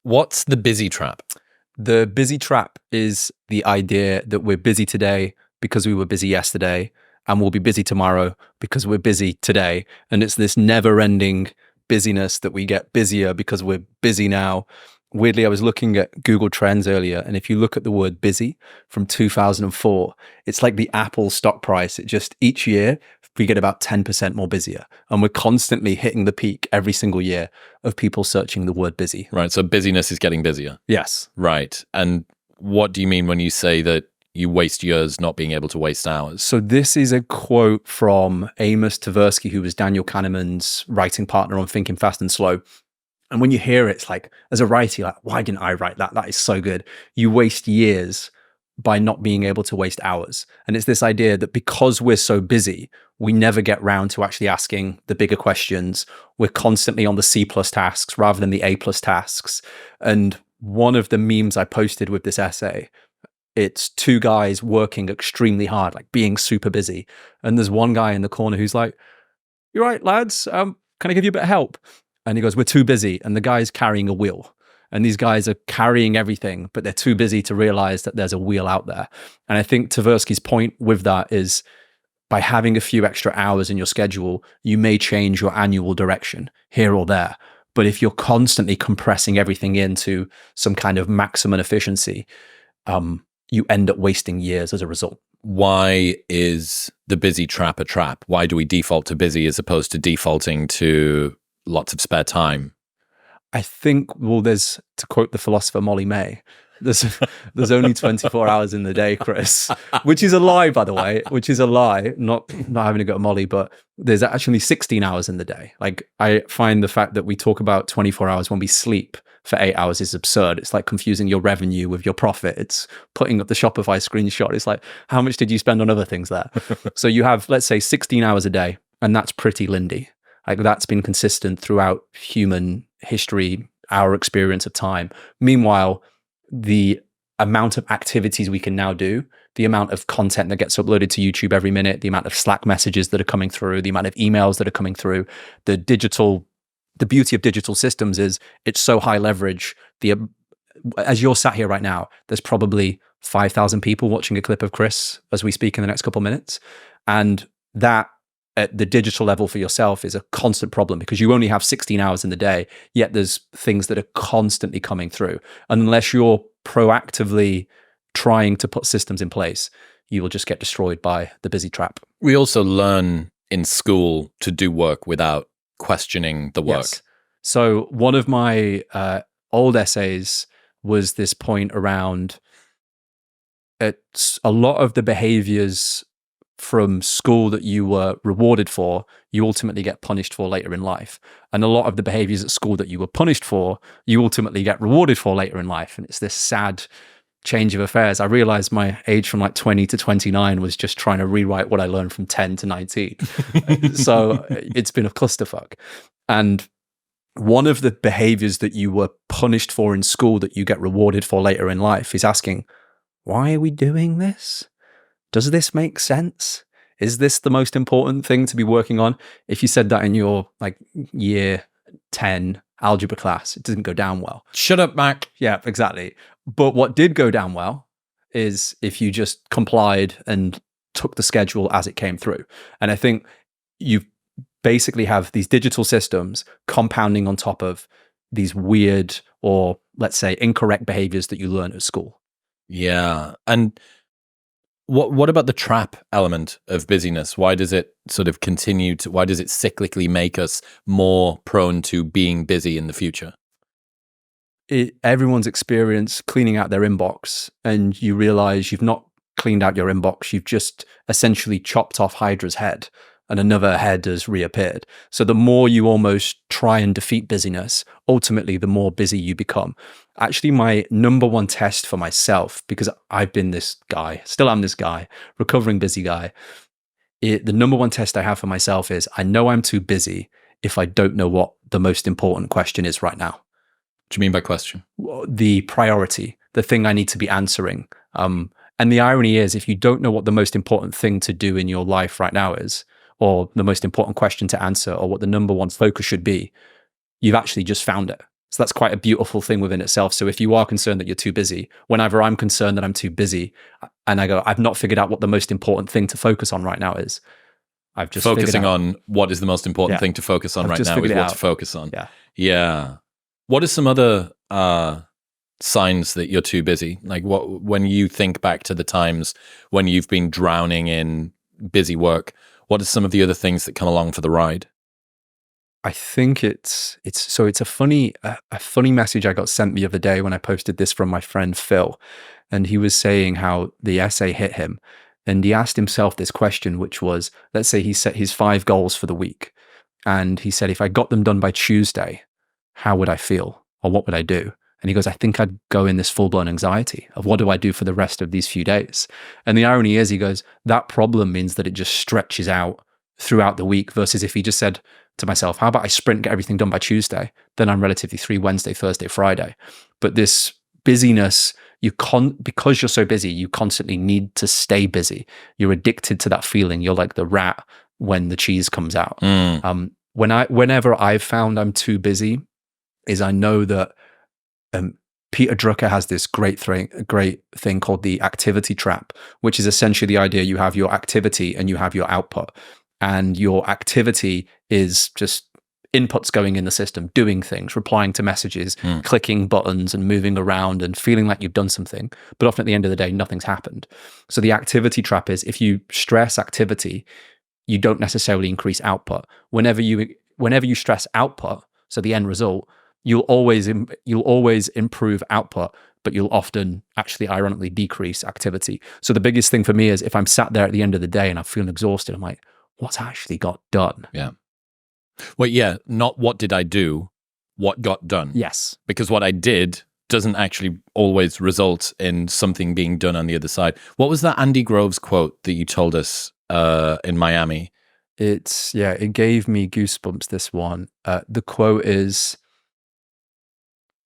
What's the busy trap? The busy trap is the idea that we're busy today because we were busy yesterday, and we'll be busy tomorrow because we're busy today. And it's this never-ending busyness that we get busier because we're busy now. Weirdly, I was looking at Google Trends earlier, and if you look at the word busy from 2004, it's like the Apple stock price. It just, each year, we get about 10% more busier. And we're constantly hitting the peak every single year of people searching the word busy. Right, so busyness is getting busier. Yes. Right. And what do you mean when you say that you waste years not being able to waste hours? So this is a quote from Amos Tversky, who was Daniel Kahneman's writing partner on Thinking Fast and Slow. And when you hear it, it's like, as a writer, you're like, why didn't I write that? That is so good. You waste years by not being able to waste hours. And it's this idea that because we're so busy, we never get round to actually asking the bigger questions. We're constantly on the C+ tasks rather than the A+ tasks. And one of the memes I posted with this essay, it's two guys working extremely hard, like being super busy. And there's one guy in the corner who's like, "You're right, lads. Can I give you a bit of help?" And he goes, "We're too busy." And the guy's carrying a wheel. And these guys are carrying everything, but they're too busy to realize that there's a wheel out there. And I think Tversky's point with that is, by having a few extra hours in your schedule, you may change your annual direction here or there. But if you're constantly compressing everything into some kind of maximum efficiency, you end up wasting years as a result. Why is the busy trap a trap? Why do we default to busy as opposed to defaulting to lots of spare time? I think, well, there's, to quote the philosopher Molly May, there's only 24 hours in the day, Chris, which is a lie, by the way, which is a lie, not having to go to Molly, but there's actually 16 hours in the day. Like, I find the fact that we talk about 24 hours when we sleep for 8 hours is absurd. It's like confusing your revenue with your profit. It's putting up the Shopify screenshot. It's like, how much did you spend on other things there? So you have, let's say, 16 hours a day, and that's pretty lindy. Like, that's been consistent throughout human history, our experience of time. Meanwhile, the amount of activities we can now do, the amount of content that gets uploaded to YouTube every minute, the amount of Slack messages that are coming through, the amount of emails that are coming through, the beauty of digital systems is it's so high leverage. As you're sat here right now, there's probably 5,000 people watching a clip of Chris as we speak in the next couple of minutes. And that, at the digital level for yourself, is a constant problem because you only have 16 hours in the day, yet there's things that are constantly coming through. Unless you're proactively trying to put systems in place, you will just get destroyed by the busy trap. We also learn in school to do work without questioning the work. Yes. So one of my old essays was this point around it's a lot of the behaviors from school that you were rewarded for, you ultimately get punished for later in life. And a lot of the behaviors at school that you were punished for, you ultimately get rewarded for later in life. And it's this sad change of affairs. I realized my age from like 20 to 29 was just trying to rewrite what I learned from 10 to 19. So it's been a clusterfuck. And one of the behaviors that you were punished for in school that you get rewarded for later in life is asking, why are we doing this? Does this make sense? Is this the most important thing to be working on? If you said that in your like year 10 algebra class, it didn't go down well. Shut up, Mack. Yeah, exactly. But what did go down well is if you just complied and took the schedule as it came through. And I think you basically have these digital systems compounding on top of these weird or, let's say, incorrect behaviors that you learn at school. Yeah. And what about the trap element of busyness? Why does it sort of why does it cyclically make us more prone to being busy in the future? Everyone's experienced cleaning out their inbox, and you realize you've not cleaned out your inbox. You've just essentially chopped off Hydra's head and another head has reappeared. So the more you almost try and defeat busyness, ultimately the more busy you become. Actually, my number one test for myself, because I've been this guy, still am this guy, recovering busy guy, the number one test I have for myself is I know I'm too busy if I don't know what the most important question is right now. What do you mean by question? The priority, the thing I need to be answering. And the irony is, if you don't know what the most important thing to do in your life right now is, or the most important question to answer, or what the number one focus should be, you've actually just found it. So that's quite a beautiful thing within itself. So if you are concerned that you're too busy, whenever I'm concerned that I'm too busy and I go, I've not figured out what the most important thing to focus on right now is, I've just focusing on what is the most important thing to focus on right now is what to focus on. Yeah. What are some other signs that you're too busy? Like when you think back to the times when you've been drowning in busy work, what are some of the other things that come along for the ride? I think it's a funny message I got sent the other day when I posted this from my friend Phil, and he was saying how the essay hit him, and he asked himself this question, which was, let's say he set his 5 goals for the week, and he said, if I got them done by Tuesday, how would I feel, or what would I do? And he goes, I think I'd go in this full-blown anxiety of what do I do for the rest of these few days? And the irony is, he goes, that problem means that it just stretches out throughout the week, versus if he just said to myself, how about I sprint, get everything done by Tuesday, then I'm relatively free Wednesday, Thursday, Friday. But this busyness, because you're so busy, you constantly need to stay busy. You're addicted to that feeling. You're like the rat when the cheese comes out. Whenever I've found I'm too busy, is I know that Peter Drucker has this great thing called the activity trap, which is essentially the idea you have your activity and you have your output. And your activity is just inputs going in the system, doing things, replying to messages, clicking buttons and moving around and feeling like you've done something. But often at the end of the day, nothing's happened. So the activity trap is, if you stress activity, you don't necessarily increase output. Whenever you stress output, so the end result, you'll always improve output, but you'll often actually ironically decrease activity. So the biggest thing for me is, if I'm sat there at the end of the day and I'm feeling exhausted, I'm like, what's actually got done? Yeah. Well, yeah, not what did I do, what got done. Yes. Because what I did doesn't actually always result in something being done on the other side. What was that Andy Groves quote that you told us in Miami? It gave me goosebumps, this one. The quote is,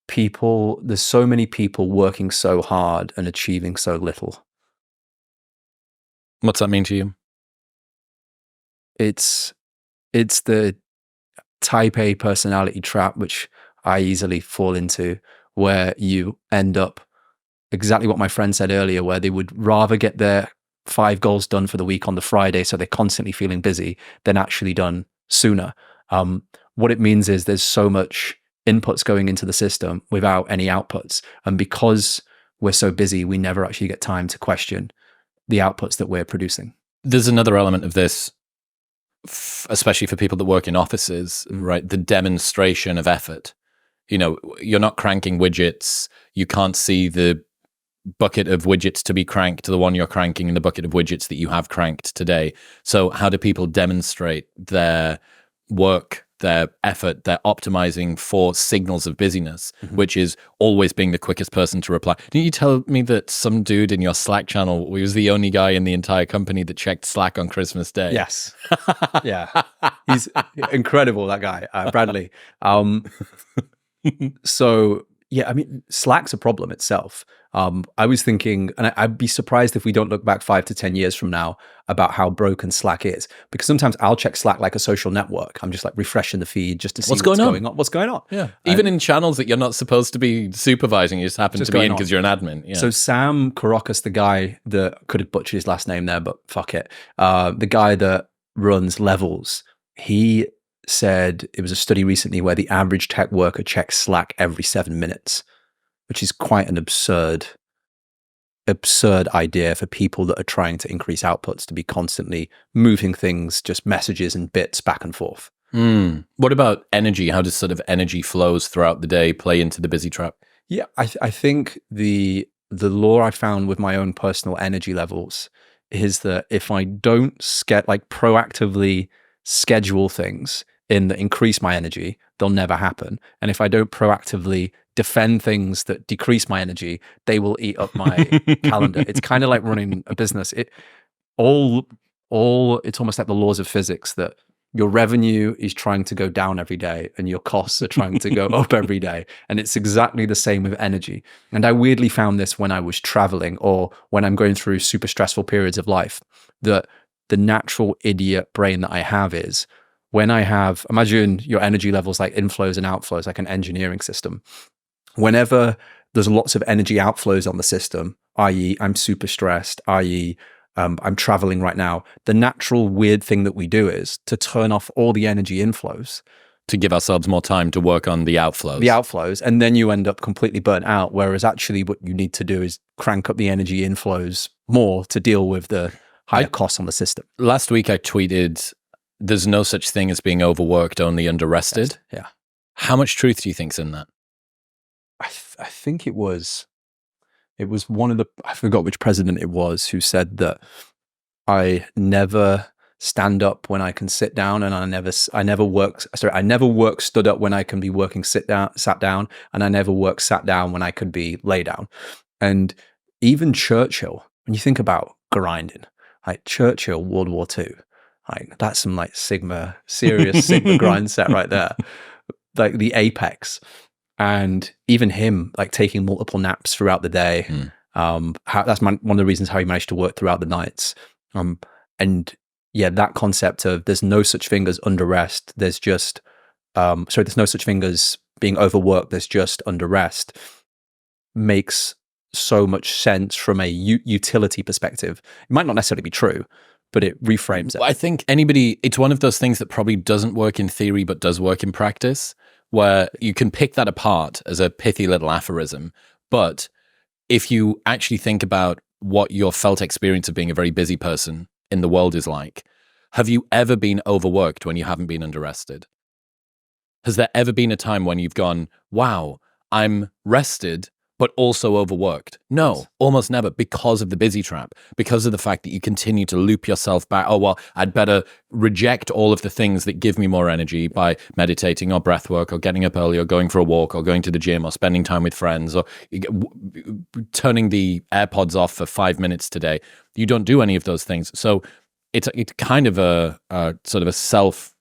there's so many people working so hard and achieving so little. What's that mean to you? It's the type A personality trap, which I easily fall into, where you end up exactly what my friend said earlier, where they would rather get their 5 goals done for the week on the Friday, so they're constantly feeling busy, than actually done sooner. What it means is there's so much inputs going into the system without any outputs. And because we're so busy, we never actually get time to question the outputs that we're producing. There's another element of this, especially for people that work in offices, right? The demonstration of effort. You know, you're not cranking widgets. You can't see the bucket of widgets to be cranked to the one you're cranking and the bucket of widgets that you have cranked today. So how do people demonstrate their work, their effort, their optimizing for signals of busyness, which is always being the quickest person to reply? Didn't you tell me that some dude in your Slack channel was the only guy in the entire company that checked Slack on Christmas Day? Yes. Yeah. He's incredible, that guy, Bradley. So, yeah, I mean, Slack's a problem itself. I was thinking, and I'd be surprised if we don't look back 5 to 10 years from now about how broken Slack is, because sometimes I'll check Slack like a social network. I'm just like refreshing the feed just to see what's going on. What's going on? Yeah. Even in channels that you're not supposed to be supervising, you just happen to be in because you're an admin. Yeah. So Sam Karakas, the guy that could have butchered his last name there, but fuck it. The guy that runs Levels, he said it was a study recently where the average tech worker checks Slack every 7 minutes, which is quite an absurd idea for people that are trying to increase outputs, to be constantly moving things, just messages and bits back and forth. What about energy? How does sort of energy flows throughout the day play into the busy trap? Yeah, I think the law I found with my own personal energy levels is that if I don't proactively schedule things in that increase my energy, they'll never happen. And if I don't proactively defend things that decrease my energy, they will eat up my calendar. It's kind of like running a business. It's almost like the laws of physics, that your revenue is trying to go down every day and your costs are trying to go up every day. And it's exactly the same with energy. And I weirdly found this when I was traveling or when I'm going through super stressful periods of life, that the natural idiot brain that I have is, when I have, imagine your energy levels like inflows and outflows, like an engineering system. Whenever there's lots of energy outflows on the system, i.e. I'm super stressed, i.e. I'm traveling right now, the natural weird thing that we do is to turn off all the energy inflows. To give ourselves more time to work on the outflows. And then you end up completely burnt out. Whereas actually what you need to do is crank up the energy inflows more to deal with the higher costs on the system. Last week I tweeted, there's no such thing as being overworked, only underrested. Yes. Yeah. How much truth do you think's in that? I think it was one of the, I forgot which president it was, who said that I never stand up when I can sit down, and I never work stood up when I can be working sat down, and I never work sat down when I could be lay down. And even Churchill, when you think about grinding, like Churchill, World War II, like that's some like serious Sigma grind set right there, like the apex. And even him, like taking multiple naps throughout the day. That's one of the reasons how he managed to work throughout the nights. And yeah, that concept of there's no such thing as under rest. There's just, there's no such thing as being overworked. There's just under rest makes so much sense from a utility perspective. It might not necessarily be true, but it reframes it. I think it's one of those things that probably doesn't work in theory, but does work in practice, where you can pick that apart as a pithy little aphorism. But if you actually think about what your felt experience of being a very busy person in the world is like, have you ever been overworked when you haven't been underrested? Has there ever been a time when you've gone, wow, I'm rested, but also overworked? No, almost never, because of the busy trap, because of the fact that you continue to loop yourself back. Oh, well, I'd better reject all of the things that give me more energy by meditating or breath work or getting up early or going for a walk or going to the gym or spending time with friends or turning the AirPods off for 5 minutes today. You don't do any of those things. So it's kind of a sort of a self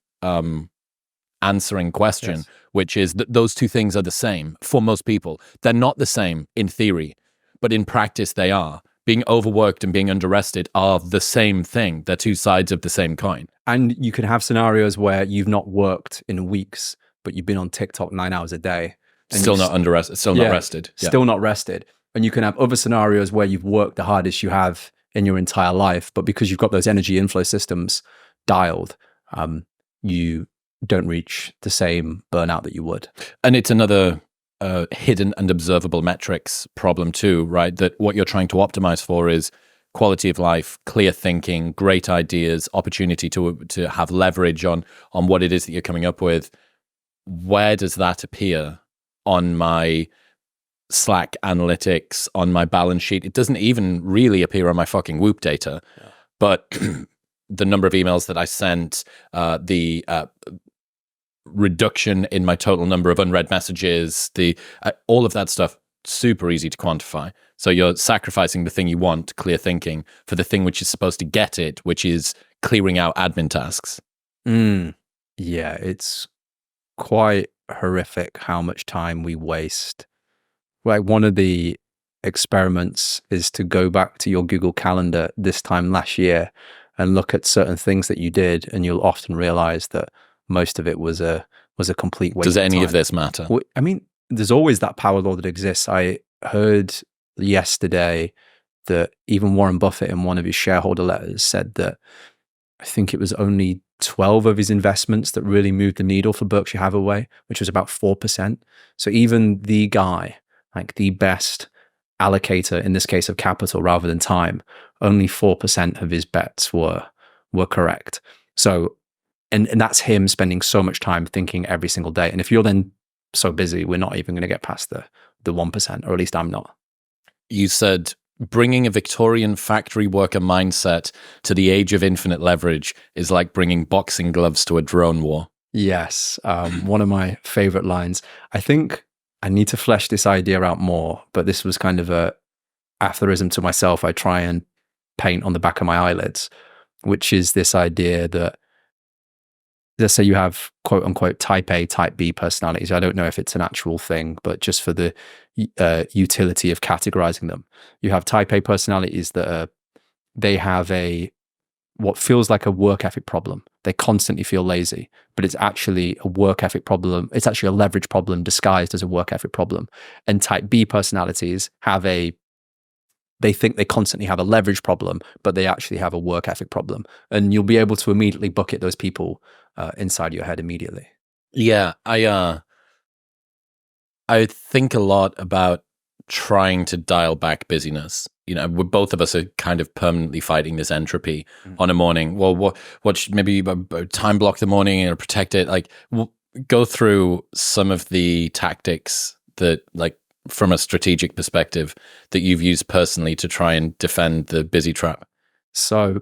answering question, yes, which is that those two things are the same for most people. They're not the same in theory, but in practice they are. Being overworked and being underrested are the same thing. They're two sides of the same coin. And you can have scenarios where you've not worked in weeks, but you've been on TikTok 9 hours a day. Still not underrested. Still not rested. Still not rested. And you can have other scenarios where you've worked the hardest you have in your entire life, but because you've got those energy inflow systems dialed, you don't reach the same burnout that you would. And it's another hidden and observable metrics problem too, right? That what you're trying to optimize for is quality of life, clear thinking, great ideas, opportunity to have leverage on what it is that you're coming up with. Where does that appear on my Slack analytics, on my balance sheet? It doesn't even really appear on my fucking Whoop data, but the number of emails that I sent, the reduction in my total number of unread messages, all of that stuff, super easy to quantify. So you're sacrificing the thing you want, clear thinking, for the thing which is supposed to get it, which is clearing out admin tasks. Yeah, it's quite horrific how much time we waste. Like, one of the experiments is to go back to your Google Calendar this time last year and look at certain things that you did, and you'll often realize that most of it was a complete waste. Does any of time. Of this matter? Well, I mean, there's always that power law that exists. I heard yesterday that even Warren Buffett, in one of his shareholder letters, said that I think it was only 12 of his investments that really moved the needle for Berkshire Hathaway, which was about 4%. So even the guy, like the best allocator in this case of capital rather than time, only 4% of his bets were correct. So and that's him spending so much time thinking every single day. And if you're then so busy, we're not even going to get past the 1%, or at least I'm not. You said bringing a Victorian factory worker mindset to the age of infinite leverage is like bringing boxing gloves to a drone war. Yes. One of my favorite lines. I think I need to flesh this idea out more, but this was kind of a aphorism to myself I try and paint on the back of my eyelids, which is this idea that, let's say you have quote unquote type A, type B personalities. I don't know if it's an actual thing, but just for the utility of categorizing them, you have type A personalities that they have what feels like a work ethic problem. they constantly feel lazy, but it's actually a work ethic problem. It's actually a leverage problem disguised as a work ethic problem. And type B personalities they think they constantly have a leverage problem, but they actually have a work ethic problem. And you'll be able to immediately bucket those people inside your head immediately. Yeah, I think a lot about trying to dial back busyness. Both of us are kind of permanently fighting this entropy on a morning. Well, what should maybe time block the morning and protect it? Like, go through some of the tactics that, like, from a strategic perspective, that you've used personally to try and defend the busy trap. So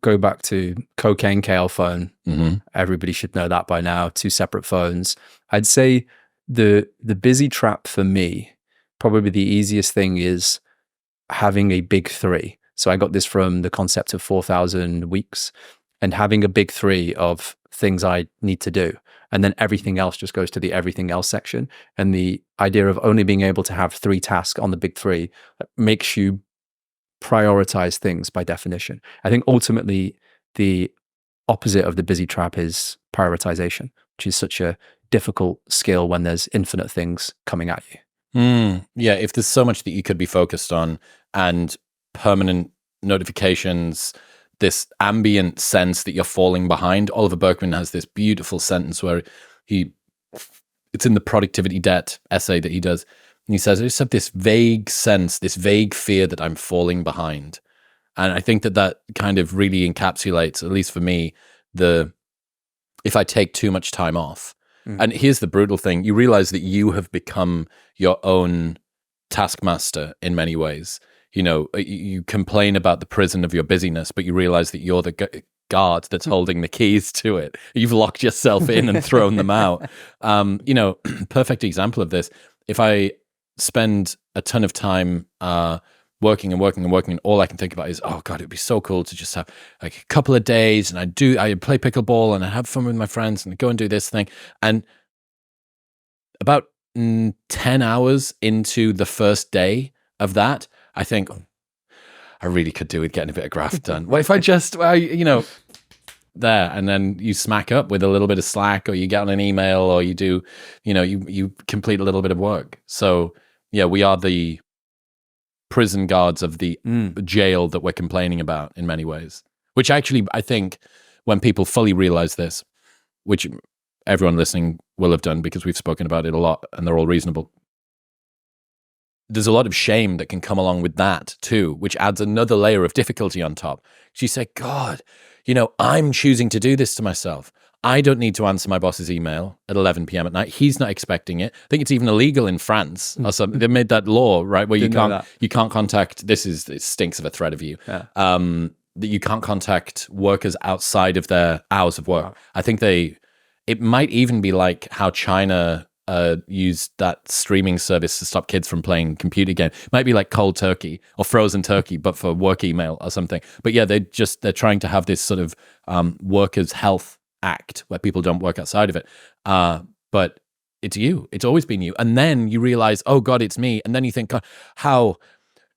go back to cocaine kale phone. Mm-hmm. Everybody should know that by now. 2 separate phones. I'd say the busy trap for me, probably the easiest thing is having a big 3. So I got this from the concept of 4,000 weeks, and having a big 3 of things I need to do. And then everything else just goes to the everything else section. And the idea of only being able to have 3 tasks on the big 3 makes you prioritize things by definition. I think ultimately the opposite of the busy trap is prioritization, which is such a difficult skill when there's infinite things coming at you. Yeah, if there's so much that you could be focused on, and permanent notifications, this ambient sense that you're falling behind. Oliver Berkman has this beautiful sentence where it's in the productivity debt essay that he does, and he says, I just have this vague sense, this vague fear that I'm falling behind. And I think that kind of really encapsulates, at least for me, if I take too much time off. And here's the brutal thing. You realize that you have become your own taskmaster in many ways. You complain about the prison of your busyness, but you realize that you're the guard that's holding the keys to it. You've locked yourself in and thrown them out. Perfect example of this. If I spend a ton of time working, and all I can think about is, oh God, it'd be so cool to just have like a couple of days, and I play pickleball and I have fun with my friends and I go and do this thing. And about 10 hours into the first day of that, I think, I really could do with getting a bit of graft done. What if I just, there, and then you smack up with a little bit of Slack, or you get on an email, or you do, you complete a little bit of work. So yeah, we are the prison guards of the jail that we're complaining about in many ways, which actually, I think when people fully realize this, which everyone listening will have done because we've spoken about it a lot and they're all reasonable, there's a lot of shame that can come along with that too, which adds another layer of difficulty on top. You say, God, I'm choosing to do this to myself. I don't need to answer my boss's email at 11 p.m. at night. He's not expecting it. I think it's even illegal in France or something. They made that law, right, where you can't contact. It stinks of a threat of you. Yeah. That you can't contact workers outside of their hours of work. Wow. I think it might even be like how China used that streaming service to stop kids from playing computer games. It might be like cold turkey or frozen turkey, but for work email or something. But yeah, they're trying to have this sort of workers' health act where people don't work outside of it. But it's always been you. And then you realize, oh God, it's me. And then you think, God, how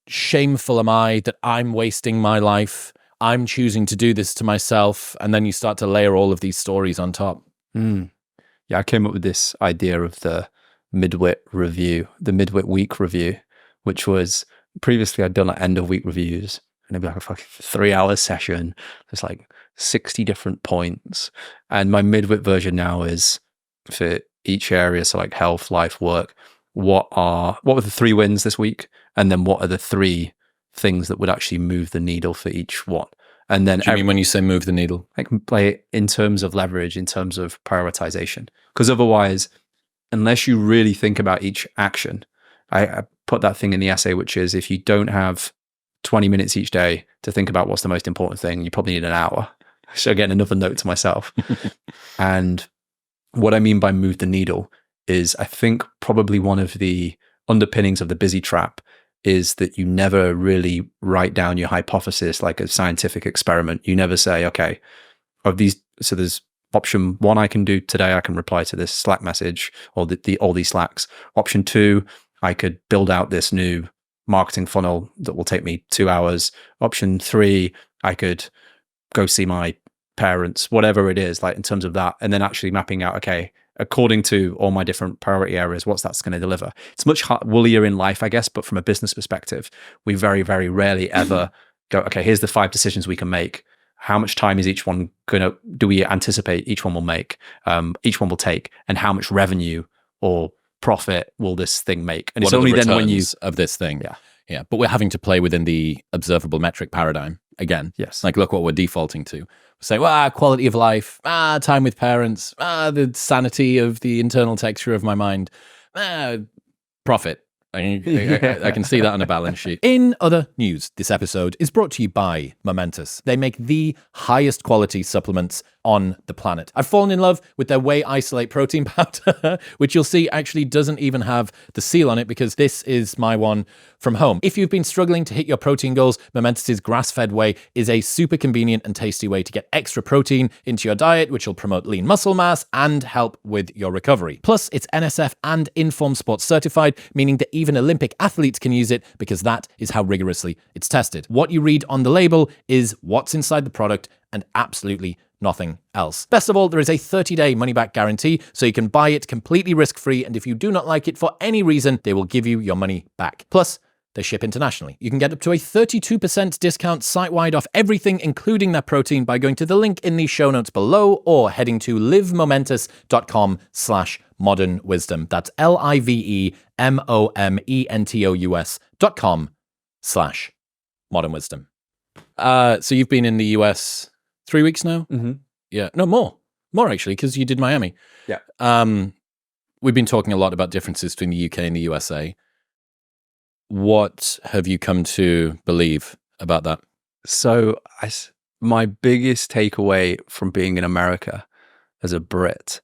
shameful am I that I'm wasting my life? I'm choosing to do this to myself. And then you start to layer all of these stories on top. Yeah, I came up with this idea of the midwit review, the midwit week review, which was previously I'd done like end of week reviews, and it'd be like a fucking 3-hour session. There's like 60 different points. And my midwit version now is for each area, so like health, life, work, what were the 3 wins this week? And then what are the 3 things that would actually move the needle for each one? And then, what do you mean when you say move the needle? I can play in terms of leverage, in terms of prioritization. Because otherwise, unless you really think about each action, I put that thing in the essay, which is if you don't have 20 minutes each day to think about what's the most important thing, you probably need an hour. So again, another note to myself. And what I mean by move the needle is I think probably one of the underpinnings of the busy trap is that you never really write down your hypothesis like a scientific experiment. You never say, okay, of these, so there's option 1 I can do today, I can reply to this Slack message or all these Slacks. Option 2, I could build out this new marketing funnel that will take me 2 hours. Option 3, I could go see my parents, whatever it is, like in terms of that, and then actually mapping out, okay, according to all my different priority areas, what's that's going to deliver. It's much woollier in life, I guess, but from a business perspective, we very, very rarely ever go, okay, here's the 5 decisions we can make. How much time is each one do we anticipate each one will make, each one will take, and how much revenue or profit will this thing make? And What it's only the then when you, of this thing. Yeah. Yeah. But we're having to play within the observable metric paradigm again. Yes. Like, look what we're defaulting to. Say, well, quality of life, time with parents, the sanity of the internal texture of my mind, profit. I can see that on a balance sheet. In other news, this episode is brought to you by Momentous. They make the highest quality supplements on the planet. I've fallen in love with their Whey Isolate protein powder, which you'll see actually doesn't even have the seal on it because this is my one from home. If you've been struggling to hit your protein goals, Momentous's grass-fed whey is a super convenient and tasty way to get extra protein into your diet, which will promote lean muscle mass and help with your recovery. Plus, it's NSF and Informed Sports certified, meaning that even Olympic athletes can use it because that is how rigorously it's tested. What you read on the label is what's inside the product and absolutely nothing else. Best of all, there is a 30-day money-back guarantee, so you can buy it completely risk-free, and if you do not like it for any reason, they will give you your money back. Plus, they ship internationally. You can get up to a 32% discount site-wide off everything, including their protein, by going to the link in the show notes below or heading to livemomentous.com/modernwisdom. That's livemomentous.com/modernwisdom. So you've been in the US 3 weeks now? Mm-hmm. Yeah. No, more actually, because you did Miami. Yeah. We've been talking a lot about differences between the UK and the USA. What have you come to believe about that? So my biggest takeaway from being in America as a Brit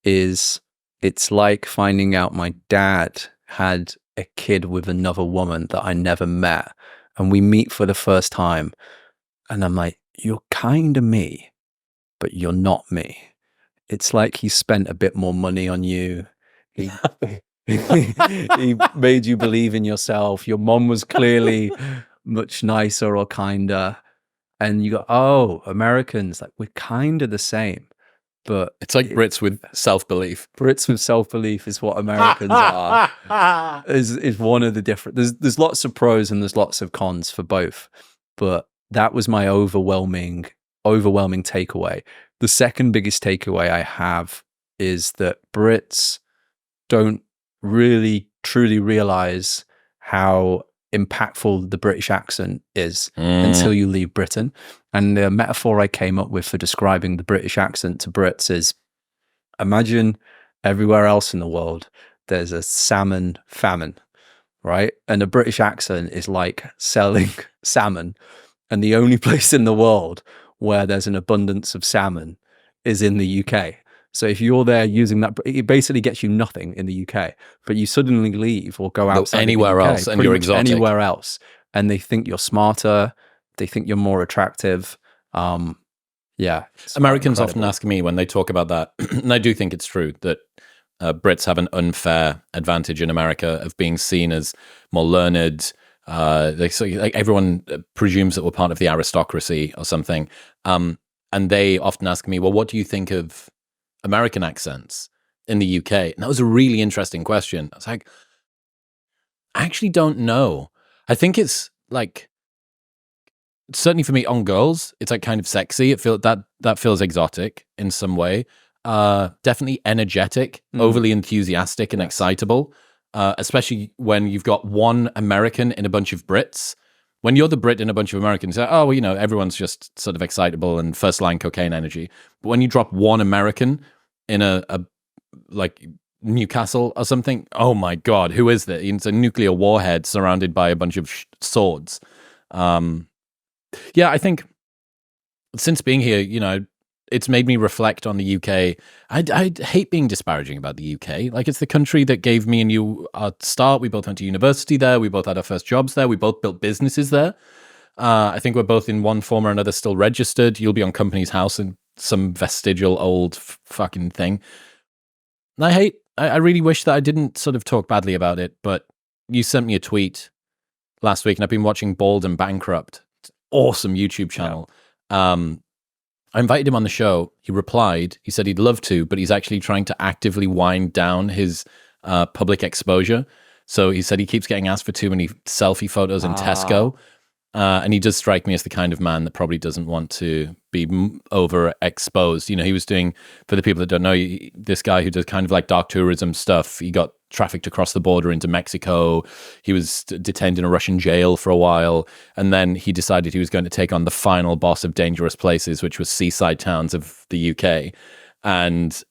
is it's like finding out my dad had a kid with another woman that I never met, and we meet for the first time, and I'm like, you're kind of me, but you're not me. It's like he spent a bit more money on you. He made you believe in yourself. Your mom was clearly much nicer or kinder. And you go, oh, Americans, like we're kind of the same. But it's like Brits with self-belief. Brits with self-belief is what Americans are. Is one of the different. There's lots of pros and there's lots of cons for both. But that was my overwhelming takeaway. The second biggest takeaway I have is that Brits don't really truly realize how impactful the British accent is until you leave Britain. And the metaphor I came up with for describing the British accent to Brits is, imagine everywhere else in the world, there's a salmon famine, right? And the British accent is like selling salmon. And the only place in the world where there's an abundance of salmon is in the UK. So if you're there using that, it basically gets you nothing in the UK, but you suddenly leave or go outside anywhere the UK, else and you're exotic. Anywhere else. And they think you're smarter. They think you're more attractive. Yeah. Americans often ask me when they talk about that, and I do think it's true, that Brits have an unfair advantage in America of being seen as more learned. Like everyone presumes that we're part of the aristocracy or something. And they often ask me, well, what do you think of American accents in the UK? And that was a really interesting question. I was like, I actually don't know. I think it's like, certainly for me, on girls, it's like kind of sexy. It feels that feels exotic in some way. Definitely energetic, overly enthusiastic and excitable. Especially when you've got one American in a bunch of Brits. When you're the Brit in a bunch of Americans, oh, well, you know, everyone's just sort of excitable and first line cocaine energy. But when you drop one American in a like Newcastle or something, oh my God, who is that? It's a nuclear warhead surrounded by a bunch of swords. Yeah, I think since being here, you know, it's made me reflect on the UK. I hate being disparaging about the UK. Like, it's the country that gave me and you our start. We both went to university there. We both had our first jobs there. We both built businesses there. I think we're both in one form or another still registered. You'll be on Company's House in some vestigial old fucking thing. And I really wish that I didn't sort of talk badly about it, but you sent me a tweet last week and I've been watching Bald and Bankrupt. It's an awesome YouTube channel. Yeah. I invited him on the show. He replied. He said he'd love to, but he's actually trying to actively wind down his public exposure. So he said he keeps getting asked for too many selfie photos in Tesco. And he does strike me as the kind of man that probably doesn't want to be overexposed. You know, he was doing, for the people that don't know, this guy who does kind of like dark tourism stuff, he got trafficked across the border into Mexico. He was detained in a Russian jail for a while. And then he decided he was going to take on the final boss of dangerous places, which was seaside towns of the UK. And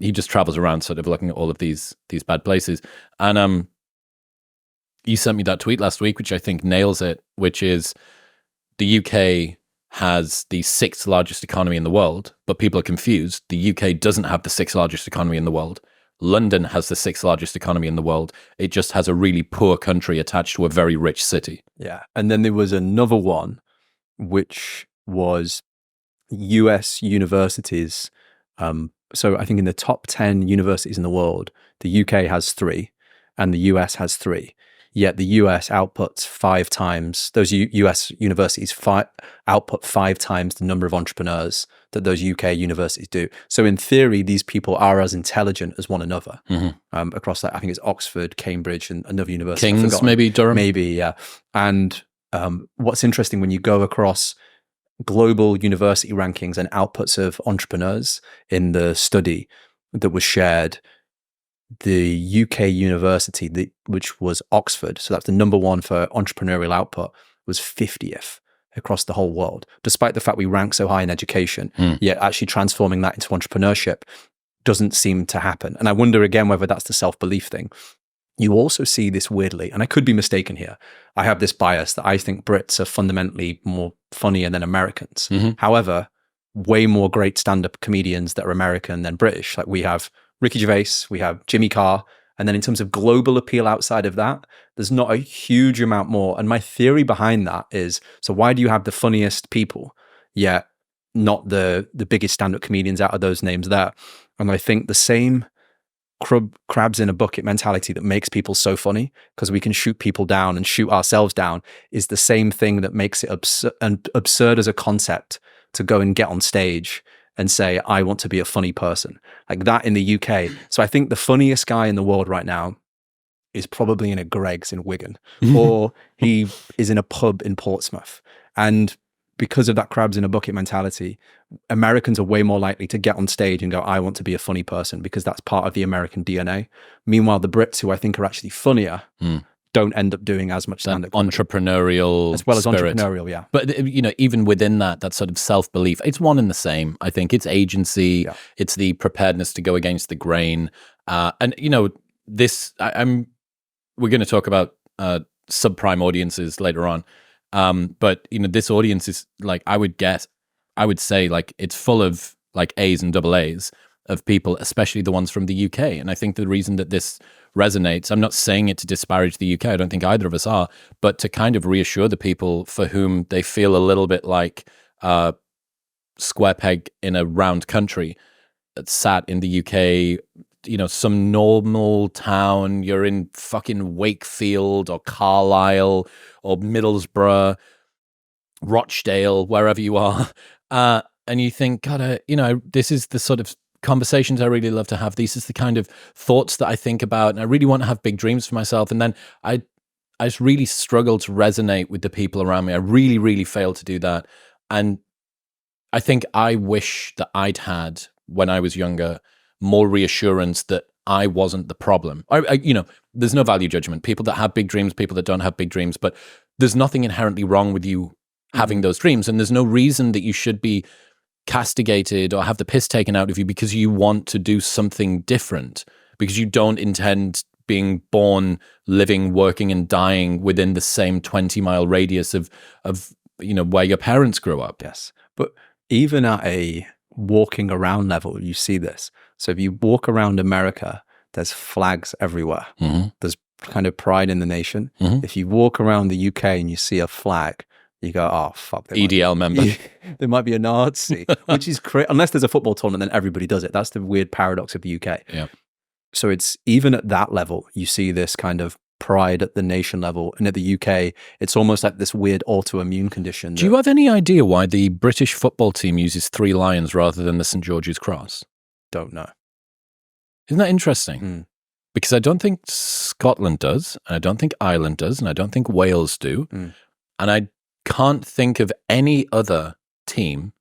he just travels around sort of looking at all of these bad places. And you sent me that tweet last week, which I think nails it, which is the UK has the 6th largest economy in the world, but people are confused. The UK doesn't have the 6th largest economy in the world. London has the 6th largest economy in the world. It just has a really poor country attached to a very rich city. Yeah. And then there was another one, which was US universities. So I think in the top 10 universities in the world, the UK has 3 and the US has 3. Yet the US outputs 5 times, those US universities output 5 times the number of entrepreneurs that those UK universities do. So in theory, these people are as intelligent as one another across that. I think it's Oxford, Cambridge, and another university. King's, maybe Durham? Maybe, yeah. And what's interesting when you go across global university rankings and outputs of entrepreneurs in the study that was shared, the UK university, which was Oxford, so that's the number 1 for entrepreneurial output, was 50th across the whole world. Despite the fact we rank so high in education, yet actually transforming that into entrepreneurship doesn't seem to happen. And I wonder again whether that's the self-belief thing. You also see this weirdly, and I could be mistaken here. I have this bias that I think Brits are fundamentally more funnier than Americans. However, way more great stand-up comedians that are American than British. Like we have Ricky Gervais, we have Jimmy Carr, and then in terms of global appeal outside of that, there's not a huge amount more. And my theory behind that is, so why do you have the funniest people, yet not the biggest stand-up comedians out of those names there? And I think the same crabs in a bucket mentality that makes people so funny, because we can shoot people down and shoot ourselves down, is the same thing that makes it absurd as a concept to go and get on stage and say, I want to be a funny person. Like that in the UK. So I think the funniest guy in the world right now is probably in a Greg's in Wigan, or he is in a pub in Portsmouth. And because of that crabs in a bucket mentality, Americans are way more likely to get on stage and go, I want to be a funny person, because that's part of the American DNA. Meanwhile, the Brits, who I think are actually funnier, don't end up doing as much stand-up entrepreneurial as well as spirit. Entrepreneurial, yeah. But you know, even within that sort of self-belief, it's one and the same. I think it's agency, it's the preparedness to go against the grain, and you know, this. We're going to talk about subprime audiences later on, but you know, this audience is like, I would say like it's full of like A's and double A's of people, especially the ones from the UK. And I think the reason that this resonates, I'm not saying it to disparage the UK, I don't think either of us are, but to kind of reassure the people for whom they feel a little bit like square peg in a round country that's sat in the UK, you know, some normal town, you're in fucking Wakefield or Carlisle or Middlesbrough, Rochdale, wherever you are. And you think, God, you know, this is the sort of conversations I really love to have. These is the kind of thoughts that I think about, and I really want to have big dreams for myself. And then I just really struggle to resonate with the people around me. I really, really fail to do that. And I think I wish that I'd had, when I was younger, more reassurance that I wasn't the problem. You know, there's no value judgment. People that have big dreams, people that don't have big dreams, but there's nothing inherently wrong with you having those dreams. And there's no reason that you should be castigated or have the piss taken out of you because you want to do something different, because you don't intend being born, living, working, and dying within the same 20-mile radius of you know, where your parents grew up. Yes. But even at a walking around level, you see this. So if you walk around America, there's flags everywhere. There's kind of pride in the nation. If you walk around the UK and you see a flag, you go, oh, fuck. EDL member. There might be a Nazi, which is crazy. Unless there's a football tournament, then everybody does it. That's the weird paradox of the UK. Yeah. So it's even at that level, you see this kind of pride at the nation level. And at the UK, it's almost like this weird autoimmune condition. Do you have any idea why the British football team uses 3 lions rather than the St. George's Cross? Don't know. Isn't that interesting? Because I don't think Scotland does, and I don't think Ireland does, and I don't think Wales do. And I can't think of any other team.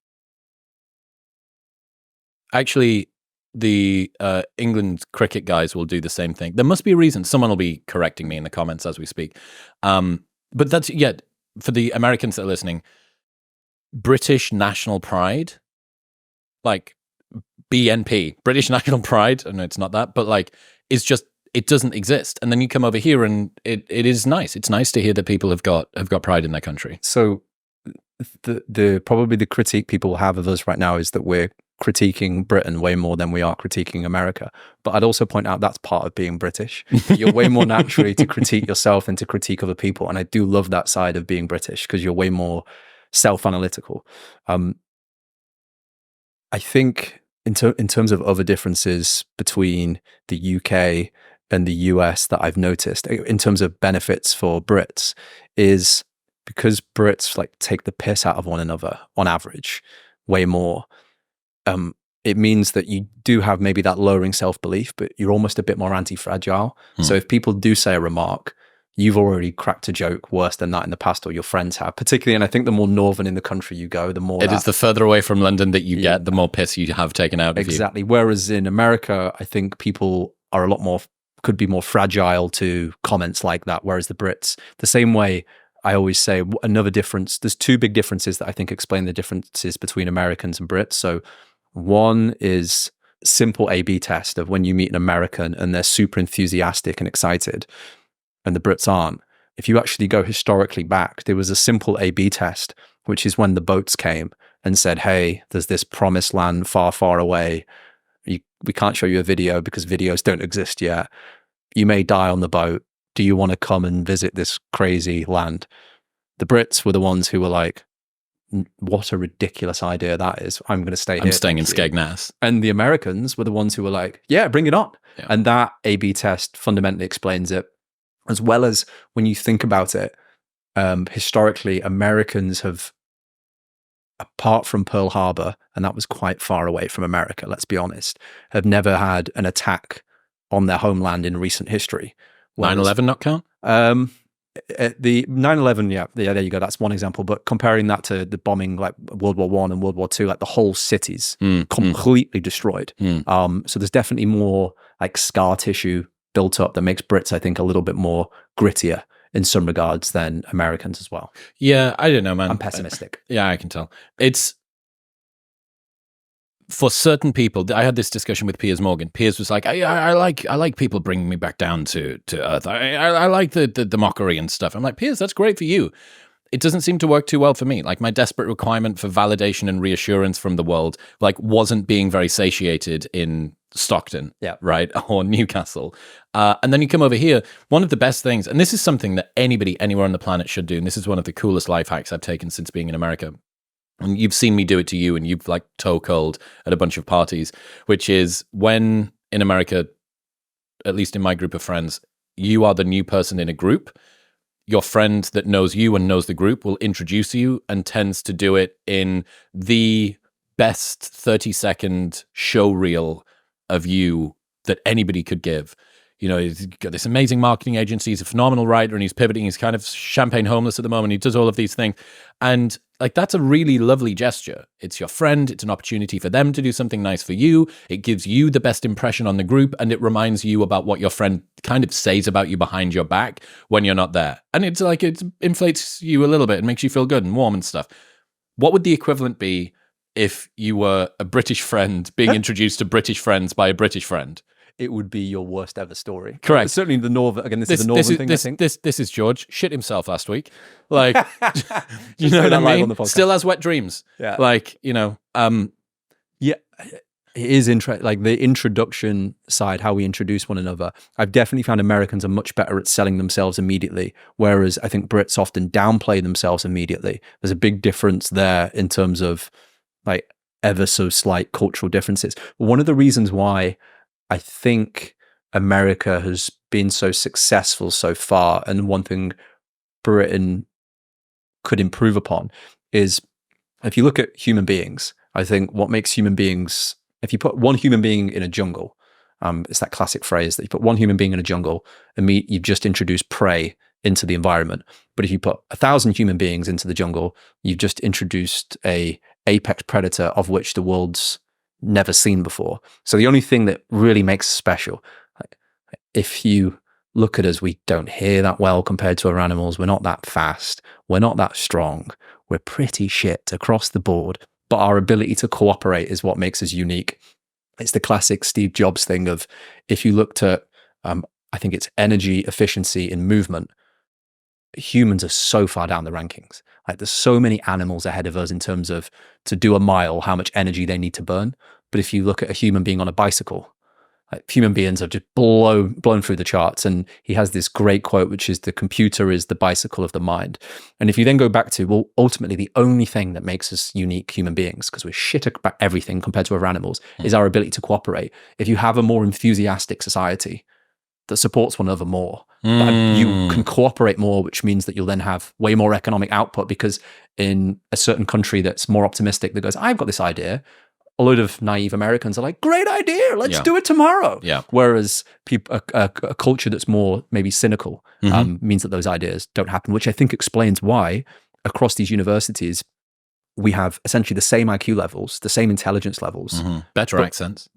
Actually, the England cricket guys will do the same thing. There must be a reason. Someone will be correcting me in the comments as we speak. But that's, for the Americans that are listening, British national pride, like BNP, British national pride, and it's not that, but like, it's just, it doesn't exist. And then you come over here and it is nice. It's nice to hear that people have got pride in their country. So the probably the critique people have of us right now is that we're critiquing Britain way more than we are critiquing America. But I'd also point out that's part of being British. You're way more naturally to critique yourself than to critique other people. And I do love that side of being British because you're way more self-analytical. I think in terms of other differences between the UK and the US that I've noticed in terms of benefits for Brits is because Brits like take the piss out of one another on average way more. It means that you do have maybe that lowering self-belief, but you're almost a bit more anti-fragile. So if people do say a remark, you've already cracked a joke worse than that in the past, or your friends have, particularly. And I think the more northern in the country you go, the more it is the further away from London that you get, the more piss you have taken out of you. Exactly. Whereas in America, I think people are a lot more, could be more fragile to comments like that. Whereas the Brits, the same way, I always say another difference, there's 2 big differences that I think explain the differences between Americans and Brits. So one is simple A/B test of when you meet an American and they're super enthusiastic and excited and the Brits aren't. If you actually go historically back, there was a simple A/B test, which is when the boats came and said, hey, there's this promised land far, far away. We can't show you a video because videos don't exist yet. You may die on the boat. Do you want to come and visit this crazy land? The Brits were the ones who were like, what a ridiculous idea that is. I'm going to stay here. I'm staying in Skegness. And the Americans were the ones who were like, yeah, bring it on. Yeah. And that A/B test fundamentally explains it. As well as when you think about it, historically, Americans have, apart from Pearl Harbor, and that was quite far away from America, let's be honest, have never had an attack on their homeland in recent history. 9/11 not count? The 9/11, yeah, there you go. That's one example. But comparing that to the bombing, like World War I and World War II, like the whole cities completely destroyed. So there's definitely more like scar tissue built up that makes Brits, I think, a little bit more grittier in some regards than Americans as well. Yeah, I don't know, man. I'm pessimistic. Yeah, I can tell. It's for certain people. I had this discussion with Piers Morgan. Piers was like, I like people bringing me back down to earth. I like the mockery and stuff. I'm like, Piers, that's great for you. It doesn't seem to work too well for me. Like my desperate requirement for validation and reassurance from the world, like wasn't being very satiated in Stockton, right, or Newcastle. And then you come over here. One of the best things, and this is something that anybody anywhere on the planet should do, and this is one of the coolest life hacks I've taken since being in America. And you've seen me do it to you, and you've like toe cold at a bunch of parties, which is when in America, at least in my group of friends, you are the new person in a group. Your friend that knows you and knows the group will introduce you and tends to do it in the best 30-second show reel of you that anybody could give. You know, he's got this amazing marketing agency. He's a phenomenal writer and he's pivoting. He's kind of champagne homeless at the moment. He does all of these things. And like, that's a really lovely gesture. It's your friend. It's an opportunity for them to do something nice for you. It gives you the best impression on the group. And it reminds you about what your friend kind of says about you behind your back when you're not there. And it's like, it inflates you a little bit and makes you feel good and warm and stuff. What would the equivalent be if you were a British friend being introduced to British friends by a British friend? It would be your worst ever story. Correct. Certainly the northern, again, this is a northern thing, I think. This is George. Shit himself last week. Like, you know what I mean? Still has wet dreams. Yeah. Like, you know. Yeah, it is interesting. Like the introduction side, how we introduce one another. I've definitely found Americans are much better at selling themselves immediately, whereas I think Brits often downplay themselves immediately. There's a big difference there in terms of like ever so slight cultural differences. One of the reasons why I think America has been so successful so far, and one thing Britain could improve upon is, if you look at human beings, I think what makes human beings, if you put one human being in a jungle, it's that classic phrase that you put one human being in a jungle and you've just introduced prey into the environment. But if you put 1,000 human beings into the jungle, you've just introduced a apex predator of which the world's never seen before. So the only thing that really makes us special, if you look at us, we don't hear that well compared to our animals. We're not that fast. We're not that strong. We're pretty shit across the board. But our ability to cooperate is what makes us unique. It's the classic Steve Jobs thing of, if you looked at, I think it's energy efficiency in movement, humans are so far down the rankings. Like, there's so many animals ahead of us in terms of, to do a mile, how much energy they need to burn. But if you look at a human being on a bicycle, like, human beings have just blown through the charts. And he has this great quote, which is, the computer is the bicycle of the mind. And if you then go back to, well, ultimately the only thing that makes us unique human beings, because we're shit about everything compared to other animals, is our ability to cooperate. If you have a more enthusiastic society that supports one another more, you can cooperate more, which means that you'll then have way more economic output, because in a certain country that's more optimistic, that goes, I've got this idea, a load of naive Americans are like, great idea, let's do it tomorrow. Whereas a culture that's more maybe cynical means that those ideas don't happen, which I think explains why across these universities we have essentially the same IQ levels, the same intelligence levels, better accents,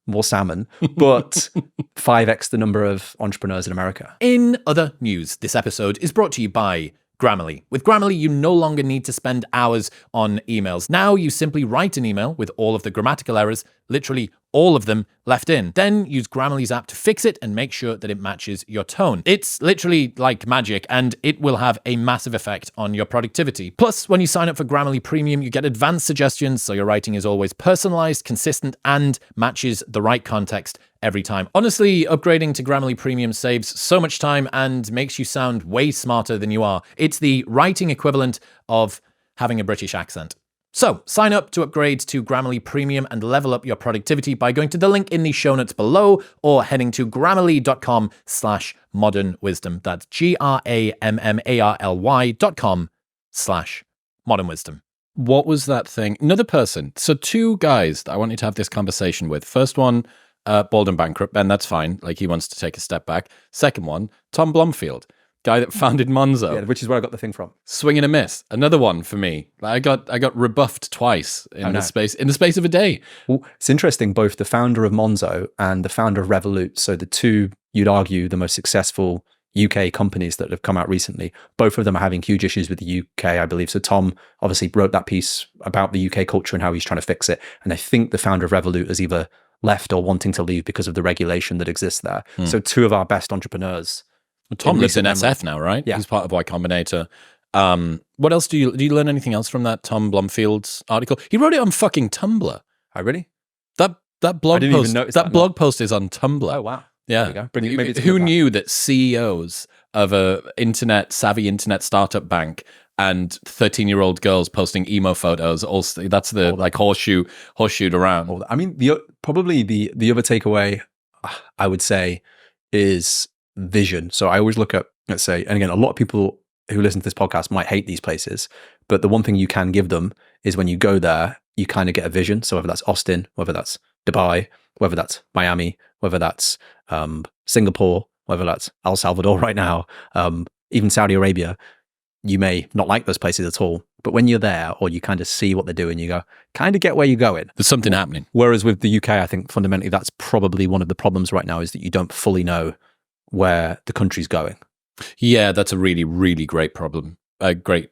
more salmon, but 5x the number of entrepreneurs in America. In other news, this episode is brought to you by Grammarly. With Grammarly, you no longer need to spend hours on emails. Now you simply write an email with all of the grammatical errors, literally all of them, left in. Then use Grammarly's app to fix it and make sure that it matches your tone. It's literally like magic, and it will have a massive effect on your productivity. Plus, when you sign up for Grammarly Premium, you get advanced suggestions, so your writing is always personalized, consistent, and matches the right context every time. Honestly, upgrading to Grammarly Premium saves so much time and makes you sound way smarter than you are. It's the writing equivalent of having a British accent. So sign up to upgrade to Grammarly Premium and level up your productivity by going to the link in the show notes below, or heading to grammarly.com/modernwisdom. That's grammarly.com/modernwisdom. What was that thing? Another person. So two guys that I wanted to have this conversation with. First one, bald and bankrupt, and that's fine. Like, he wants to take a step back. Second one, Tom Blomfield, guy that founded Monzo. Yeah, which is where I got the thing from. Swing and a miss. Another one for me. I got rebuffed twice in the space of a day. Well, it's interesting, both the founder of Monzo and the founder of Revolut, so the two, you'd argue, the most successful UK companies that have come out recently, both of them are having huge issues with the UK, I believe. So Tom obviously wrote that piece about the UK culture and how he's trying to fix it. And I think the founder of Revolut has either left or wanting to leave because of the regulation that exists there. So two of our best entrepreneurs. Tom lives in SF now, right? Yeah. He's part of Y Combinator. What else do you learn anything else from that Tom Blomfield's article? He wrote it on fucking Tumblr. Oh, really? That blog didn't post. even notice that blog post is on Tumblr. Oh, wow. Yeah. There you go. Brilliant. Maybe it's Who knew that CEOs of a savvy internet startup bank and 13-year-old girls posting emo photos, also, that's the like horseshoed around. I mean, probably the other takeaway I would say is vision. So I always look at, let's say, and again, a lot of people who listen to this podcast might hate these places, but the one thing you can give them is, when you go there, you kind of get a vision. So whether that's Austin, whether that's Dubai, whether that's Miami, whether that's Singapore, whether that's El Salvador right now, even Saudi Arabia, you may not like those places at all. But when you're there, or you kind of see what they're doing, you go, kind of get where you're going. There's something happening. Whereas with the UK, I think fundamentally that's probably one of the problems right now, is that you don't fully know where the country's going. Yeah, that's a really, really great problem. Great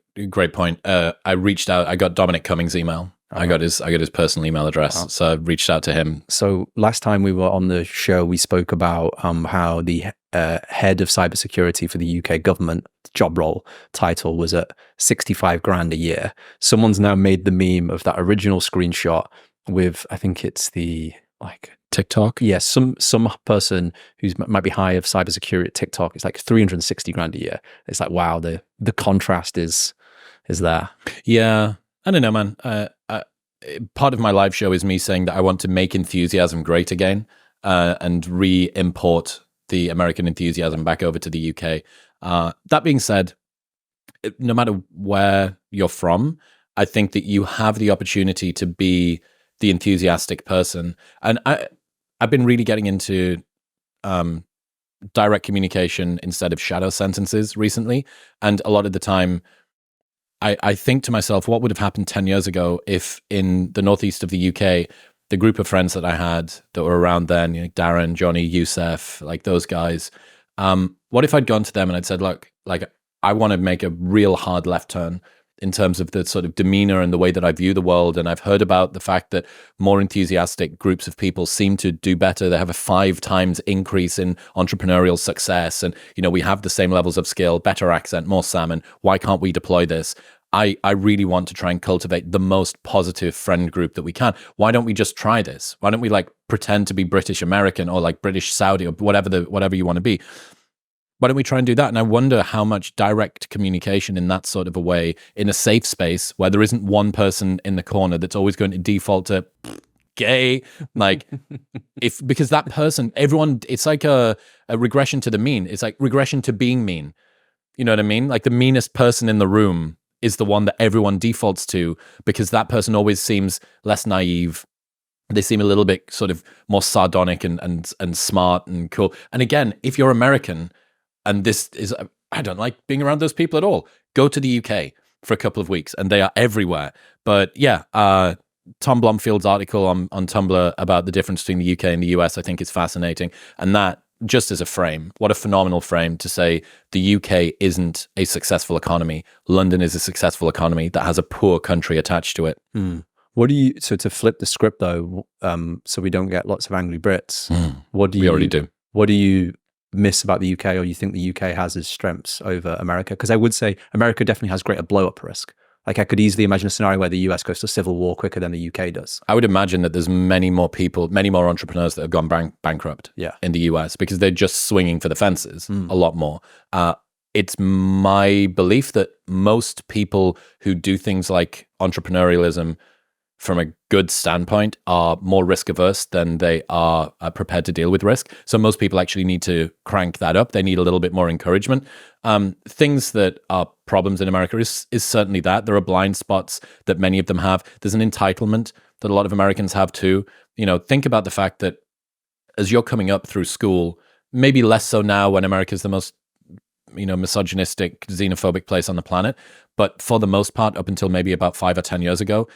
point. I reached out. I got Dominic Cummings' email. I got his personal email address, so I reached out to him. So last time we were on the show, we spoke about how the head of cybersecurity for the UK government job role title was at 65 grand a year. Someone's now made the meme of that original screenshot with, I think it's the TikTok. Yes, some person who might be high of cybersecurity at TikTok. It's like 360 grand a year. It's like, wow, the contrast is there. Yeah, I don't know, man. Part of my live show is me saying that I want to make enthusiasm great again, and re-import the American enthusiasm back over to the UK. That being said, no matter where you're from, I think that you have the opportunity to be the enthusiastic person. And I've been really getting into direct communication instead of shadow sentences recently. And a lot of the time, I think to myself, what would have happened 10 years ago if in the northeast of the UK, the group of friends that I had that were around then, you know, Darren, Johnny, Youssef, like those guys, what if I'd gone to them and I'd said, look, like, I want to make a real hard left turn in terms of the sort of demeanor and the way that I view the world. And I've heard about the fact that more enthusiastic groups of people seem to do better. They have a 5 times increase in entrepreneurial success. And, you know, we have the same levels of skill, better accent, more salmon. Why can't we deploy this? I really want to try and cultivate the most positive friend group that we can. Why don't we just try this? Why don't we like pretend to be British American or like British Saudi or whatever you want to be? Why don't we try and do that? And I wonder how much direct communication in that sort of a way, in a safe space where there isn't one person in the corner that's always going to default to gay, like because that person, everyone, it's like a regression to the mean. It's like regression to being mean. You know what I mean? Like the meanest person in the room is the one that everyone defaults to because that person always seems less naive. They seem a little bit sort of more sardonic and smart and cool. And again, if you're American, and this is, I don't like being around those people at all. Go to the UK for a couple of weeks and they are everywhere. But yeah, Tom Blomfield's article on Tumblr about the difference between the UK and the US, I think is fascinating. And that just as a frame, what a phenomenal frame to say the UK isn't a successful economy. London is a successful economy that has a poor country attached to it. So to flip the script though, so we don't get lots of angry Brits, we already do. What do you miss about the UK, or you think the UK has as strengths over America? Because I would say America definitely has greater blow-up risk. Like I could easily imagine a scenario where the US goes to civil war quicker than the UK does. I would imagine that there's many more people, many more entrepreneurs that have gone bankrupt in the US because they're just swinging for the fences a lot more. It's my belief that most people who do things like entrepreneurialism from a good standpoint are more risk averse than they are prepared to deal with risk. So most people actually need to crank that up. They need a little bit more encouragement. Things that are problems in America is certainly that. There are blind spots that many of them have. There's an entitlement that a lot of Americans have too. You know, think about the fact that as you're coming up through school, maybe less so now when America is the most, you know, misogynistic, xenophobic place on the planet. But for the most part, up until maybe about 5 or 10 years ago,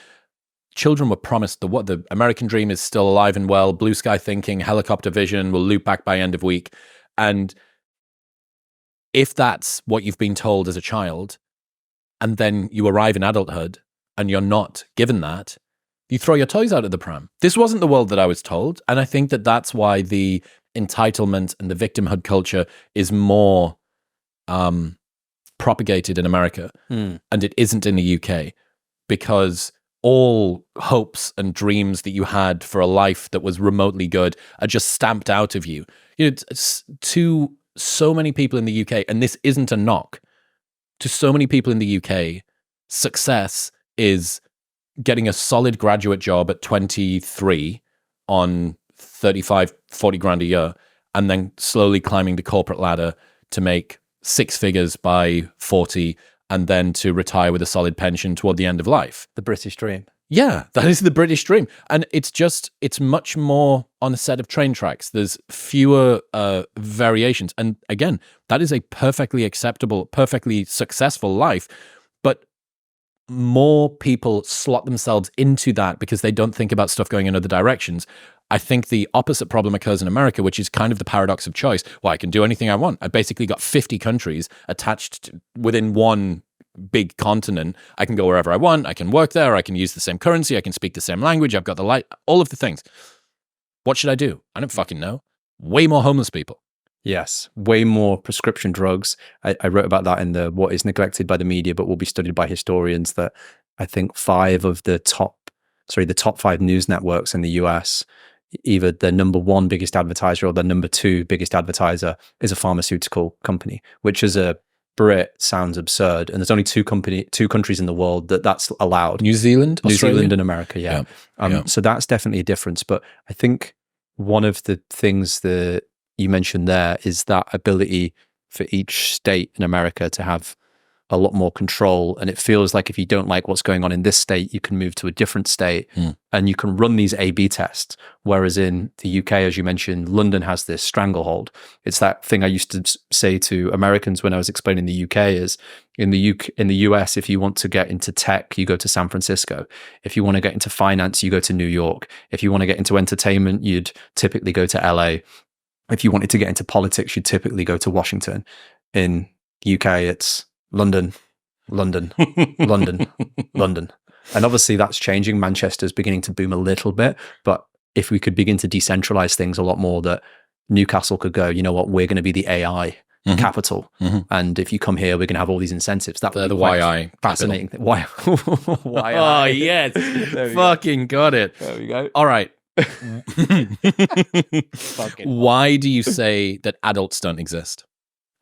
children were promised the American dream is still alive and well, blue sky thinking, helicopter vision, will loop back by end of week. And if that's what you've been told as a child, and then you arrive in adulthood and you're not given that, you throw your toys out of the pram. This wasn't the world that I was told. And I think that that's why the entitlement and the victimhood culture is more propagated in America. And it isn't in the UK, because all hopes and dreams that you had for a life that was remotely good are just stamped out of you. You know, to so many people in the UK, and this isn't a knock, to so many people in the UK, success is getting a solid graduate job at 23 on 35, 40 grand a year, and then slowly climbing the corporate ladder to make 6 figures by 40, and then to retire with a solid pension toward the end of life. The British dream. Yeah, that is the British dream. And it's much more on a set of train tracks. There's fewer variations. And again, that is a perfectly acceptable, perfectly successful life. But more people slot themselves into that because they don't think about stuff going in other directions. I think the opposite problem occurs in America, which is kind of the paradox of choice. Well, I can do anything I want. I basically got 50 countries attached within one big continent. I can go wherever I want. I can work there. I can use the same currency. I can speak the same language. I've got the light, all of the things. What should I do? I don't fucking know. Way more homeless people. Yes, way more prescription drugs. I wrote about that in the What is Neglected by the Media, but will be studied by historians, that I think 5 of the top 5 news networks in the US, either the number 1 biggest advertiser or the number 2 biggest advertiser is a pharmaceutical company, which as a Brit sounds absurd. And there's only 2 countries in the world that's allowed. New Zealand, Australia? New Zealand and America, yeah. So that's definitely a difference. But I think one of the things that you mentioned there is that ability for each state in America to have a lot more control. And it feels like if you don't like what's going on in this state, you can move to a different state and you can run these A/B tests. Whereas in the UK, as you mentioned, London has this stranglehold. It's that thing I used to say to Americans when I was explaining the UK is in the US, if you want to get into tech, you go to San Francisco. If you want to get into finance, you go to New York. If you want to get into entertainment, you'd typically go to LA. If you wanted to get into politics, you'd typically go to Washington. In UK, it's London, London, London, London. And obviously that's changing. Manchester's beginning to boom a little bit. But if we could begin to decentralize things a lot more, that Newcastle could go, you know what, we're going to be the AI capital. And if you come here, we're going to have all these incentives. That would be the YI fascinating. Why? Oh, yes. Fucking got it. There we go. All right. Why do you say that adults don't exist?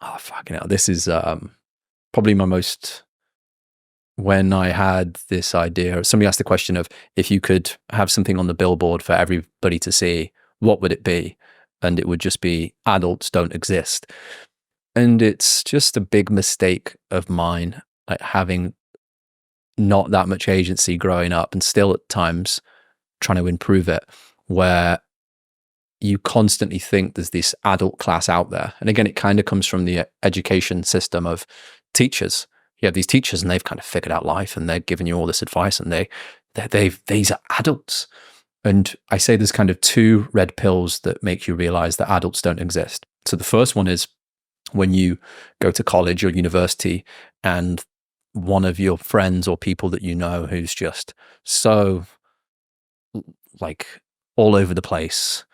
Oh, fucking hell. This is probably my most, when I had this idea, somebody asked the question of if you could have something on the billboard for everybody to see, what would it be? And it would just be adults don't exist. And it's just a big mistake of mine, like having not that much agency growing up and still at times trying to improve it, where you constantly think there's this adult class out there. And again, it kind of comes from the education system of teachers. You have these teachers and they've kind of figured out life and they're giving you all this advice and these are adults. And I say there's kind of two red pills that make you realize that adults don't exist. So the first one is when you go to college or university and one of your friends or people that you know who's just so like all over the place,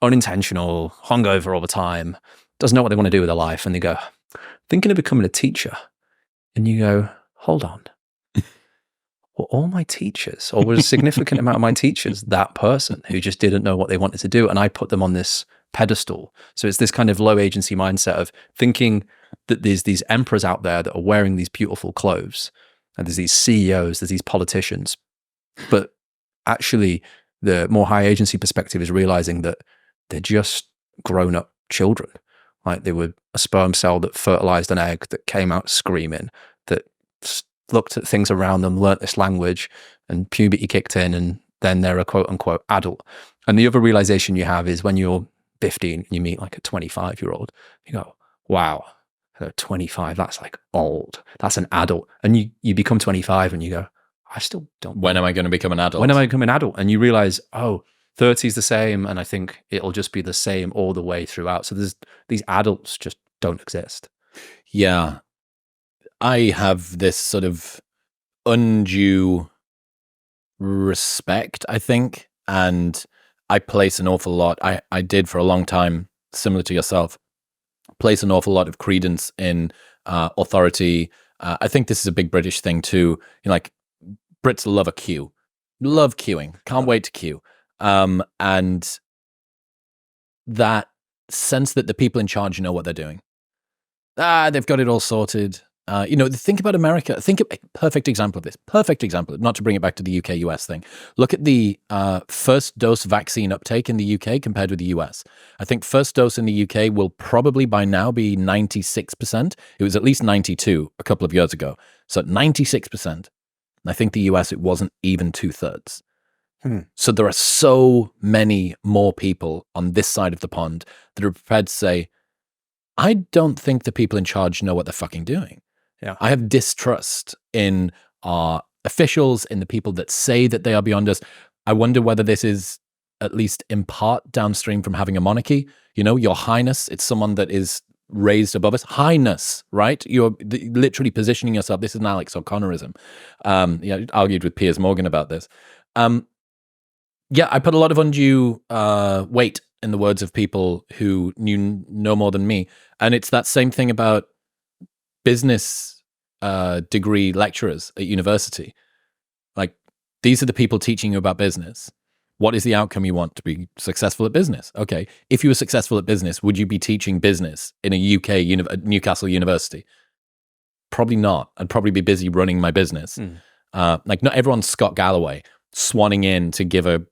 unintentional, hungover all the time, doesn't know what they want to do with their life. And they go, thinking of becoming a teacher. And you go, hold on. Were all my teachers, or was a significant amount of my teachers that person who just didn't know what they wanted to do? And I put them on this pedestal. So it's this kind of low agency mindset of thinking that there's these emperors out there that are wearing these beautiful clothes. And there's these CEOs, there's these politicians. But actually, the more high agency perspective is realizing that they're just grown up children. Like they were a sperm cell that fertilized an egg that came out screaming, that looked at things around them, learnt this language, and puberty kicked in, and then they're a quote unquote adult. And the other realization you have is when you're 15 and you meet like a 25-year-old, you go, wow, 25, that's like old. That's an adult. And you become 25 and you go, I still don't. When am I going to become an adult? When am I become an adult? And you realize, oh, 30 is the same. And I think it'll just be the same all the way throughout. So these adults just don't exist. Yeah. I have this sort of undue respect, I think. And I place an awful lot, I did for a long time, similar to yourself, place an awful lot of credence in authority. I think this is a big British thing too. Like, Brits love a queue, love queuing, can't wait to queue. And that sense that the people in charge know what they're doing. They've got it all sorted. Think about America. Think of a perfect example of this. Perfect example, not to bring it back to the UK-US thing. Look at the first dose vaccine uptake in the UK compared with the US. I think first dose in the UK will probably by now be 96%. It was at least 92 a couple of years ago. So 96%. I think the US, it wasn't even 2/3. So there are so many more people on this side of the pond that are prepared to say, I don't think the people in charge know what they're fucking doing. Yeah. I have distrust in our officials, in the people that say that they are beyond us. I wonder whether this is at least in part downstream from having a monarchy. Your Highness, it's someone that is raised above us. Highness, right? You're literally positioning yourself. This is an Alex O'Connorism. Argued with Piers Morgan about this. I put a lot of undue weight in the words of people who knew no more than me. And it's that same thing about business degree lecturers at university. Like, these are the people teaching you about business. What is the outcome you want to be successful at business? Okay. If you were successful at business, would you be teaching business in a UK, Newcastle University? Probably not. I'd probably be busy running my business. Not everyone's Scott Galloway swanning in to give a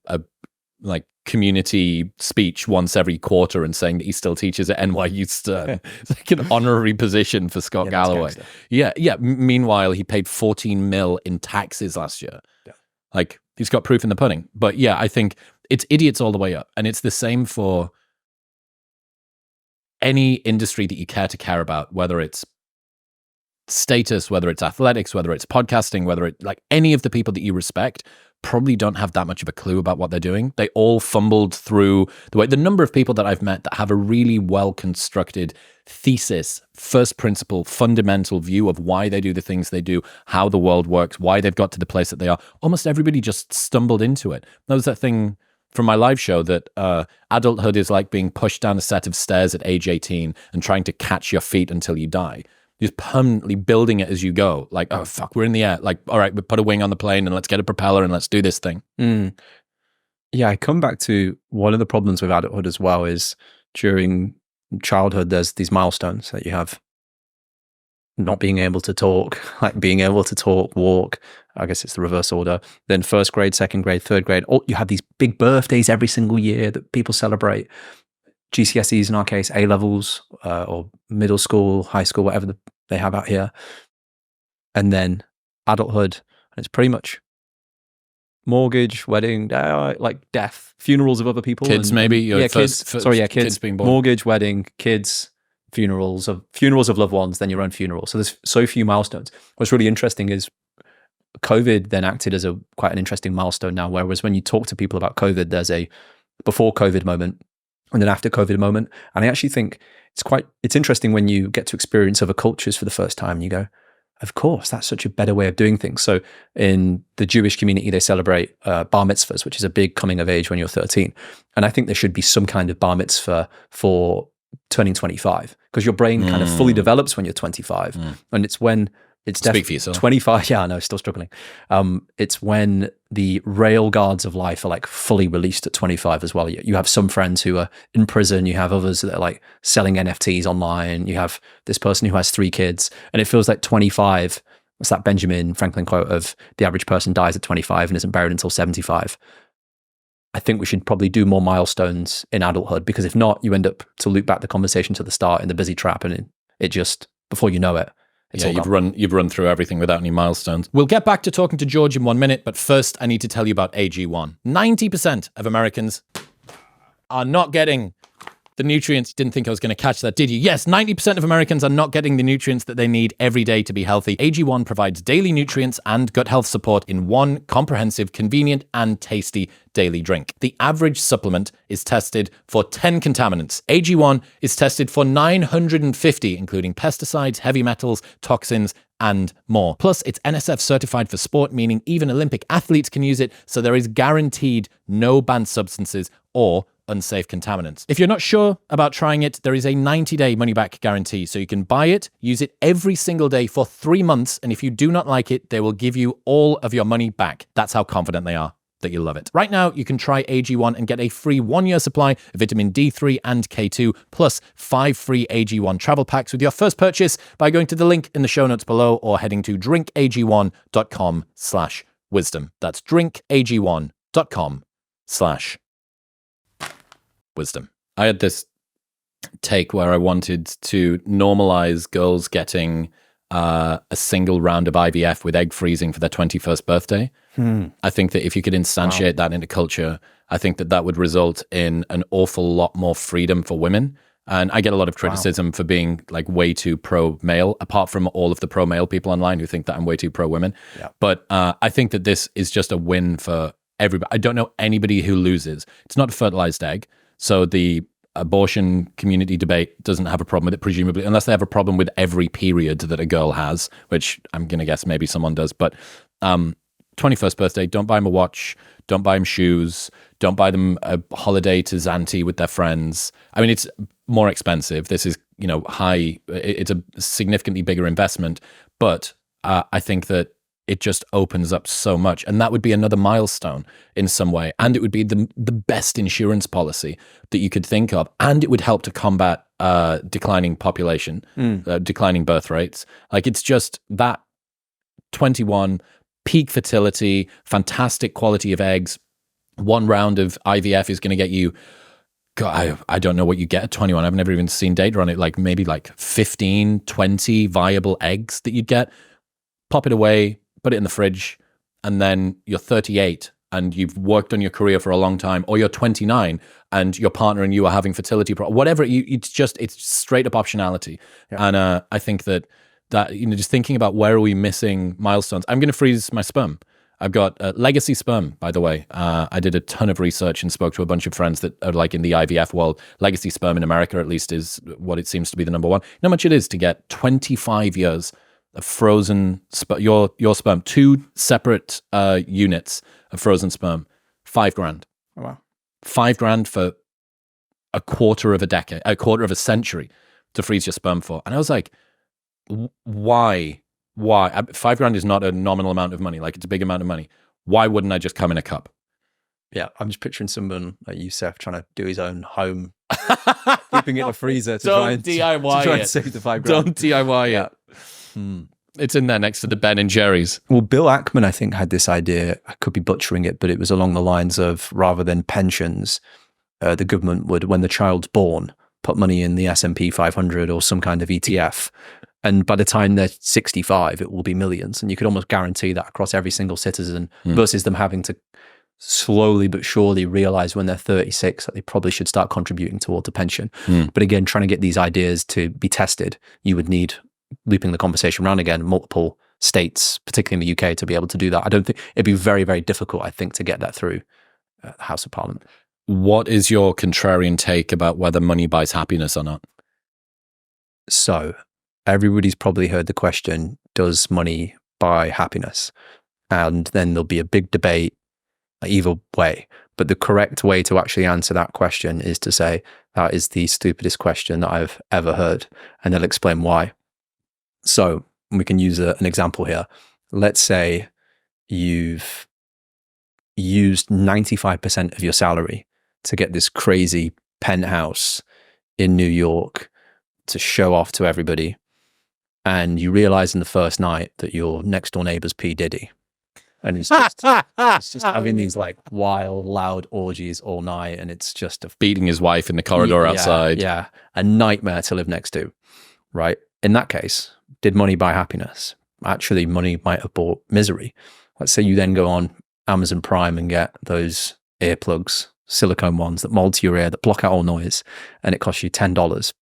community speech once every quarter and saying that he still teaches at NYU Stern. It's like an honorary position for Scott Galloway. Yeah. Meanwhile, he paid 14 mil in taxes last year. Yeah. Like, he's got proof in the pudding. But yeah, I think it's idiots all the way up. And it's the same for any industry that you care about, whether it's status, whether it's athletics, whether it's podcasting, whether it's like any of the people that you respect probably don't have that much of a clue about what they're doing. They all fumbled through the number of people that I've met that have a really well constructed thesis, first principle, fundamental view of why they do the things they do, how the world works, why they've got to the place that they are. Almost everybody just stumbled into it. That was that thing from my live show that adulthood is like being pushed down a set of stairs at age 18 and trying to catch your feet until you die. Just permanently building it as you go. Like, oh, fuck, we're in the air. Like, all right, we put a wing on the plane and let's get a propeller and let's do this thing. Yeah, I come back to one of the problems with adulthood as well is during childhood, there's these milestones that you have. Not being able to talk, like being able to talk, walk. I guess it's the reverse order. Then first grade, second grade, third grade. Oh, you have these big birthdays every single year that people celebrate. GCSEs in our case, A levels, or middle school, high school, whatever they have out here. And then adulthood. And it's pretty much mortgage, wedding, like death, funerals of other people. Kids, maybe. Kids. Kids being born. Mortgage, wedding, kids, funerals of loved ones, then your own funeral. So there's so few milestones. What's really interesting is COVID then acted as quite an interesting milestone now, whereas when you talk to people about COVID, there's a before COVID moment and an after COVID moment. And I actually think it's interesting when you get to experience other cultures for the first time and you go, of course, that's such a better way of doing things. So in the Jewish community, they celebrate bar mitzvahs, which is a big coming of age when you're 13. And I think there should be some kind of bar mitzvah for turning 25, because your brain kind of fully develops when you're 25. And it's when it's Speak for yourself. 25. Yeah, I know, still struggling. It's when the rail guards of life are like fully released at 25 as well. You have some friends who are in prison. You have others that are like selling NFTs online. You have this person who has 3 kids, and it feels like 25. What's that Benjamin Franklin quote of the average person dies at 25 and isn't buried until 75? I think we should probably do more milestones in adulthood, because if not, you end up, to loop back the conversation to the start, in the busy trap, and it just, before you know it, it's all gone. You've run through everything without any milestones. We'll get back to talking to George in 1 minute, but first I need to tell you about AG1. 90% of Americans are not getting the nutrients. Didn't think I was going to catch that, did you? Yes, 90% of Americans are not getting the nutrients that they need every day to be healthy. AG1 provides daily nutrients and gut health support in one comprehensive, convenient, and tasty daily drink. The average supplement is tested for 10 contaminants. AG1 is tested for 950, including pesticides, heavy metals, toxins, and more. Plus, it's NSF certified for sport, meaning even Olympic athletes can use it, so there is guaranteed no banned substances or unsafe contaminants. If you're not sure about trying it, there is a 90-day money-back guarantee, so you can buy it, use it every single day for 3 months, and if you do not like it, they will give you all of your money back. That's how confident they are that you'll love it. Right now, you can try AG1 and get a free 1-year supply of vitamin D3 and K2, plus 5 free AG1 travel packs with your first purchase by going to the link in the show notes below or heading to drinkag1.com/wisdom. That's drinkag1.com/wisdom. I had this take where I wanted to normalize girls getting a single round of IVF with egg freezing for their 21st birthday. I think that if you could instantiate that into culture, I think that would result in an awful lot more freedom for women. And I get a lot of criticism for being like way too pro-male, apart from all of the pro-male people online who think that I'm way too pro-women. Yeah. But I think that this is just a win for everybody. I don't know anybody who loses. It's not a fertilized egg. So the abortion community debate doesn't have a problem with it, presumably, unless they have a problem with every period that a girl has, which I'm going to guess maybe someone does. But 21st birthday, don't buy them a watch, don't buy them shoes, don't buy them a holiday to Zante with their friends. I mean, it's more expensive. This is, high. It's a significantly bigger investment. But I think that it just opens up so much. And that would be another milestone in some way. And it would be the best insurance policy that you could think of. And it would help to combat declining population, declining birth rates. Like, it's just that 21, peak fertility, fantastic quality of eggs, one round of IVF is going to get you, God, I don't know what you get at 21. I've never even seen data on it. Like maybe like 15, 20 viable eggs that you'd get. Pop it away, put it in the fridge, and then you're 38 and you've worked on your career for a long time, or you're 29 and your partner and you are having fertility problems, whatever. It's straight up optionality. Yeah. And I think that just thinking about where are we missing milestones. I'm going to freeze my sperm. I've got legacy sperm, by the way. I did a ton of research and spoke to a bunch of friends that are like in the IVF world. Legacy sperm in America, at least, is what it seems to be the number one. You know how much it is to get 25 years of frozen your sperm, 2 separate units of frozen sperm, $5,000. Oh, wow. $5,000 for a quarter of a century to freeze your sperm for. And I was like, why? $5,000 is not a nominal amount of money. Like, it's a big amount of money. Why wouldn't I just come in a cup? Yeah, I'm just picturing someone like Youssef trying to do his own home, keeping it in a freezer to try and save the $5,000. Don't DIY it. It's in there next to the Ben and Jerry's. Well, Bill Ackman, I think, had this idea. I could be butchering it, but it was along the lines of, rather than pensions, the government would, when the child's born, put money in the S&P 500 or some kind of ETF. And by the time they're 65, it will be millions. And you could almost guarantee that across every single citizen, versus them having to slowly but surely realize when they're 36 that they probably should start contributing towards a pension. But again, trying to get these ideas to be tested, you would need, looping the conversation around again, multiple states, particularly in the UK, to be able to do that. I don't think it'd be very, very difficult, I think, to get that through the House of Parliament. What is your contrarian take about whether money buys happiness or not? So everybody's probably heard the question, does money buy happiness? And then there'll be a big debate either way. But the correct way to actually answer that question is to say, that is the stupidest question that I've ever heard. And they'll explain why. So we can use an example here. Let's say you've used 95% of your salary to get this crazy penthouse in New York to show off to everybody. And you realize in the first night that your next door neighbor's P. Diddy. And it's just having these like wild, loud orgies all night. And it's just beating his wife in the corridor outside. Yeah. A nightmare to live next to, right? In that case, did money buy happiness? Actually, money might have bought misery. Let's say you then go on Amazon Prime and get those earplugs, silicone ones that mold to your ear, that block out all noise, and it costs you $10.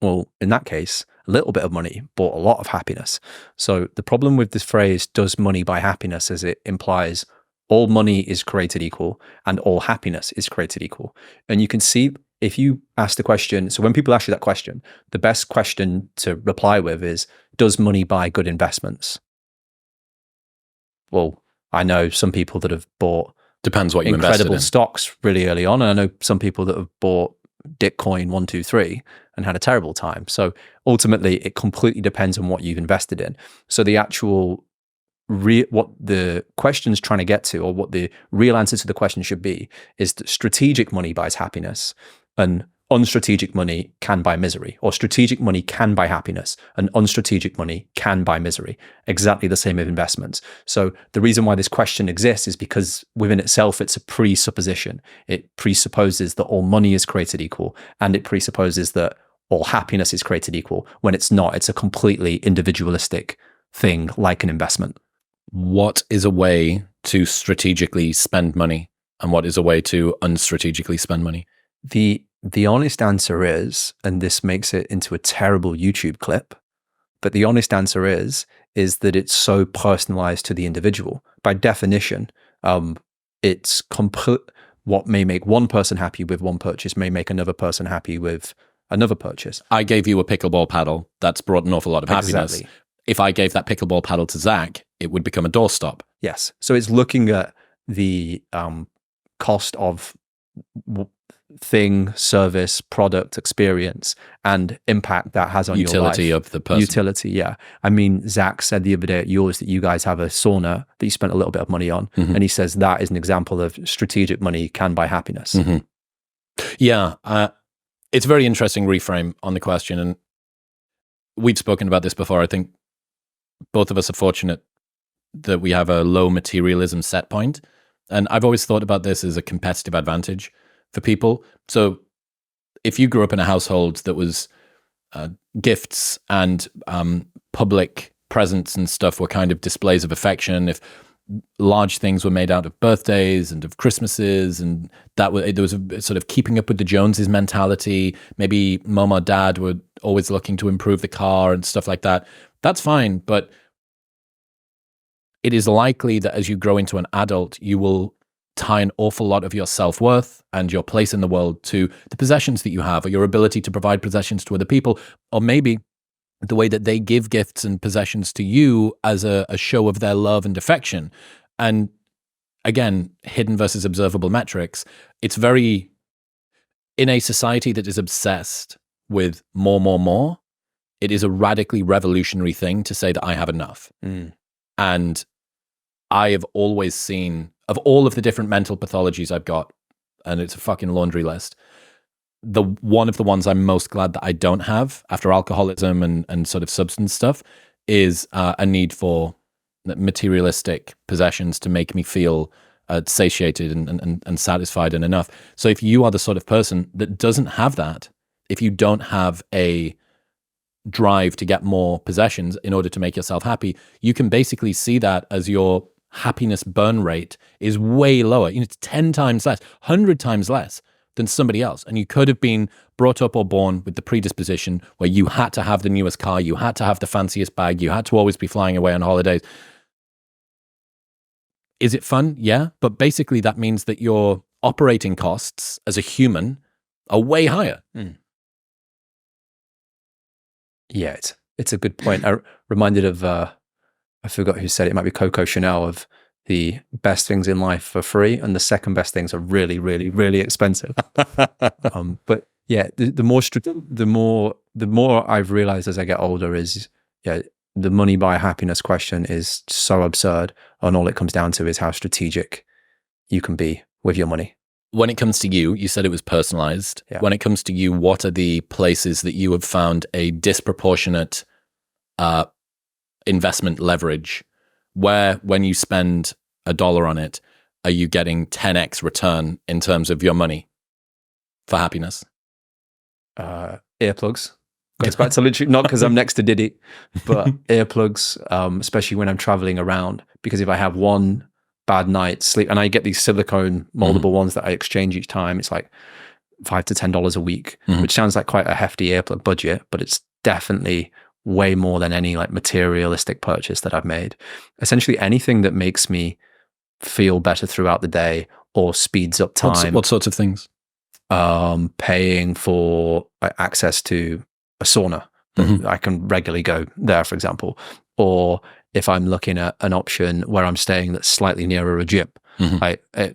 Well, in that case, a little bit of money bought a lot of happiness. So the problem with this phrase, does money buy happiness, is it implies all money is created equal and all happiness is created equal. And you can see, if you ask the question, so when people ask you that question, the best question to reply with is, does money buy good investments? Well, I know some people that have bought depends what you incredible stocks really early on. And I know some people that have bought Bitcoin 1, 2, 3 and had a terrible time. So ultimately, it completely depends on what you've invested in. So the actual what the question's trying to get to, or what the real answer to the question should be, is that strategic money buys happiness and unstrategic money can buy misery, or strategic money can buy happiness and unstrategic money can buy misery. Exactly the same with investments. So the reason why this question exists is because within itself, it's a presupposition. It presupposes that all money is created equal, and it presupposes that all happiness is created equal, when it's not. It's a completely individualistic thing, like an investment. What is a way to strategically spend money, and what is a way to unstrategically spend money? The honest answer is, and this makes it into a terrible YouTube clip, but the honest answer is that it's so personalized to the individual. By definition, it's what may make one person happy with one purchase may make another person happy with another purchase. I gave you a pickleball paddle. That's brought an awful lot of happiness. Exactly. If I gave that pickleball paddle to Zach, it would become a doorstop. Yes. So it's looking at the cost of thing, service, product, experience, and impact that has on utility your life. Of the person. Utility, yeah. I mean, Zach said the other day at yours that you guys have a sauna that you spent a little bit of money on. Mm-hmm. And he says that is an example of strategic money can buy happiness. Mm-hmm. Yeah. It's a very interesting reframe on the question. And we've spoken about this before. I think both of us are fortunate that we have a low materialism set point. And I've always thought about this as a competitive advantage for people. So if you grew up in a household that was gifts and public presents and stuff were kind of displays of affection, if large things were made out of birthdays and of Christmases, and there was a sort of keeping up with the Joneses mentality, maybe mom or dad were always looking to improve the car and stuff like that, that's fine. But it is likely that as you grow into an adult, you will tie an awful lot of your self-worth and your place in the world to the possessions that you have, or your ability to provide possessions to other people, or maybe the way that they give gifts and possessions to you as a show of their love and affection. And again, hidden versus observable metrics. It's very, in a society that is obsessed with more, it is a radically revolutionary thing to say that I have enough. And I have always seen, of all of the different mental pathologies I've got, and it's a fucking laundry list, one of the ones I'm most glad that I don't have after alcoholism and sort of substance stuff is a need for materialistic possessions to make me feel satiated and satisfied and enough. So if you are the sort of person that doesn't have that, if you don't have a drive to get more possessions in order to make yourself happy, you can basically see that as your happiness burn rate is way lower. It's 10 times less, 100 times less than somebody else. And you could have been brought up or born with the predisposition where you had to have the newest car, you had to have the fanciest bag, you had to always be flying away on holidays. Is it fun? Yeah. But basically that means that your operating costs as a human are way higher. Yeah, it's a good point. I reminded of, I forgot who said it might be Coco Chanel, of the best things in life for free and the second best things are really, really, really expensive. But yeah, the more I've realized as I get older is, the money by happiness question is so absurd, and all it comes down to is how strategic you can be with your money. When it comes to you said it was personalized. Yeah. When it comes to you, what are the places that you have found a disproportionate investment leverage, where when you spend $1 on it, are you getting 10x return in terms of your money for happiness? Earplugs. Goes back to literally, not because I'm next to Diddy, but earplugs, especially when I'm traveling around, because if I have one bad night's sleep, and I get these silicone moldable ones that I exchange each time, it's like $5 to $10 a week, which sounds like quite a hefty earplug budget, but it's definitely way more than any like materialistic purchase that I've made. Essentially anything that makes me feel better throughout the day or speeds up time. What sorts of things? Paying for access to a sauna that I can regularly go there, for example, or if I'm looking at an option where I'm staying that's slightly nearer a gym,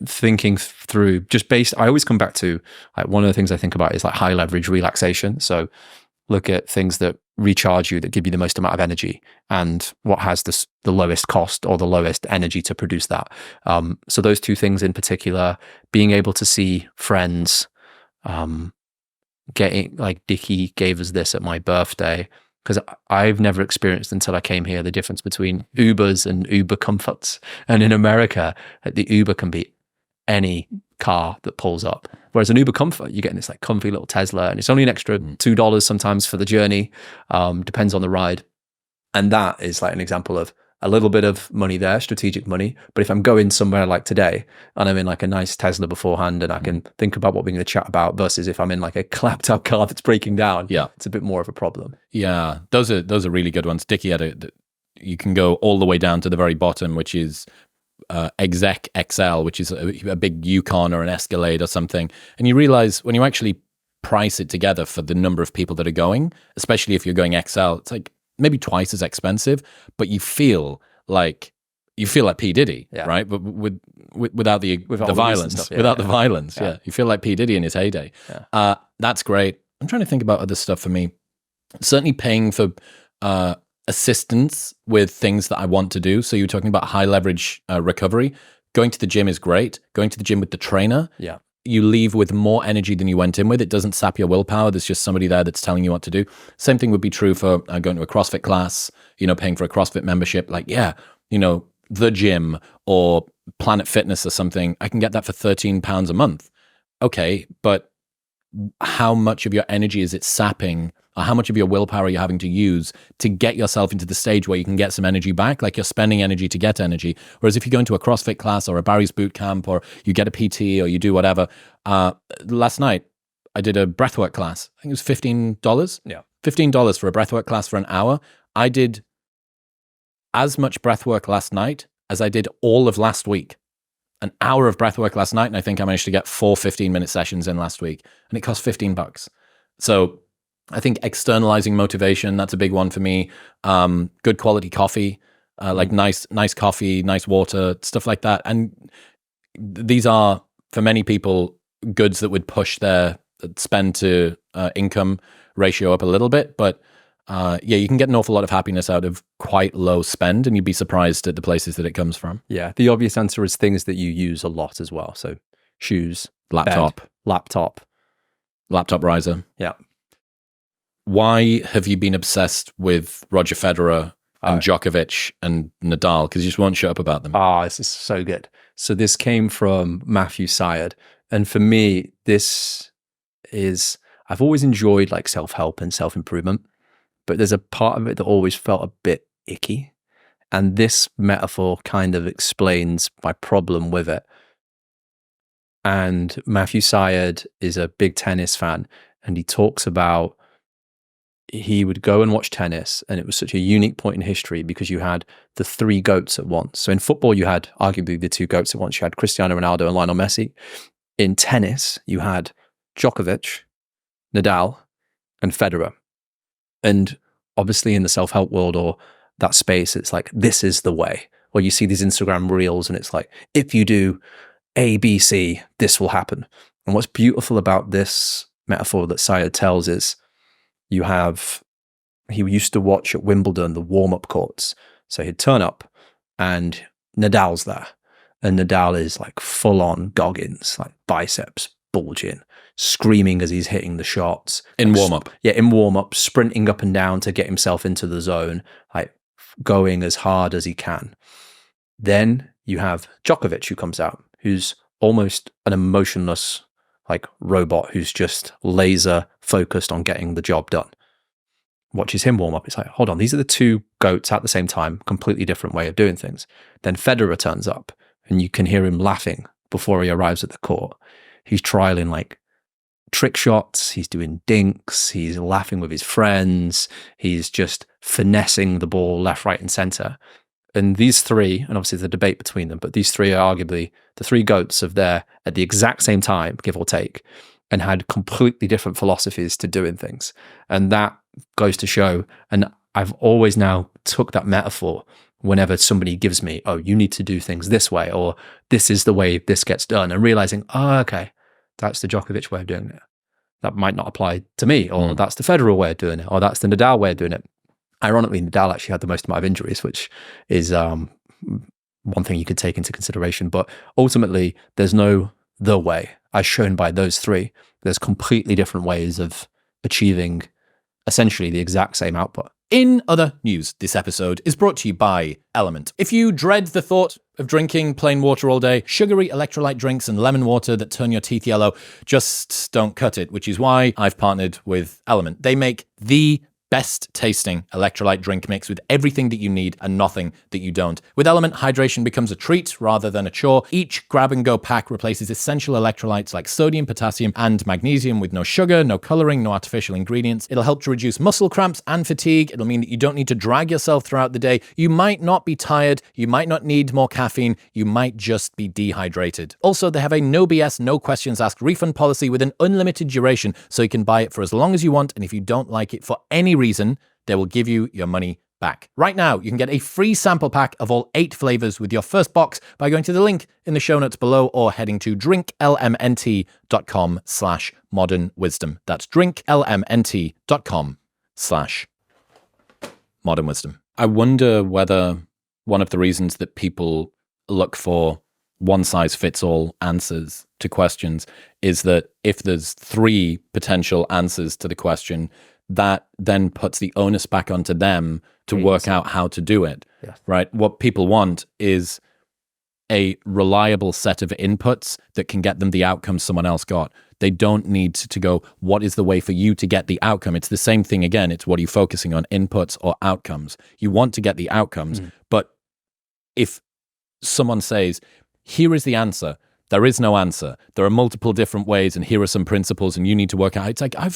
thinking through just based, I always come back to like one of the things I think about is like high leverage relaxation. So look at things that recharge you, that give you the most amount of energy, and what has the lowest cost or the lowest energy to produce that. So those two things in particular, being able to see friends, getting like Dickie gave us this at my birthday, because I've never experienced until I came here the difference between Ubers and Uber comforts. And in America, the Uber can be any car that pulls up. Whereas an Uber comfort, you're getting this like comfy little Tesla, and it's only an extra $2 sometimes for the journey. Depends on the ride. And that is like an example of a little bit of money there, strategic money. But if I'm going somewhere like today and I'm in like a nice Tesla beforehand and I can think about what we're going to chat about, versus if I'm in like a clapped up car that's breaking down, it's a bit more of a problem. Yeah, those are really good ones. Dickie had you can go all the way down to the very bottom, which is Exec XL, which is a big Yukon or an Escalade or something. And you realize when you actually price it together for the number of people that are going, especially if you're going XL, it's like maybe twice as expensive, but you feel like P. Diddy, right? But without the violence, stuff, without the violence, you feel like P. Diddy in his heyday. That's great. I'm trying to think about other stuff for me. Certainly paying for assistance with things that I want to do. So you were talking about high leverage recovery. Going to the gym is great. Going to the gym with the trainer. Yeah. You leave with more energy than you went in with. It doesn't sap your willpower. There's just somebody there that's telling you what to do. Same thing would be true for going to a CrossFit class, paying for a CrossFit membership. Like, the gym or Planet Fitness or something, I can get that for £13 a month. Okay, but how much of your energy is it sapping, or how much of your willpower are you having to use to get yourself into the stage where you can get some energy back? Like, you're spending energy to get energy. Whereas if you go into a CrossFit class or a Barry's boot camp, or you get a PT, or you do whatever. Last night I did a breathwork class. I think it was $15. Yeah. $15 for a breathwork class for an hour. I did as much breathwork last night as I did all of last week. An hour of breathwork last night, and I think I managed to get 4 15-minute sessions in last week, and it cost $15. So I think externalizing motivation, that's a big one for me. Good quality coffee, like nice coffee, nice water, stuff like that. And these are, for many people, goods that would push their spend to income ratio up a little bit. But you can get an awful lot of happiness out of quite low spend, and you'd be surprised at the places that it comes from. Yeah. The obvious answer is things that you use a lot as well. So shoes, Laptop. bed, laptop riser. Yeah. Why have you been obsessed with Roger Federer and Djokovic and Nadal? Because you just won't shut up about them. This is so good. So this came from Matthew Syed. And for me, I've always enjoyed like self-help and self-improvement, but there's a part of it that always felt a bit icky. And this metaphor kind of explains my problem with it. And Matthew Syed is a big tennis fan, and he talks about he would go and watch tennis, and it was such a unique point in history because you had the three GOATs at once. So in football, you had arguably the two GOATs at once. You had Cristiano Ronaldo and Lionel Messi. In tennis, you had Djokovic, Nadal, and Federer. And obviously in the self-help world or that space, it's like, this is the way. Or you see these Instagram reels and it's like, if you do A, B, C, this will happen. And what's beautiful about this metaphor that Syed tells is he used to watch at Wimbledon, the warm-up courts. So he'd turn up and Nadal's there. And Nadal is like full on Goggins, like biceps bulging, screaming as he's hitting the shots. In warm-up. Yeah, in warm-up, sprinting up and down to get himself into the zone, like going as hard as he can. Then you have Djokovic who comes out, who's almost an emotionless like robot who's just laser focused on getting the job done. Watches him warm up. It's like, hold on, these are the two GOATs at the same time, completely different way of doing things. Then Federer turns up and you can hear him laughing before he arrives at the court. He's trialing like trick shots. He's doing dinks. He's laughing with his friends. He's just finessing the ball left, right, and center. And these three, and obviously the debate between them, but these three are arguably the three GOATs of there at the exact same time, give or take, and had completely different philosophies to doing things. And that goes to show, and I've always now took that metaphor whenever somebody gives me, oh, you need to do things this way, or this is the way this gets done, and realizing, oh, okay, that's the Djokovic way of doing it. That might not apply to me, or that's the Federer way of doing it, or that's the Nadal way of doing it. Ironically, Nadal actually had the most amount of injuries, which is one thing you could take into consideration. But ultimately, there's no the way, as shown by those three. There's completely different ways of achieving essentially the exact same output. In other news, this episode is brought to you by Element. If you dread the thought of drinking plain water all day, sugary electrolyte drinks and lemon water that turn your teeth yellow just don't cut it, which is why I've partnered with Element. They make the best tasting electrolyte drink mix with everything that you need and nothing that you don't. With Element, hydration becomes a treat rather than a chore. Each grab-and-go pack replaces essential electrolytes like sodium, potassium, and magnesium with no sugar, no coloring, no artificial ingredients. It'll help to reduce muscle cramps and fatigue. It'll mean that you don't need to drag yourself throughout the day. You might not be tired. You might not need more caffeine. You might just be dehydrated. Also, they have a no BS, no questions asked refund policy with an unlimited duration, so you can buy it for as long as you want, and if you don't like it for any reason, they will give you your money back. Right now, you can get a free sample pack of all 8 flavors with your first box by going to the link in the show notes below or heading to drinklmnt.com/modernwisdom. That's drinklmnt.com/modernwisdom. I wonder whether one of the reasons that people look for one-size-fits-all answers to questions is that if there's 3 potential answers to the question, that then puts the onus back onto them to work out how to do it, Yes. right? What people want is a reliable set of inputs that can get them the outcome someone else got. They don't need to go, what is the way for you to get the outcome? It's the same thing again. It's what are you focusing on, inputs or outcomes? You want to get the outcomes, but if someone says, here is the answer, there is no answer. There are multiple different ways, and here are some principles, and you need to work out. It's like, I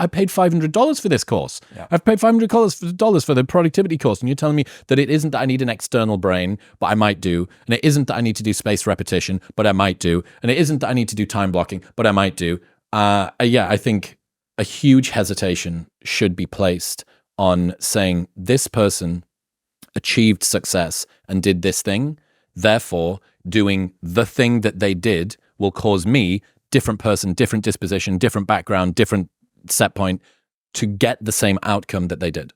paid $500 for this course. Yeah. I've paid $500 for the productivity course, and you're telling me that it isn't that I need an external brain, but I might do, and it isn't that I need to do spaced repetition, but I might do, and it isn't that I need to do time blocking, but I might do. I think a huge hesitation should be placed on saying this person achieved success and did this thing, therefore doing the thing that they did will cause me, different person, different disposition, different background, different set point, to get the same outcome that they did.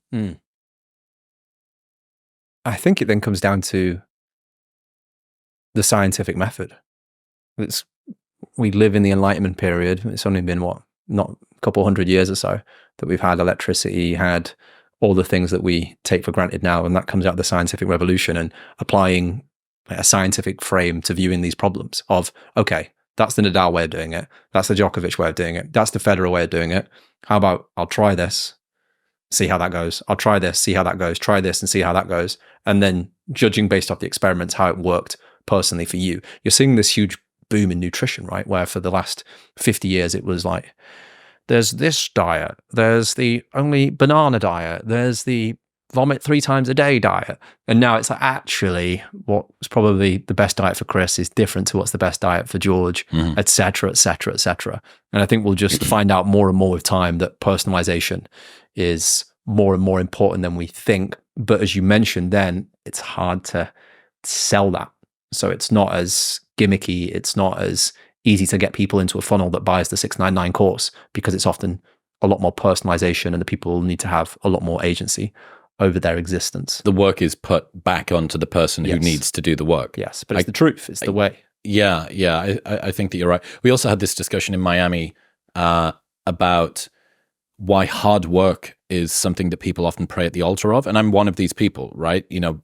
I think it then comes down to the scientific method. We live in the Enlightenment period. It's only been, not a couple hundred years or so that we've had electricity, had all the things that we take for granted now, and that comes out of the scientific revolution and applying a scientific frame to viewing these problems of, okay, that's the Nadal way of doing it. That's the Djokovic way of doing it. That's the Federer way of doing it. How about I'll try this, see how that goes. I'll try this, see how that goes. Try this and see how that goes. And then judging based off the experiments, how it worked personally for you. You're seeing this huge boom in nutrition, right? Where for the last 50 years, it was like, there's this diet, there's the only banana diet, there's the vomit 3 times a day diet. And now it's like, actually, what's probably the best diet for Chris is different to what's the best diet for George, et cetera, et cetera, et cetera. And I think we'll just find out more and more with time that personalization is more and more important than we think. But as you mentioned, then it's hard to sell that. So it's not as gimmicky. It's not as easy to get people into a funnel that buys the 699 course, because it's often a lot more personalization and the people need to have a lot more agency over their existence. The work is put back onto the person who needs to do the work. Yes, but it's the truth. It's the way. Yeah. I think that you're right. We also had this discussion in Miami about why hard work is something that people often pray at the altar of. And I'm one of these people, right? You know,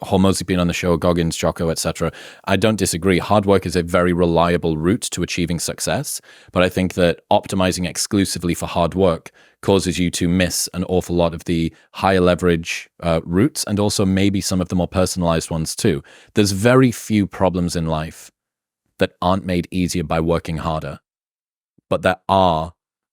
Hormozi being on the show, Goggins, Jocko, etc. I don't disagree. Hard work is a very reliable route to achieving success. But I think that optimizing exclusively for hard work causes you to miss an awful lot of the higher leverage routes, and also maybe some of the more personalized ones too. There's very few problems in life that aren't made easier by working harder. But there are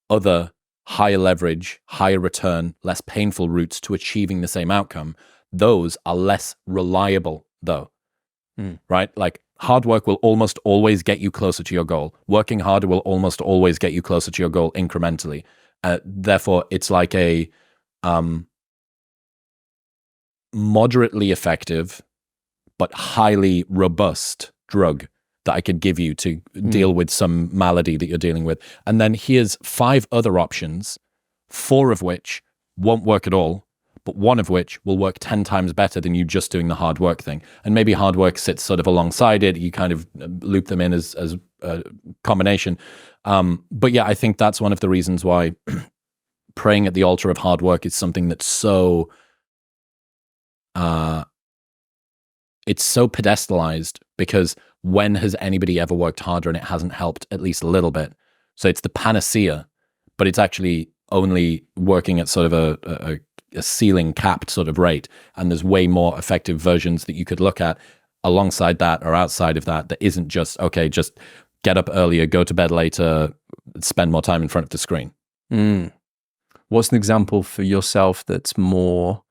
other higher leverage, higher return, less painful routes to achieving the same outcome. Those are less reliable though, right? Like hard work will almost always get you closer to your goal. Working harder will almost always get you closer to your goal incrementally. Therefore, it's like a moderately effective but highly robust drug that I could give you to deal with some malady that you're dealing with. And then here's 5 other options, 4 of which won't work at all, but one of which will work 10 times better than you just doing the hard work thing. And maybe hard work sits sort of alongside it. You kind of loop them in as a combination. But yeah, I think that's one of the reasons why praying at the altar of hard work is something that's so, it's so pedestalized, because when has anybody ever worked harder and it hasn't helped at least a little bit? So it's the panacea, but it's actually only working at sort of a ceiling capped sort of rate. And there's way more effective versions that you could look at alongside that or outside of that, that isn't just, okay, just get up earlier, go to bed later, spend more time in front of the screen. What's an example for yourself that's more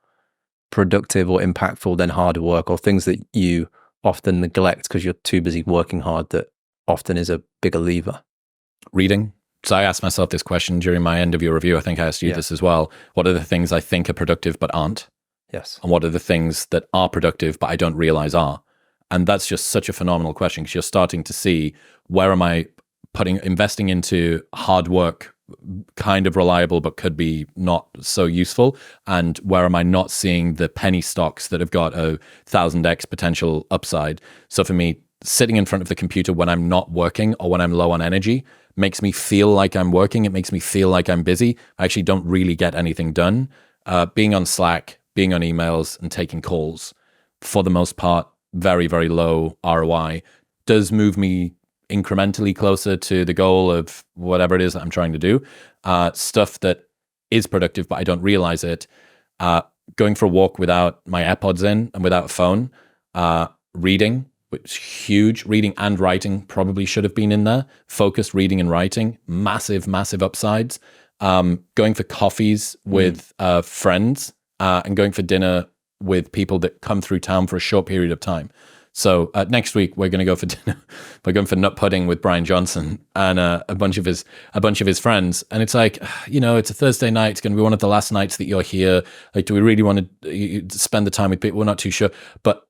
productive or impactful than harder work, or things that you often neglect because you're too busy working hard that often is a bigger lever? Reading. So I asked myself this question during my end of your review. I think I asked you this as well. What are the things I think are productive but aren't? Yes. And what are the things that are productive but I don't realize are? And that's just such a phenomenal question, because you're starting to see, where am I investing into hard work, kind of reliable but could be not so useful, and where am I not seeing the penny stocks that have got a 1000x potential upside? So for me, sitting in front of the computer when I'm not working or when I'm low on energy makes me feel like I'm working. It makes me feel like I'm busy. I actually don't really get anything done. Being on Slack, being on emails and taking calls, for the most part, very, very low ROI does move me incrementally closer to the goal of whatever it is that I'm trying to do. Stuff that is productive, but I don't realize it. Going for a walk without my AirPods in and without a phone. Reading, which is huge. Reading and writing probably should have been in there. Focused reading and writing, massive, massive upsides. Going for coffees with friends and going for dinner with people that come through town for a short period of time. So next week we're going to go for dinner. We're going for nut pudding with Brian Johnson and a bunch of his friends. And it's like, it's a Thursday night. It's going to be one of the last nights that you're here. Like, do we really want to spend the time with people? We're not too sure, but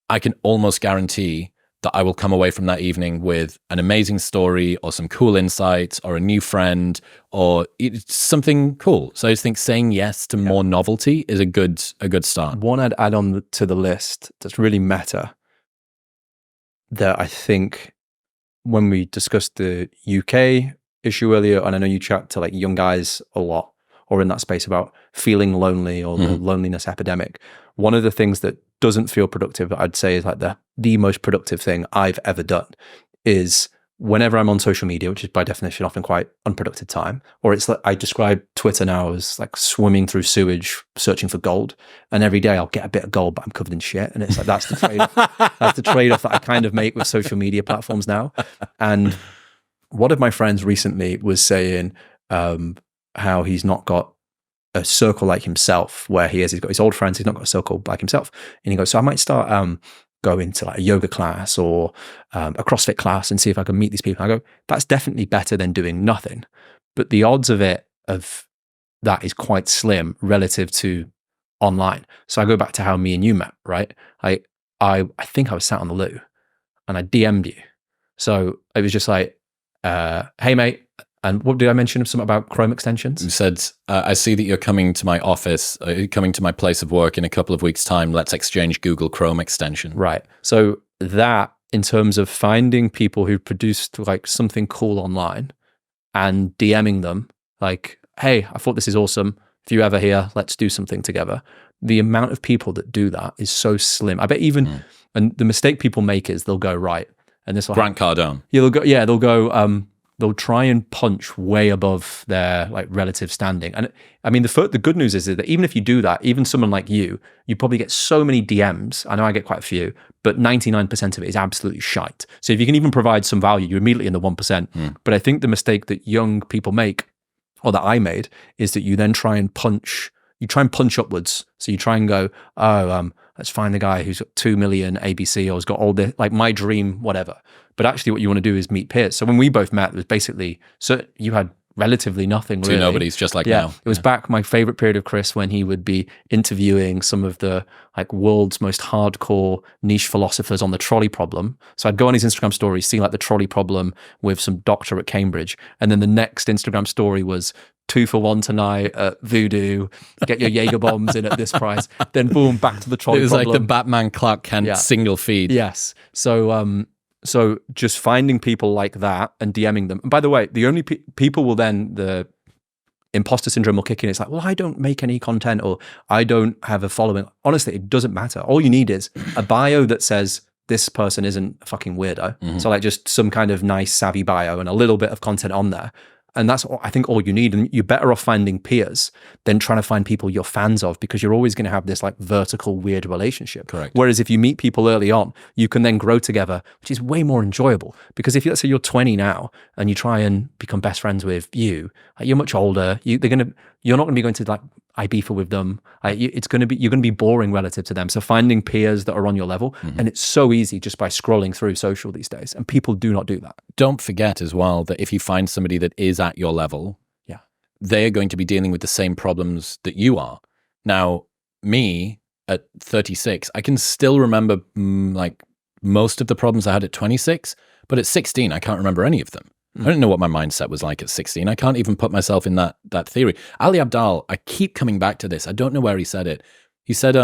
I can almost guarantee that I will come away from that evening with an amazing story or some cool insights or a new friend or something cool. So I just think saying yes to more novelty is a good start. One I'd add on to the list that's really meta, that I think when we discussed the UK issue earlier, and I know you chat to like young guys a lot or in that space about feeling lonely or the loneliness epidemic. One of the things that doesn't feel productive, I'd say, is like the most productive thing I've ever done is whenever I'm on social media, which is by definition often quite unproductive time, or it's like I describe Twitter now as like swimming through sewage searching for gold, and every day I'll get a bit of gold but I'm covered in shit, and it's like that's the trade-off. That's the trade-off that I kind of make with social media platforms now. And one of my friends recently was saying how he's not got a circle like himself where he's got his old friends, he's not got a circle like himself. And he goes, so I might start going to like a yoga class or a CrossFit class and see if I can meet these people. And I go, that's definitely better than doing nothing. But the odds of that is quite slim relative to online. So I go back to how me and you met, right? I think I was sat on the loo and I DM'd you. So it was just like, hey mate, and what did I mention? Something about Chrome extensions? You said, I see that you're coming to my office, coming to my place of work in a couple of weeks' time. Let's exchange Google Chrome extension. Right. So that, in terms of finding people who produced like something cool online and DMing them, like, hey, I thought this is awesome. If you're ever here, let's do something together. The amount of people that do that is so slim. I bet even, and the mistake people make is they'll go, right, and this will Grant Cardone. Yeah, they'll go, they'll try and punch way above their like relative standing. And I mean, the good news is that even if you do that, even someone like you probably get so many DMs. I know I get quite a few, but 99% of it is absolutely shite. So if you can even provide some value, you're immediately in the 1%. But I think the mistake that young people make, or that I made, is that you then try and punch upwards. So you try and go, let's find the guy who's got 2 million ABC or has got all the, like my dream, whatever. But actually what you want to do is meet peers. So when we both met, it was basically, so you had relatively nothing really. Two nobodies, just like now. It was back my favorite period of Chris when he would be interviewing some of the like world's most hardcore niche philosophers on the trolley problem. So I'd go on his Instagram story, see like the trolley problem with some doctor at Cambridge. And then the next Instagram story was 2 for 1 tonight at Voodoo, get your Jaeger bombs in at this price. Then boom, back to the trolley problem. It was like the Batman Clark Kent single feed. Yes. So just finding people like that and DMing them. And by the way, the only people will then, the imposter syndrome will kick in. It's like, well, I don't make any content or I don't have a following. Honestly, it doesn't matter. All you need is a bio that says this person isn't a fucking weirdo. So like just some kind of nice savvy bio and a little bit of content on there. And that's, I think, all you need. And you're better off finding peers than trying to find people you're fans of, because you're always going to have this like vertical weird relationship. Correct. Whereas if you meet people early on, you can then grow together, which is way more enjoyable. Because if let's say you're 20 now and you try and become best friends with you, like you're much older. You're not going to be going to like Ibiza with them. You're going to be boring relative to them. So finding peers that are on your level, and it's so easy just by scrolling through social these days. And people do not do that. Don't forget as well that if you find somebody that is at your level, they are going to be dealing with the same problems that you are. Now, me at 36, I can still remember like most of the problems I had at 26, but at 16, I can't remember any of them. I don't know what my mindset was like at 16. I can't even put myself in that theory. Ali Abdaal, I keep coming back to this. I don't know where he said it. He said,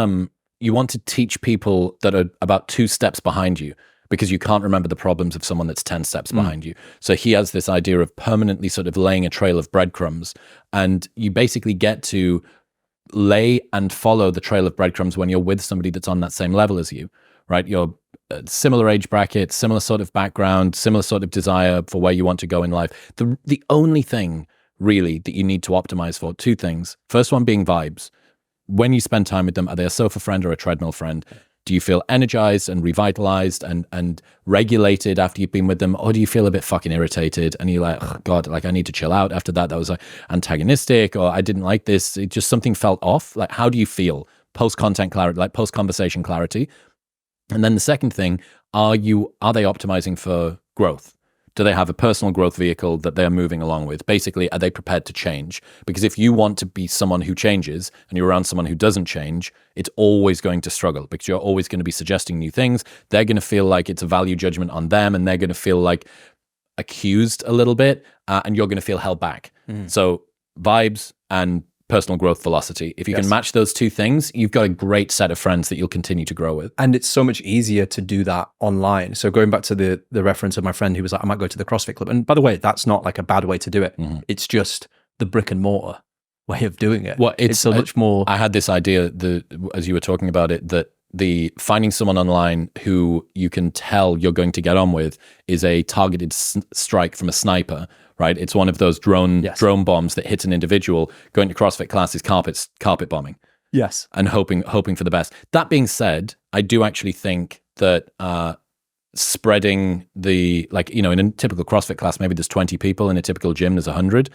you want to teach people that are about 2 steps behind you because you can't remember the problems of someone that's 10 steps behind you. So he has this idea of permanently sort of laying a trail of breadcrumbs. And you basically get to lay and follow the trail of breadcrumbs when you're with somebody that's on that same level as you, right? You're similar age bracket, similar sort of background, similar sort of desire for where you want to go in life. The only thing really that you need to optimize for, two things. First one being vibes. When you spend time with them, are they a sofa friend or a treadmill friend? Do you feel energized and revitalized and regulated after you've been with them? Or do you feel a bit fucking irritated and you're like, oh God, like I need to chill out after that. That was like antagonistic, or I didn't like this. It just something felt off. Like, how do you feel post-content clarity, like post-conversation clarity? And then the second thing, are they optimizing for growth? Do they have a personal growth vehicle that they're moving along with? Basically, are they prepared to change? Because if you want to be someone who changes and you're around someone who doesn't change, it's always going to struggle because you're always going to be suggesting new things. They're going to feel like it's a value judgment on them, and they're going to feel like accused a little bit, and you're going to feel held back. So vibes and personal growth velocity. If you can match those two things, you've got a great set of friends that you'll continue to grow with. And it's so much easier to do that online. So going back to the reference of my friend who was like, I might go to the CrossFit club. And by the way, that's not like a bad way to do it. It's just the brick and mortar way of doing it. Well, it's so much more. I had this idea, as you were talking about it, that the finding someone online who you can tell you're going to get on with is a targeted strike from a sniper, right? It's one of those drone bombs that hits an individual. Going to CrossFit class is carpet bombing. Yes. And hoping for the best. That being said, I do actually think that spreading the, like, you know, in a typical CrossFit class, maybe there's 20 people. In a typical gym, there's 100.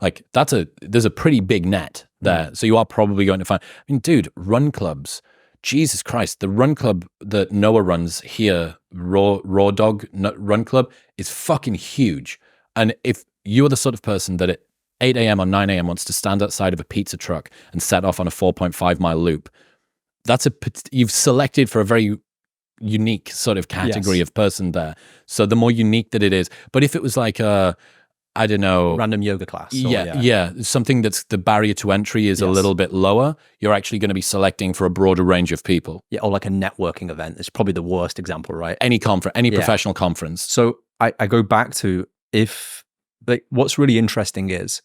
Like, there's a pretty big net there. So you are probably going to find, I mean, dude, run clubs. Jesus Christ, the run club that Noah runs here, Raw Dog Run Club, is fucking huge. And if you're the sort of person that at 8 a.m. or 9 a.m. wants to stand outside of a pizza truck and set off on a 4.5 mile loop, you've selected for a very unique sort of category of person there. So the more unique that it is. But if it was like I don't know, random yoga class. Something that's the barrier to entry is a little bit lower. You're actually going to be selecting for a broader range of people. Yeah, or like a networking event is probably the worst example, right? Any conference, any professional conference. So I go back to what's really interesting is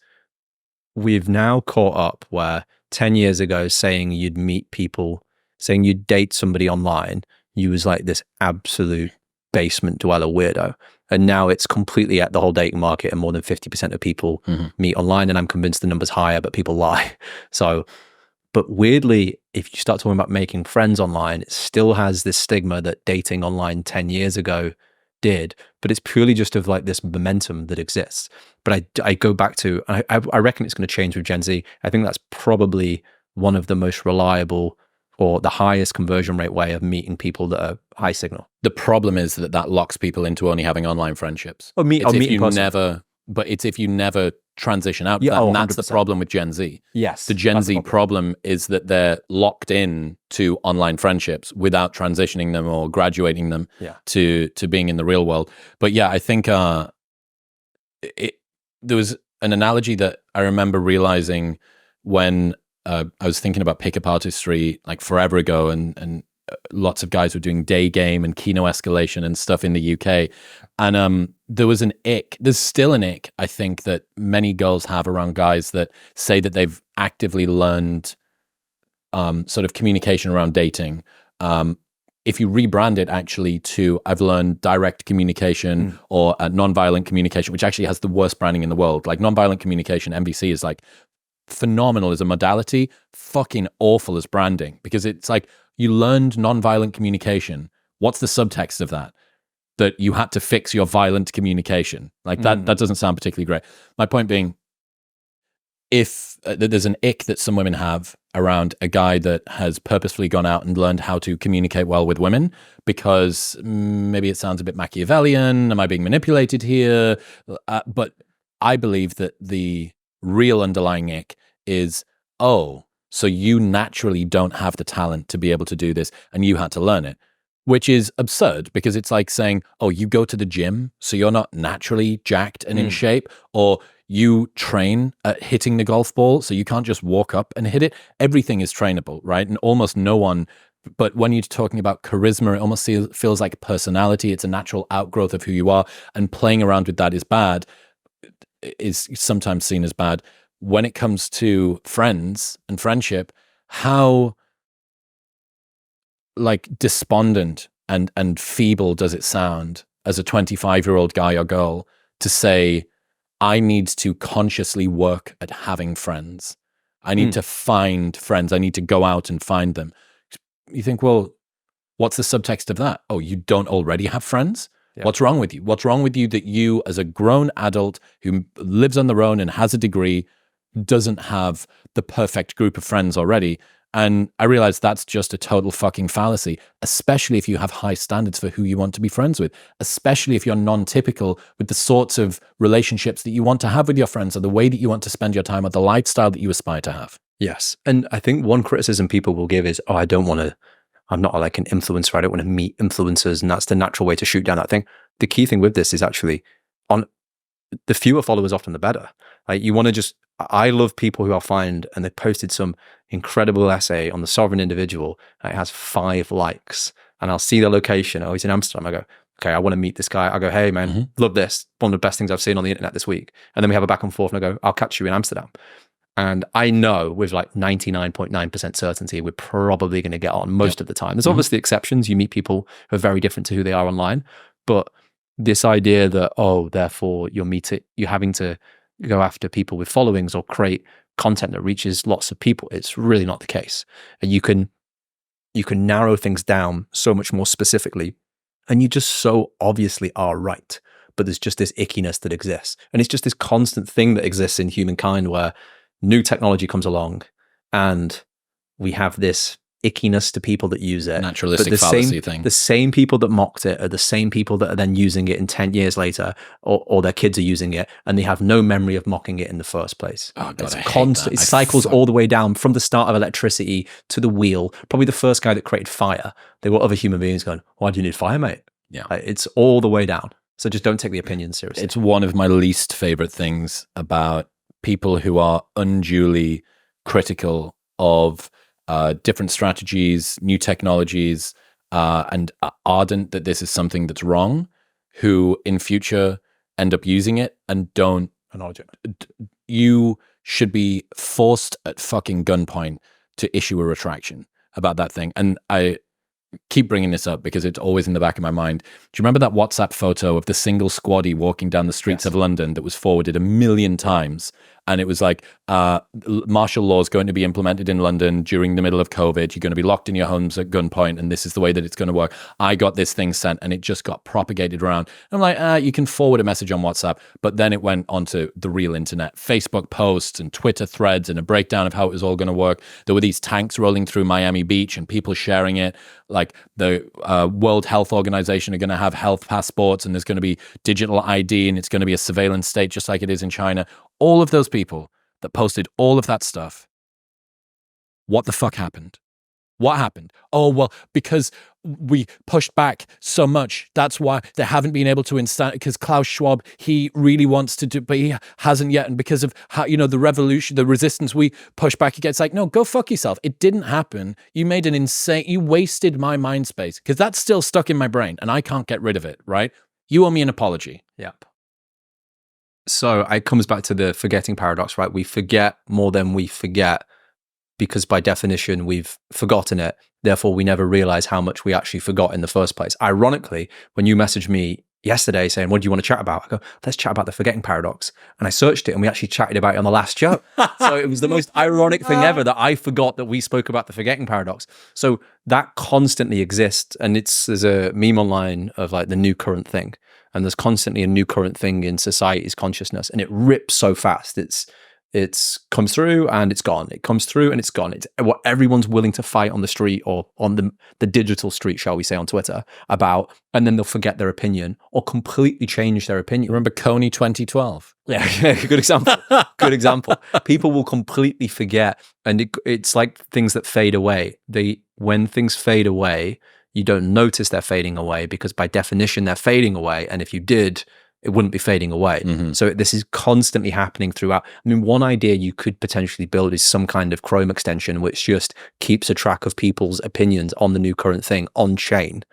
we've now caught up where 10 years ago saying you'd meet people, saying you'd date somebody online, you was like this absolute basement dweller weirdo. And now it's completely at the whole dating market, and more than 50% of people meet online. And I'm convinced the number's higher, but people lie. So, but weirdly, if you start talking about making friends online, it still has this stigma that dating online 10 years ago did, but it's purely just of like this momentum that exists. But I go back to, I reckon it's going to change with Gen Z. I think that's probably one of the most reliable or the highest conversion rate way of meeting people that are high signal. The problem is that locks people into only having online friendships. It's if you never transition out. And that's the problem with Gen Z. Yes. The Gen Z problem is that they're locked in to online friendships without transitioning them or graduating them to being in the real world. But yeah, I think there was an analogy that I remember realizing when I was thinking about pickup artistry like forever ago, and lots of guys were doing day game and keno escalation and stuff in the UK. And there was an ick. There's still an ick, I think, that many girls have around guys that say that they've actively learned sort of communication around dating. If you rebrand it actually to I've learned direct communication or nonviolent communication, which actually has the worst branding in the world. Like nonviolent communication, NVC is like phenomenal as a modality, fucking awful as branding, because it's like you learned nonviolent communication. What's the subtext of that? That you had to fix your violent communication. Like that doesn't sound particularly great. My point being, if there's an ick that some women have around a guy that has purposefully gone out and learned how to communicate well with women, because maybe it sounds a bit Machiavellian, am I being manipulated here? But I believe that the real underlying ick is, so you naturally don't have the talent to be able to do this and you had to learn it, which is absurd, because it's like saying, you go to the gym, so you're not naturally jacked and in shape, or you train at hitting the golf ball, so you can't just walk up and hit it. Everything is trainable, right? And almost no one, but when you're talking about charisma, it almost feels like personality. It's a natural outgrowth of who you are, and playing around with that is sometimes seen as bad. when it comes to friends and friendship, how like despondent and feeble does it sound as a 25-year-old guy or girl to say, I need to consciously work at having friends. I need to find friends. I need to go out and find them. You think, well, what's the subtext of that? Oh, you don't already have friends? Yeah. What's wrong with you? What's wrong with you that you, as a grown adult who lives on their own and has a degree, doesn't have the perfect group of friends already? And I realize that's just a total fucking fallacy, especially if you have high standards for who you want to be friends with, especially if you're non-typical with the sorts of relationships that you want to have with your friends or the way that you want to spend your time or the lifestyle that you aspire to have. Yes. And I think one criticism people will give is, oh, I'm not like an influencer. I don't want to meet influencers. And that's the natural way to shoot down that thing. The key thing with this is actually on the fewer followers, often the better. Like you want to I love people who I'll find and they posted some incredible essay on the sovereign individual. And it has 5 likes and I'll see the location. Oh, he's in Amsterdam. I go, okay, I want to meet this guy. I go, hey man, love this. One of the best things I've seen on the internet this week. And then we have a back and forth and I go, I'll catch you in Amsterdam. And I know with like 99.9% certainty, we're probably going to get on most of the time. There's obviously exceptions. You meet people who are very different to who they are online. But this idea that, oh, therefore you're having to go after people with followings or create content that reaches lots of people, it's really not the case. And you can narrow things down so much more specifically. And you just so obviously are right. But there's just this ickiness that exists. And it's just this constant thing that exists in humankind where new technology comes along and we have this ickiness to people that use it. Naturalistic fallacy thing. The same people that mocked it are the same people that are then using it in 10 years later, or their kids are using it and they have no memory of mocking it in the first place. Oh, God, it's constant. It cycles all the way down from the start of electricity to the wheel. Probably the first guy that created fire. There were other human beings going, why do you need fire, mate? Yeah. It's all the way down. So just don't take the opinions seriously. It's one of my least favorite things about people who are unduly critical of different strategies, new technologies, and ardent that this is something that's wrong, who in future end up using it and don't acknowledge it. You should be forced at fucking gunpoint to issue a retraction about that thing. And I keep bringing this up because it's always in the back of my mind. Do you remember that WhatsApp photo of the single squaddie walking down the streets of London that was forwarded 1 million times? And it was like, martial law is going to be implemented in London during the middle of COVID. You're going to be locked in your homes at gunpoint, and this is the way that it's going to work. I got this thing sent, and it just got propagated around. I'm like, you can forward a message on WhatsApp, but then it went onto the real internet, Facebook posts and Twitter threads, and a breakdown of how it was all going to work. There were these tanks rolling through Miami Beach, and people sharing it. Like the World Health Organization are going to have health passports, and there's going to be digital ID, and it's going to be a surveillance state, just like it is in China. All of those people that posted all of that stuff, what the fuck happened? What happened? Oh, well, because we pushed back so much. That's why they haven't been able to because Klaus Schwab, he really wants to do, but he hasn't yet. And because of how, the revolution, the resistance, we push back against, like, no, go fuck yourself. It didn't happen. You made you wasted my mind space because that's still stuck in my brain and I can't get rid of it, right? You owe me an apology. Yep. So it comes back to the forgetting paradox, right? We forget more than we forget because by definition, we've forgotten it. Therefore, we never realize how much we actually forgot in the first place. Ironically, when you messaged me yesterday saying, what do you want to chat about? I go, let's chat about the forgetting paradox. And I searched it and we actually chatted about it on the last show. So it was the most ironic thing ever that I forgot that we spoke about the forgetting paradox. So that constantly exists. And there's a meme online of like the new current thing. And there's constantly a new current thing in society's consciousness. And it rips so fast. It's comes through and it's gone. It comes through and it's gone. It's what everyone's willing to fight on the street or on the digital street, shall we say, on Twitter about, and then they'll forget their opinion or completely change their opinion. Remember Coney 2012? Yeah, good example. Good example. People will completely forget, and it's like things that fade away. When things fade away, you don't notice they're fading away because by definition they're fading away, and if you did, it wouldn't be fading away. Mm-hmm. So this is constantly happening throughout. I mean, one idea you could potentially build is some kind of Chrome extension which just keeps a track of people's opinions on the new current thing on chain.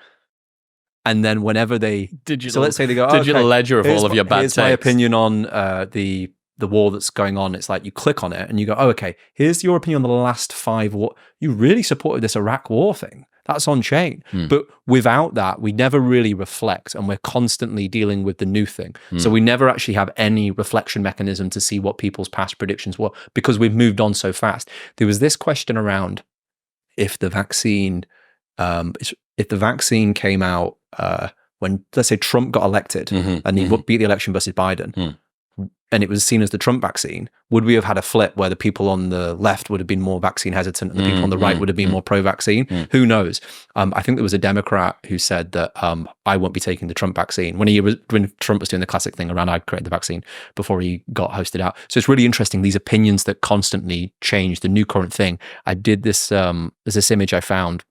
And then whenever let's say they go, digital ledger of all of your bad takes. Here's my opinion on the the war that's going on, it's like you click on it and you go, oh, okay, here's your opinion on the last 5 war. You really supported this Iraq war thing. That's on chain. But without that, we never really reflect, and we're constantly dealing with the new thing. So we never actually have any reflection mechanism to see what people's past predictions were, because we've moved on so fast. There was this question around if the vaccine came out when, let's say, Trump got elected and he beat the election versus Biden, and it was seen as the Trump vaccine, would we have had a flip where the people on the left would have been more vaccine hesitant and the people on the right would have been more pro-vaccine? Who knows? I think there was a Democrat who said that I won't be taking the Trump vaccine when Trump was doing the classic thing around I'd created the vaccine before he got hosted out. So it's really interesting, these opinions that constantly change, the new current thing. I did this, there's this image I found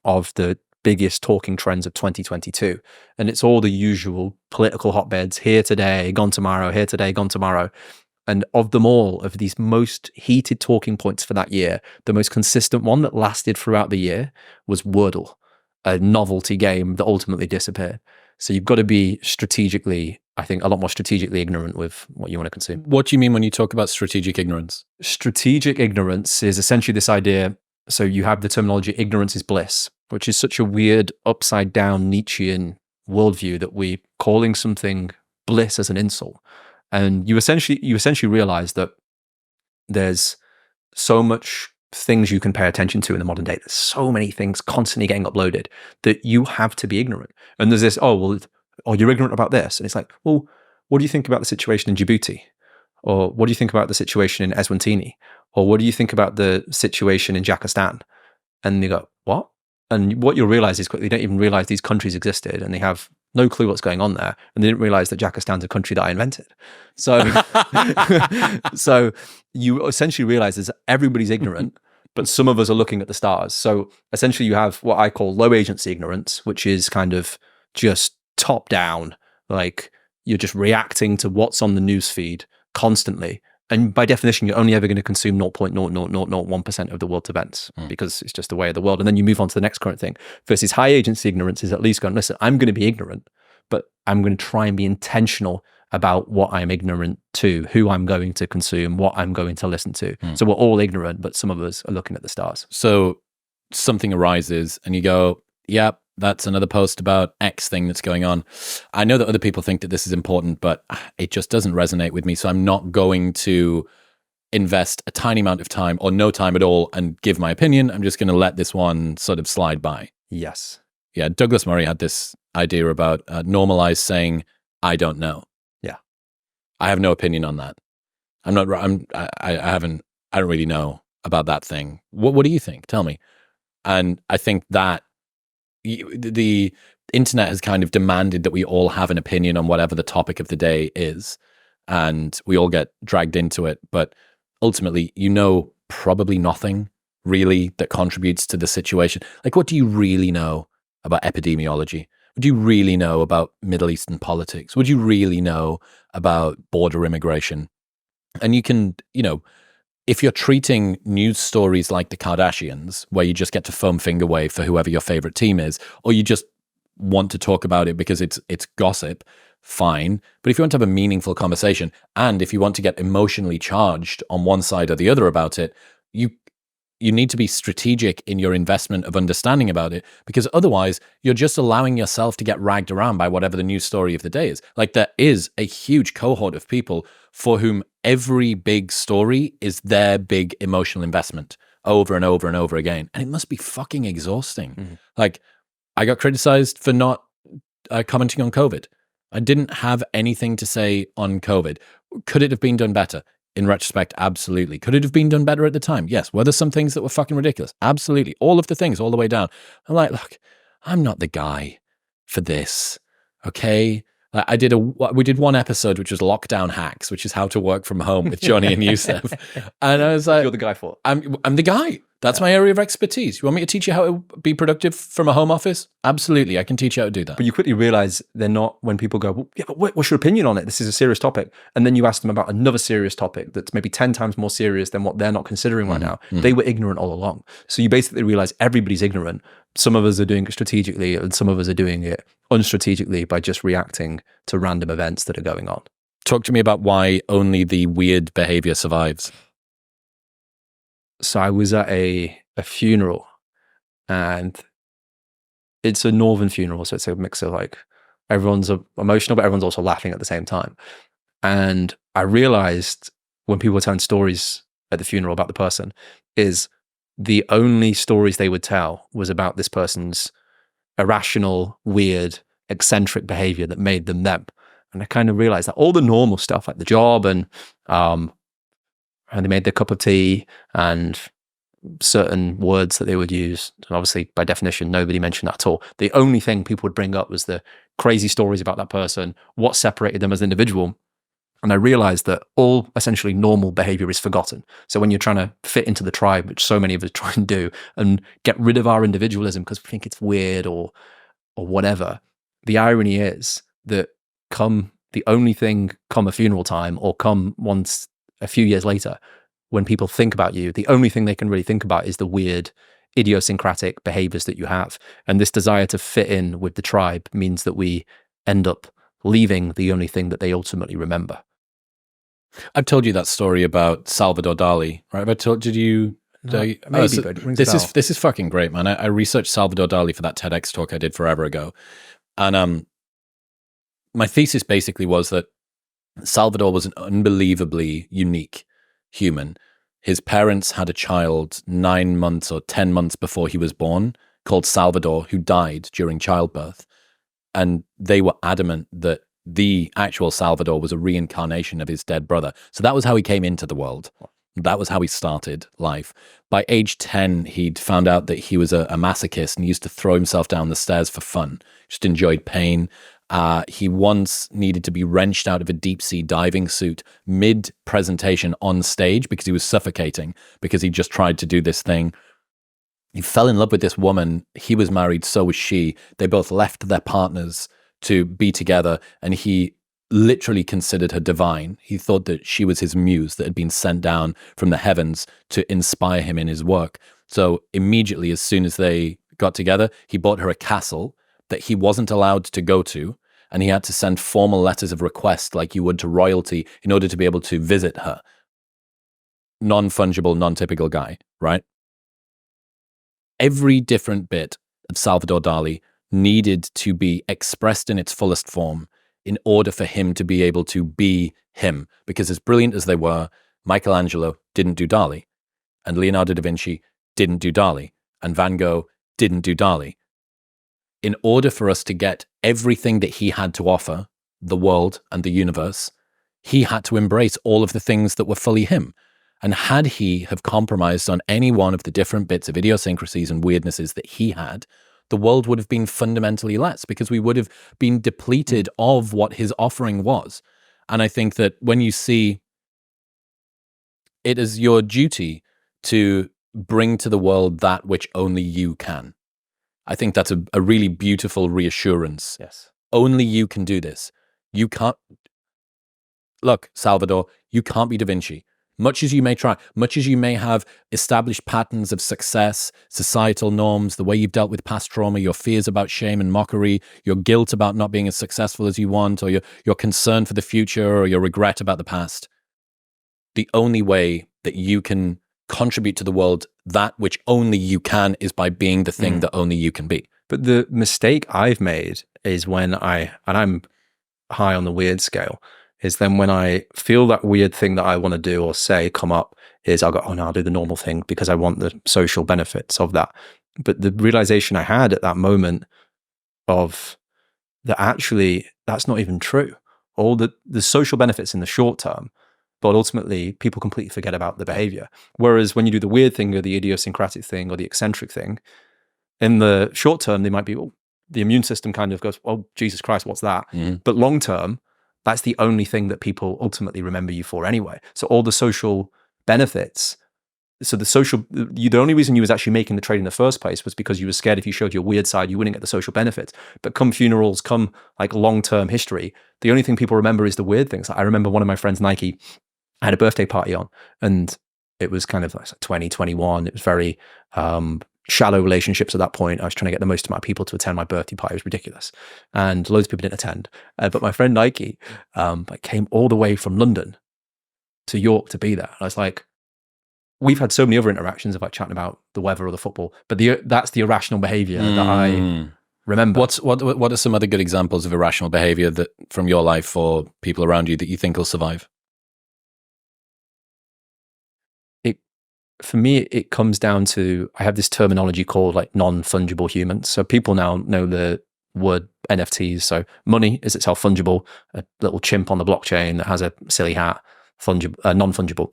of the biggest talking trends of 2022. And it's all the usual political hotbeds, here today, gone tomorrow, here today, gone tomorrow. And of them all, of these most heated talking points for that year, the most consistent one that lasted throughout the year was Wordle, a novelty game that ultimately disappeared. So you've got to be strategically, I think, a lot more strategically ignorant with what you want to consume. What do you mean when you talk about strategic ignorance? Strategic ignorance is essentially this idea. So you have the terminology ignorance is bliss, which is such a weird upside down Nietzschean worldview that we're calling something bliss as an insult. And you essentially realize that there's so much things you can pay attention to in the modern day. There's so many things constantly getting uploaded that you have to be ignorant. And there's this, you're ignorant about this. And it's like, well, what do you think about the situation in Djibouti? Or what do you think about the situation in Eswatini? Or what do you think about the situation in Jakistan? And you go, what? And what you'll realize is quickly, you don't even realize these countries existed and they have no clue what's going on there. And they didn't realize that Jakistan's a country that I invented. So, so you essentially realize is everybody's ignorant, but some of us are looking at the stars. So essentially you have what I call low agency ignorance, which is kind of just top down, like you're just reacting to what's on the news feed constantly. And by definition, you're only ever going to consume 0.00001% of the world's events because it's just the way of the world. And then you move on to the next current thing. Versus high agency ignorance is at least going, listen, I'm going to be ignorant, but I'm going to try and be intentional about what I'm ignorant to, who I'm going to consume, what I'm going to listen to. So we're all ignorant, but some of us are looking at the stars. So something arises and you go, yep, that's another post about X thing that's going on. I know that other people think that this is important, but it just doesn't resonate with me. So I'm not going to invest a tiny amount of time or no time at all and give my opinion. I'm just going to let this one sort of slide by. Yes. Yeah. Douglas Murray had this idea about normalize saying, I don't know. Yeah. I have no opinion on that. I don't really know about that thing. What do you think? Tell me. And I think that the internet has kind of demanded that we all have an opinion on whatever the topic of the day is, and we all get dragged into it. But ultimately, probably nothing really that contributes to the situation. Like, what do you really know about epidemiology? What do you really know about Middle Eastern politics? What do you really know about border immigration? And you can, if you're treating news stories like the Kardashians, where you just get to foam finger wave for whoever your favorite team is, or you just want to talk about it because it's gossip, fine. But if you want to have a meaningful conversation, and if you want to get emotionally charged on one side or the other about it, you need to be strategic in your investment of understanding about it, because otherwise you're just allowing yourself to get ragged around by whatever the news story of the day is. Like, there is a huge cohort of people for whom every big story is their big emotional investment over and over and over again. And it must be fucking exhausting. Like, I got criticized for not commenting on COVID. I didn't have anything to say on COVID. Could it have been done better? In retrospect, absolutely. Could it have been done better at the time? Yes. Were there some things that were fucking ridiculous? Absolutely. All of the things, all the way down. I'm like, look, I'm not the guy for this. Okay. We did one episode, which was Lockdown Hacks, which is how to work from home with Johnny and Yusuf. And I was like, you're the guy for it. I'm the guy. That's my area of expertise. You want me to teach you how to be productive from a home office? Absolutely. I can teach you how to do that. But you quickly realize they're not, when people go, well, yeah, but what's your opinion on it? This is a serious topic. And then you ask them about another serious topic that's maybe 10 times more serious than what they're not considering right now. They were ignorant all along. So you basically realize everybody's ignorant. Some of us are doing it strategically and some of us are doing it unstrategically by just reacting to random events that are going on. Talk to me about why only the weird behavior survives. So I was at a funeral, and it's a northern funeral, so it's a mix of like everyone's emotional, but everyone's also laughing at the same time. And I realized when people were telling stories at the funeral about the person, is the only stories they would tell was about this person's irrational, weird, eccentric behavior that made them them. And I kind of realized that all the normal stuff, like the job and they made their cup of tea and certain words that they would use, and obviously by definition nobody mentioned that at all. The only thing people would bring up was the crazy stories about that person, what separated them as an individual. And I realized that all essentially normal behavior is forgotten. So when you're trying to fit into the tribe, which so many of us try and do, and get rid of our individualism because we think it's weird or whatever, the irony is that the only thing come a funeral time or come once a few years later, when people think about you, the only thing they can really think about is the weird idiosyncratic behaviors that you have. And this desire to fit in with the tribe means that we end up leaving the only thing that they ultimately remember. I've told you that story about Salvador Dali, right? Did you? Maybe, but it rings a bell. This is fucking great, man. I researched Salvador Dali for that TEDx talk I did forever ago, and my thesis basically was that Salvador was an unbelievably unique human. His parents had a child 9 months or 10 months before he was born called Salvador, who died during childbirth, and they were adamant that the actual Salvador was a reincarnation of his dead brother. So that was how he came into the world. That was how he started life. By age 10, he'd found out that he was a masochist and used to throw himself down the stairs for fun. Just enjoyed pain. He once needed to be wrenched out of a deep sea diving suit mid-presentation on stage because he was suffocating, because he just tried to do this thing. He fell in love with this woman. He was married, so was she. They both left their partners to be together, and he literally considered her divine. He thought that she was his muse that had been sent down from the heavens to inspire him in his work. So immediately, as soon as they got together, he bought her a castle that he wasn't allowed to go to, and he had to send formal letters of request like you would to royalty in order to be able to visit her. Non-fungible, non-typical guy, right? Every different bit of Salvador Dali needed to be expressed in its fullest form in order for him to be able to be him. Because as brilliant as they were, Michelangelo didn't do Dali, and Leonardo da Vinci didn't do Dali, and Van Gogh didn't do Dali. In order for us to get everything that he had to offer, the world and the universe, he had to embrace all of the things that were fully him. And had he have compromised on any one of the different bits of idiosyncrasies and weirdnesses that he had, the world would have been fundamentally less, because we would have been depleted of what his offering was. And I think that when you see it as your duty to bring to the world that which only you can, I think that's a really beautiful reassurance. Yes. Only you can do this. You can't. Look, Salvador, you can't be Da Vinci. Much as you may try, much as you may have established patterns of success, societal norms, the way you've dealt with past trauma, your fears about shame and mockery, your guilt about not being as successful as you want, or your concern for the future, or your regret about the past, the only way that you can contribute to the world that which only you can is by being the thing that only you can be. But the mistake I've made is when I'm high on the weird scale, is then when I feel that weird thing that I want to do or say come up, is I'll go, oh no, I'll do the normal thing because I want the social benefits of that. But the realization I had at that moment of that actually that's not even true. All the social benefits in the short term, but ultimately people completely forget about the behavior. Whereas when you do the weird thing or the idiosyncratic thing or the eccentric thing, in the short term, they might be, oh, the immune system kind of goes, oh, Jesus Christ, what's that? But long term, that's the only thing that people ultimately remember you for anyway. So all the social benefits, the only reason you was actually making the trade in the first place was because you were scared if you showed your weird side, you wouldn't get the social benefits. But come funerals, come like long-term history, the only thing people remember is the weird things. I remember one of my friends, Nike, had a birthday party on, and it was kind of like 2021. It was very shallow relationships at that point. I was trying to get the most amount of people to attend my birthday party. It was ridiculous. And loads of people didn't attend. But my friend Nike came all the way from London to York to be there. And I was like, we've had so many other interactions of like chatting about the weather or the football, but that's the irrational behavior that I remember. What are some other good examples of irrational behavior that from your life or people around you that you think will survive? For me, it comes down to, I have this terminology called like non-fungible humans. So people now know the word NFTs. So money is itself fungible, a little chimp on the blockchain that has a silly hat, non-fungible.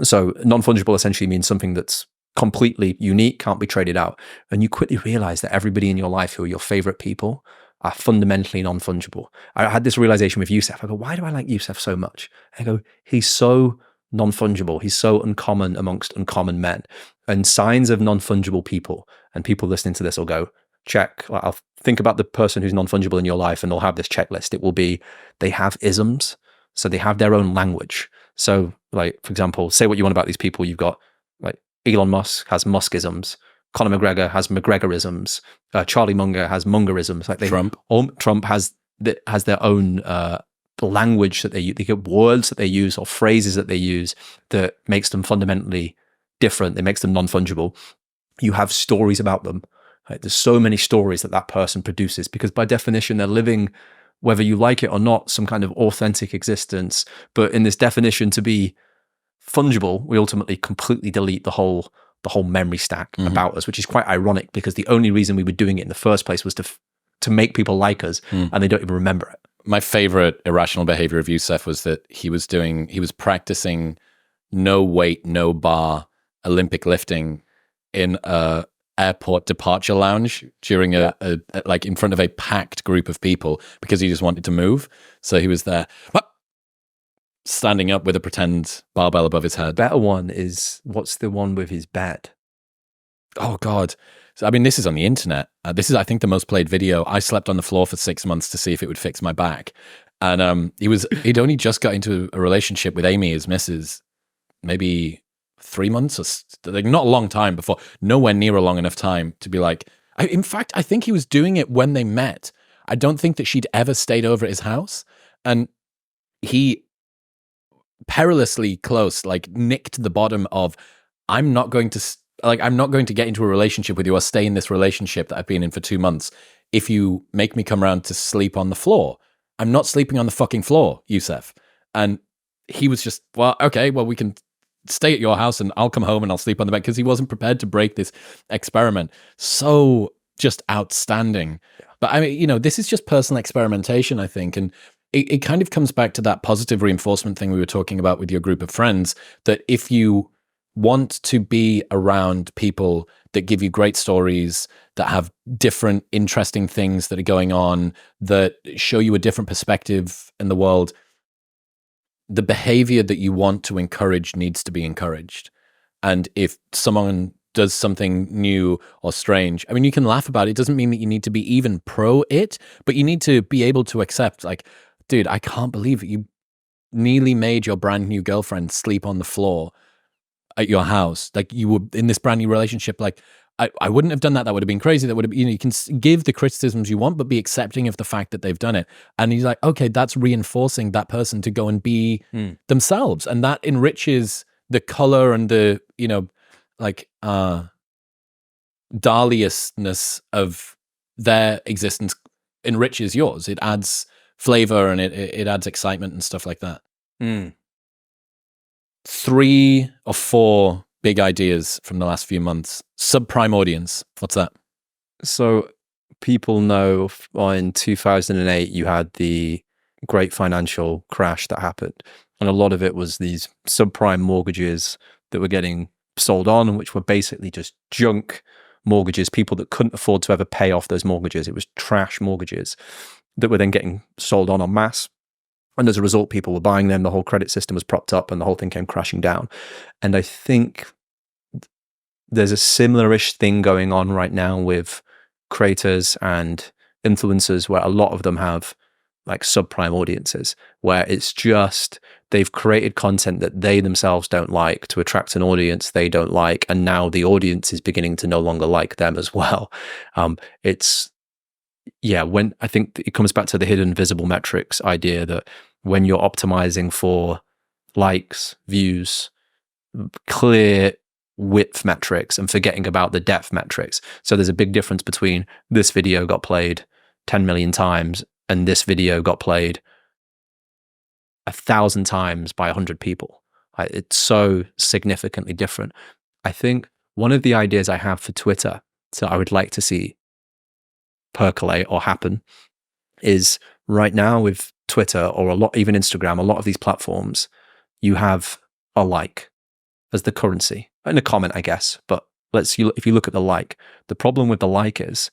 So non-fungible essentially means something that's completely unique, can't be traded out. And you quickly realize that everybody in your life who are your favorite people are fundamentally non-fungible. I had this realization with Youssef. I go, why do I like Youssef so much? I go, he's so non-fungible. He's so uncommon amongst uncommon men. And signs of non-fungible people, and people listening to this will go, check. I'll think about the person who's non-fungible in your life and they'll have this checklist. It will be, they have isms. So they have their own language. So like, for example, say what you want about these people. You've got like Elon Musk has Muskisms. Conor McGregor has McGregorisms. Charlie Munger has Mungerisms. Like Trump has their own language that they use. They get words that they use or phrases that they use that makes them fundamentally different. It makes them non-fungible. You have stories about them. Right? There's so many stories that person produces because by definition they're living, whether you like it or not, some kind of authentic existence. But in this definition to be fungible, we ultimately completely delete the whole memory stack about us, which is quite ironic because the only reason we were doing it in the first place was to make people like us, and they don't even remember it. My favorite irrational behavior of Youssef was that he was practicing no weight, no bar Olympic lifting in a airport departure lounge during like in front of a packed group of people because he just wanted to move. So he was there standing up with a pretend barbell above his head. Better one is, what's the one with his bed? Oh God. So, I mean, this is on the internet. This is, I think, the most played video. I slept on the floor for 6 months to see if it would fix my back. And he'd only just got into a relationship with Amy, his missus, maybe 3 months or like not a long time before, nowhere near a long enough time to be like, in fact, I think he was doing it when they met. I don't think that she'd ever stayed over at his house. And he perilously close, like nicked the bottom of, I'm not going to get into a relationship with you or stay in this relationship that I've been in for 2 months if you make me come around to sleep on the floor. I'm not sleeping on the fucking floor, Youssef. And he was just, well, okay, well, we can stay at your house and I'll come home and I'll sleep on the bed, because he wasn't prepared to break this experiment. So just outstanding. Yeah. But I mean, this is just personal experimentation, I think. And it kind of comes back to that positive reinforcement thing we were talking about with your group of friends, that if you want to be around people that give you great stories, that have different interesting things that are going on, that show you a different perspective in the world, the behavior that you want to encourage needs to be encouraged. And if someone does something new or strange, I mean, you can laugh about it. It doesn't mean that you need to be even pro it, but you need to be able to accept, like, dude, I can't believe it. You nearly made your brand new girlfriend sleep on the floor at your house. Like, you were in this brand new relationship. Like, I wouldn't have done that. That would have been crazy. That would have, you can give the criticisms you want, but be accepting of the fact that they've done it. And he's like, okay, that's reinforcing that person to go and be themselves. And that enriches the color and the, like, Dali-ness of their existence enriches yours. It adds flavor and it adds excitement and stuff like that. 3 or 4 big ideas from the last few months. Subprime audience. What's that? So people know in 2008, you had the great financial crash that happened. And a lot of it was these subprime mortgages that were getting sold on, which were basically just junk mortgages, people that couldn't afford to ever pay off those mortgages. It was trash mortgages that were then getting sold on en masse. And as a result, people were buying them. The whole credit system was propped up and the whole thing came crashing down. And I think there's a similar-ish thing going on right now with creators and influencers, where a lot of them have like subprime audiences, where it's just they've created content that they themselves don't like to attract an audience they don't like, and now the audience is beginning to no longer like them as well. When I think it comes back to the hidden visible metrics idea, that when you're optimizing for likes, views, clear width metrics, and forgetting about the depth metrics. So there's a big difference between this video got played 10 million times and this video got played 1,000 times by 100 people. It's so significantly different. I think one of the ideas I have for Twitter, so I would like to see percolate or happen, is right now with Twitter, or even Instagram, a lot of these platforms, you have a like as the currency, and a comment, I guess. But if you look at the like, the problem with the like is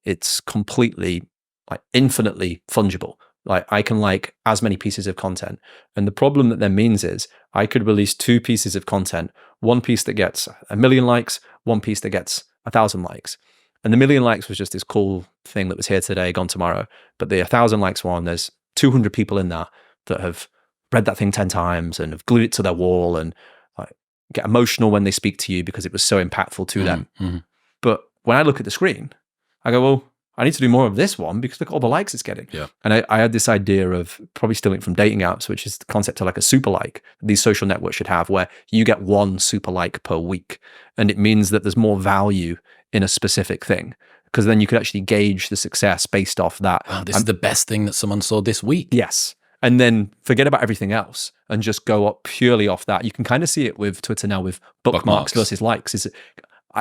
it's completely, like, infinitely fungible. Like, I can like as many pieces of content, and the problem that means is I could release 2 pieces of content, one piece that gets 1 million likes, one piece that gets 1,000 likes. And the 1 million likes was just this cool thing that was here today, gone tomorrow. But the 1,000 likes one, there's 200 people in that have read that thing 10 times and have glued it to their wall and get emotional when they speak to you because it was so impactful to them. Mm-hmm. But when I look at the screen, I go, well, I need to do more of this one because look at all the likes it's getting. Yeah. And I had this idea of, probably stealing it from dating apps, which is the concept of like a super like these social networks should have, where you get 1 super like per week. And it means that there's more value in a specific thing, because then you could actually gauge the success based off that. Wow, this is the best thing that someone saw this week. Yes. And then forget about everything else and just go up purely off that. You can kind of see it with Twitter now with bookmarks versus likes. Is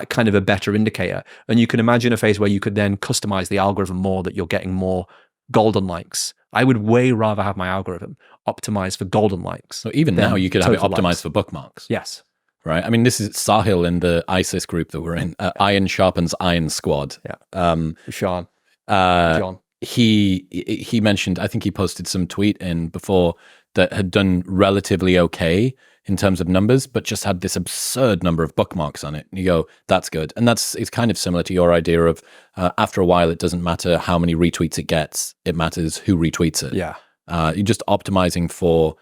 kind of a better indicator. And you can imagine a phase where you could then customize the algorithm more, that you're getting more golden likes. I would way rather have my algorithm optimized for golden likes. So even now you could have it optimized likes for bookmarks. Yes. Right. I mean, this is Sahil in the ISIS group that we're in, Iron Sharpens Iron Squad. Yeah. John. He mentioned, I think he posted some tweet in before that had done relatively okay in terms of numbers, but just had this absurd number of bookmarks on it. And you go, that's good. And it's kind of similar to your idea of after a while, it doesn't matter how many retweets it gets. It matters who retweets it. Yeah. You're just optimizing for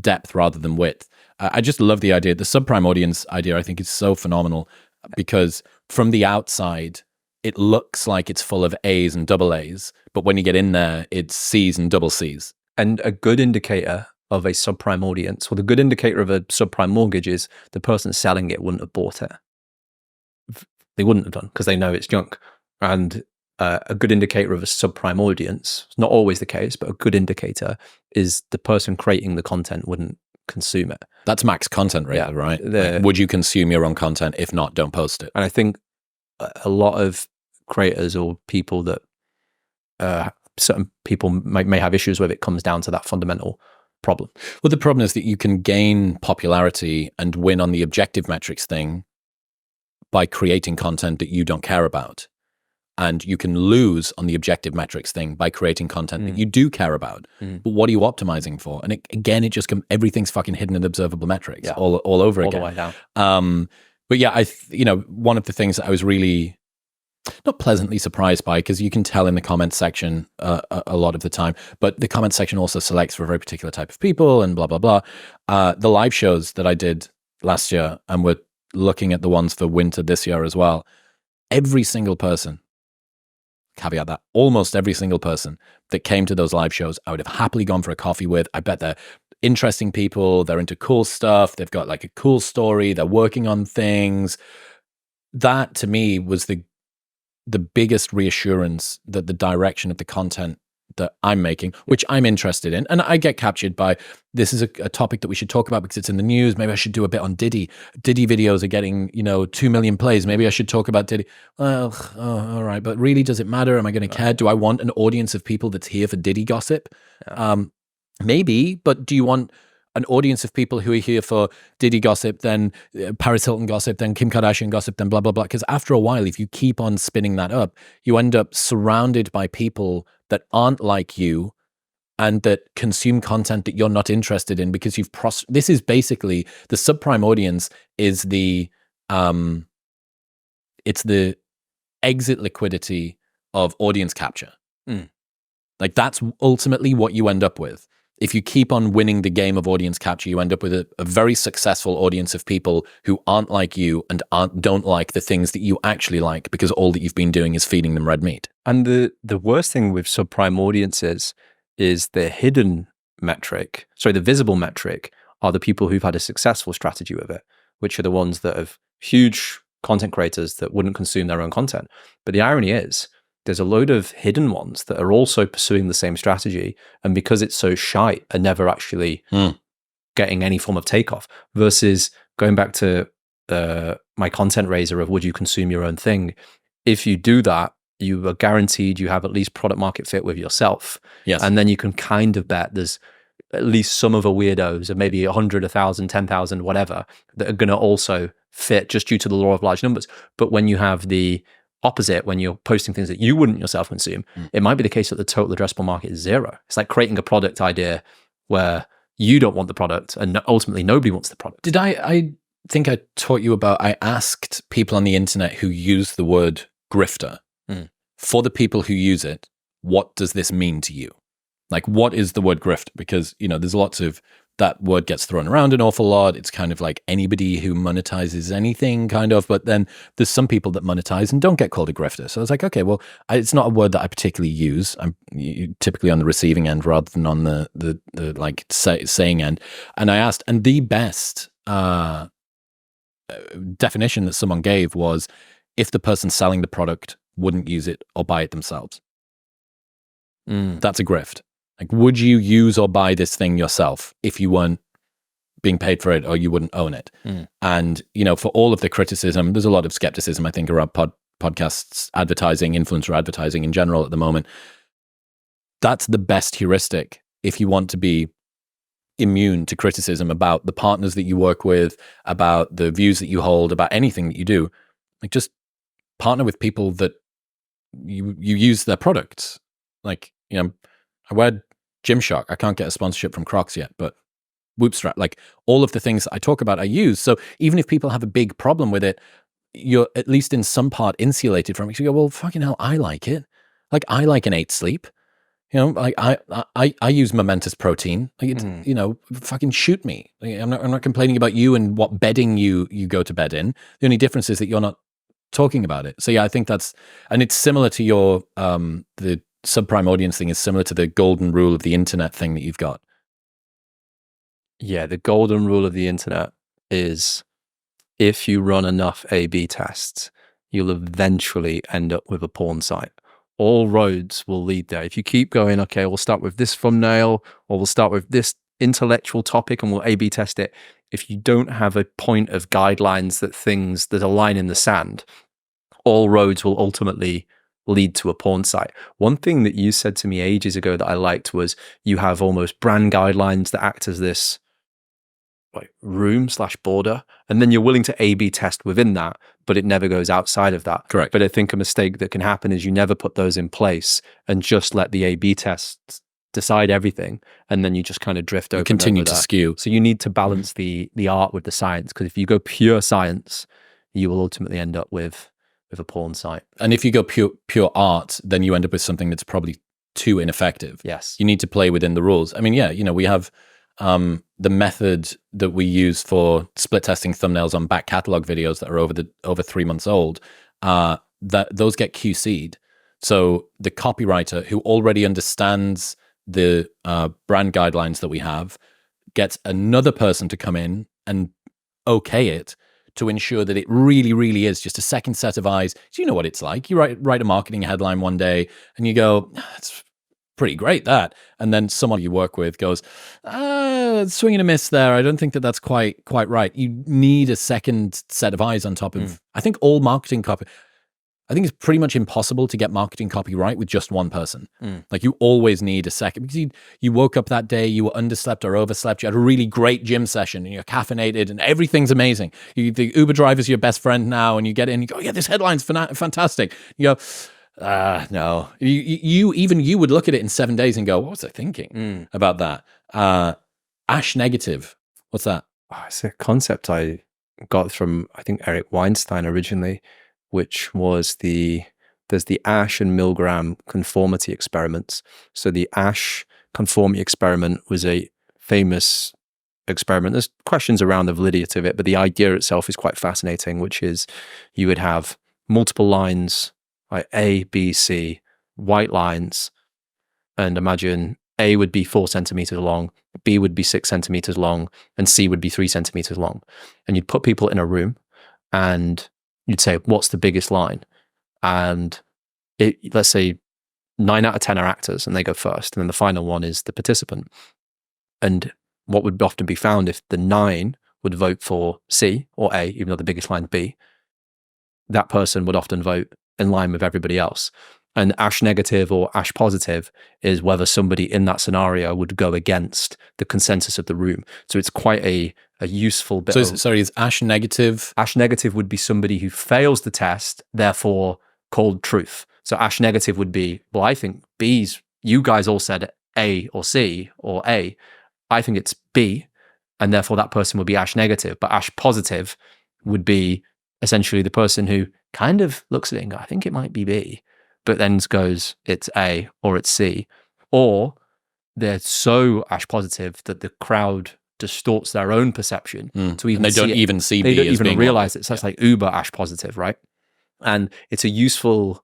depth rather than width. I just love the idea. The subprime audience idea, I think, is so phenomenal, because from the outside, it looks like it's full of A's and double A's, but when you get in there, it's C's and double C's. And a good indicator of a subprime audience, well, the good indicator of a subprime mortgage is the person selling it wouldn't have bought it. They wouldn't have done, because they know it's junk. And a good indicator of a subprime audience, it's not always the case, but a good indicator is the person creating the content wouldn't consume it. That's max content rate, right? Like, would you consume your own content? If not, don't post it. And I think a lot of creators or people that certain people may have issues with, it comes down to that fundamental problem. Well, the problem is that you can gain popularity and win on the objective metrics thing by creating content that you don't care about. And you can lose on the objective metrics thing by creating content that you do care about. But what are you optimizing for? And it just everything's fucking hidden in observable metrics all over again. All the way down. But yeah, one of the things that I was really not pleasantly surprised by, because you can tell in the comment section a lot of the time, but the comment section also selects for a very particular type of people and blah, blah, blah. The live shows that I did last year, and we're looking at the ones for winter this year as well, every single person, caveat that, almost every single person that came to those live shows, I would have happily gone for a coffee with. I bet they're interesting people. They're into cool stuff. They've got like a cool story. They're working on things. That to me was the biggest reassurance that the direction of the content that I'm making, which I'm interested in, and I get captured by, this is a topic that we should talk about because it's in the news. Maybe I should do a bit on Diddy. Diddy videos are getting 2 million plays. Maybe I should talk about Diddy. Well, all right, but really, does it matter? Am I going to care? Do I want an audience of people that's here for Diddy gossip? Maybe, but do you want an audience of people who are here for Diddy gossip, then Paris Hilton gossip, then Kim Kardashian gossip, then blah, blah, blah? Because after a while, if you keep on spinning that up, you end up surrounded by people that aren't like you and that consume content that you're not interested in, because this is basically the subprime audience is it's the exit liquidity of audience capture. Like that's ultimately what you end up with. If you keep on winning the game of audience capture, you end up with a very successful audience of people who aren't like you and don't like the things that you actually like, because all that you've been doing is feeding them red meat. And the worst thing with subprime audiences is the hidden metric. Sorry, the visible metric are the people who've had a successful strategy with it, which are the ones that have huge content creators that wouldn't consume their own content. But the irony is, there's a load of hidden ones that are also pursuing the same strategy. And because it's so shite, are never actually getting any form of takeoff, versus going back to my content raiser of would you consume your own thing? If you do that, you are guaranteed you have at least product market fit with yourself. Yes. And then you can kind of bet there's at least some of the weirdos, of maybe 100, 1,000, 10,000, whatever, that are going to also fit just due to the law of large numbers. But when you have the opposite, when you're posting things that you wouldn't yourself consume, it might be the case that the total addressable market is zero. It's like creating a product idea where you don't want the product and ultimately nobody wants the product. I think I taught you about, I asked people on the internet who use the word grifter, for the people who use it, what does this mean to you? Like, what is the word grifter? Because, there's lots of, that word gets thrown around an awful lot. It's kind of like anybody who monetizes anything, kind of. But then there's some people that monetize and don't get called a grifter. So I was like, okay, well, it's not a word that I particularly use. I'm typically on the receiving end rather than on the like saying end. And I asked, and the best definition that someone gave was if the person selling the product wouldn't use it or buy it themselves. That's a grift. Like, would you use or buy this thing yourself if you weren't being paid for it or you wouldn't own it? And, for all of the criticism, there's a lot of skepticism, I think, around podcasts, advertising, influencer advertising in general at the moment. That's the best heuristic if you want to be immune to criticism about the partners that you work with, about the views that you hold, about anything that you do. Like, just partner with people that you use their products. Like, I wear Gymshark. I can't get a sponsorship from Crocs yet, but Whoopstrap, like all of the things I talk about, I use. So even if people have a big problem with it, you're at least in some part insulated from it. So you go, well, fucking hell, I like it. Like, I like an 8 sleep. Like I use momentous protein. Like, it's, fucking shoot me. Like, I'm not complaining about you and what bedding you go to bed in. The only difference is that you're not talking about it. So yeah, I think and it's similar to your the subprime audience thing is similar to the golden rule of the internet thing that you've got. Yeah, the golden rule of the internet is if you run enough A/B tests, you'll eventually end up with a porn site. All roads will lead there. If you keep going, okay, we'll start with this thumbnail, or we'll start with this intellectual topic and we'll A/B test it. If you don't have a point of guidelines, there's a line in the sand, all roads will ultimately lead to a porn site. One thing that you said to me ages ago that I liked was you have almost brand guidelines that act as this like room/border, and then you're willing to A/B test within that, but it never goes outside of that. Correct. But I think a mistake that can happen is you never put those in place and just let the A/B tests decide everything, and then you just kind of drift over. Continue to skew. So you need to balance the art with the science, because if you go pure science, you will ultimately end up with a porn site. And if you go pure art, then you end up with something that's probably too ineffective. Yes. You need to play within the rules. I mean, yeah, we have the method that we use for split testing thumbnails on back catalog videos that are over 3 months old, that those get QC'd. So the copywriter who already understands the brand guidelines that we have gets another person to come in and okay it, to ensure that it really, really is just a second set of eyes. So you know what it's like. You write a marketing headline one day and you go, that's pretty great, that. And then someone you work with goes, swing and a miss there. I don't think that's quite right. You need a second set of eyes on top of, I think all marketing copy. I think it's pretty much impossible to get marketing copy right with just one person. Like, you always need a second, because you woke up that day, you were underslept or overslept, you had a really great gym session and you're caffeinated and everything's amazing. The Uber driver's your best friend now, and you get in and you go, yeah, this headline's fantastic. You go, no. You would look at it in 7 days and go, what was I thinking about that? Ash negative. What's that? Oh, it's a concept I got from, I think, Eric Weinstein originally, which was the there's the Ash and Milgram conformity experiments. So the Ash conformity experiment was a famous experiment. There's questions around the validity of it, but the idea itself is quite fascinating, which is you would have multiple lines, like A, B, C, white lines, and imagine A would be 4 centimeters long, B would be 6 centimeters long, and C would be 3 centimeters long. And you'd put people in a room and you'd say, what's the biggest line? And let's say 9 out of 10 are actors and they go first. And then the final one is the participant. And what would often be found, if the 9 would vote for C or A, even though the biggest line is B, that person would often vote in line with everybody else. And Ash negative or Ash positive is whether somebody in that scenario would go against the consensus of the room. So it's quite a useful bit. So is Ash negative? Ash negative would be somebody who fails the test, therefore called truth. So Ash negative would be, well, I think B's, you guys all said A or C or A. I think it's B, and therefore that person would be Ash negative. But Ash positive would be essentially the person who kind of looks at it and goes, I think it might be B, but then goes, it's A or it's C. Or they're so Ash positive that the crowd distorts their own perception to even and they don't even see B as being. They don't even realize it. So it's like uber Ash positive, right? And it's a useful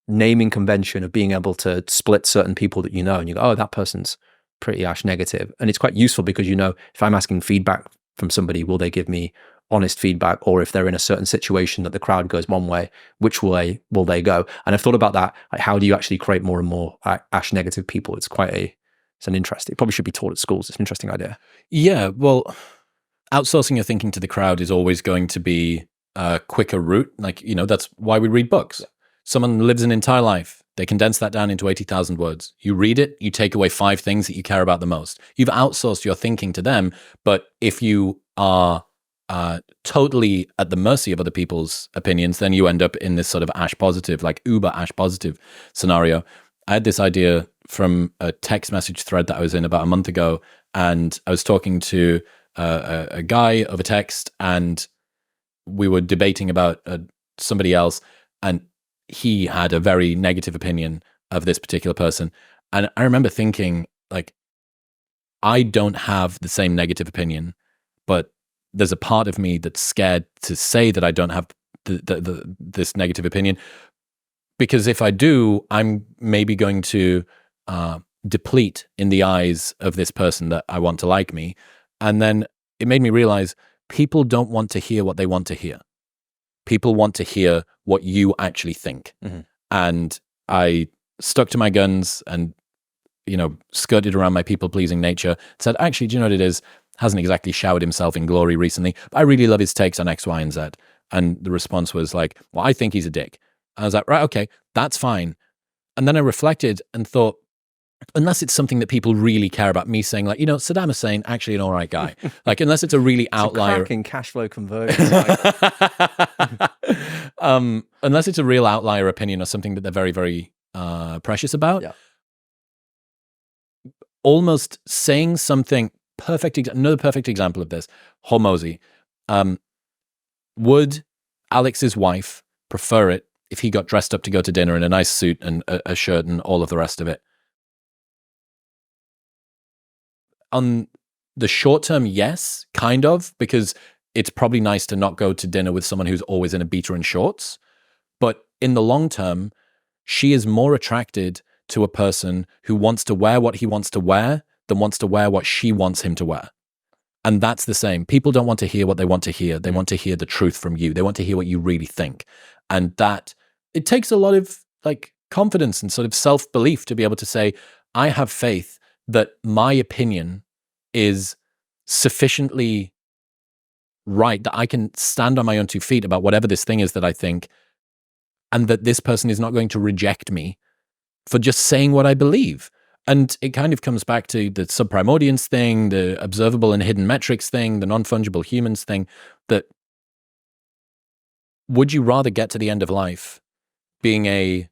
naming convention of being able to split certain people that you know, and you go, oh, that person's pretty Ash negative. And it's quite useful because, you know, if I'm asking feedback from somebody, will they give me honest feedback? Or if they're in a certain situation that the crowd goes one way, which way will they go? And I've thought about that. Like, how do you actually create more and more Ash negative people? It's an interesting, it probably should be taught at schools. It's an interesting idea. Yeah, well, outsourcing your thinking to the crowd is always going to be a quicker route. Like, you know, that's why we read books. Yeah. Someone lives an entire life. They condense that down into 80,000 words. You read it, you take away 5 things that you care about the most. You've outsourced your thinking to them, but if you are totally at the mercy of other people's opinions, then you end up in this sort of Ash positive, like uber Ash positive scenario. I had this idea from a text message thread that I was in about a month ago, and I was talking to a guy over text, and we were debating about somebody else, and he had a very negative opinion of this particular person. And I remember thinking, like, I don't have the same negative opinion, but there's a part of me that's scared to say that I don't have this negative opinion, because if I do, I'm maybe going to deplete in the eyes of this person that I want to like me. And then it made me realize people don't want to hear what they want to hear. People want to hear what you actually think. Mm-hmm. And I stuck to my guns and, you know, skirted around my people-pleasing nature, said, actually, do you know what it is? Hasn't exactly showered himself in glory recently, but I really love his takes on X, Y, and Z. And the response was like, well, I think he's a dick. I was like, right, okay, that's fine. And then I reflected and thought, unless it's something that people really care about, me saying, like, you know, Saddam Hussein, actually an all right guy. Like, unless it's a really outlier. It's a cracking cash flow conversion. Unless it's a real outlier opinion or something that they're very, very precious about. Yeah. Almost saying something another perfect example of this, Hormozy. Would Alex's wife prefer it if he got dressed up to go to dinner in a nice suit and a shirt and all of the rest of it? On the short term, yes, kind of, because it's probably nice to not go to dinner with someone who's always in a beater and shorts. But in the long term, she is more attracted to a person who wants to wear what he wants to wear than wants to wear what she wants him to wear. And that's the same. People don't want to hear what they want to hear. They want to hear the truth from you. They want to hear what you really think. And that, it takes a lot of like confidence and sort of self-belief to be able to say, I have faith that my opinion is sufficiently right, that I can stand on my own 2 feet about whatever this thing is that I think, and that this person is not going to reject me for just saying what I believe. And it kind of comes back to the subprime audience thing, the observable and hidden metrics thing, the non-fungible humans thing, that would you rather get to the end of life being a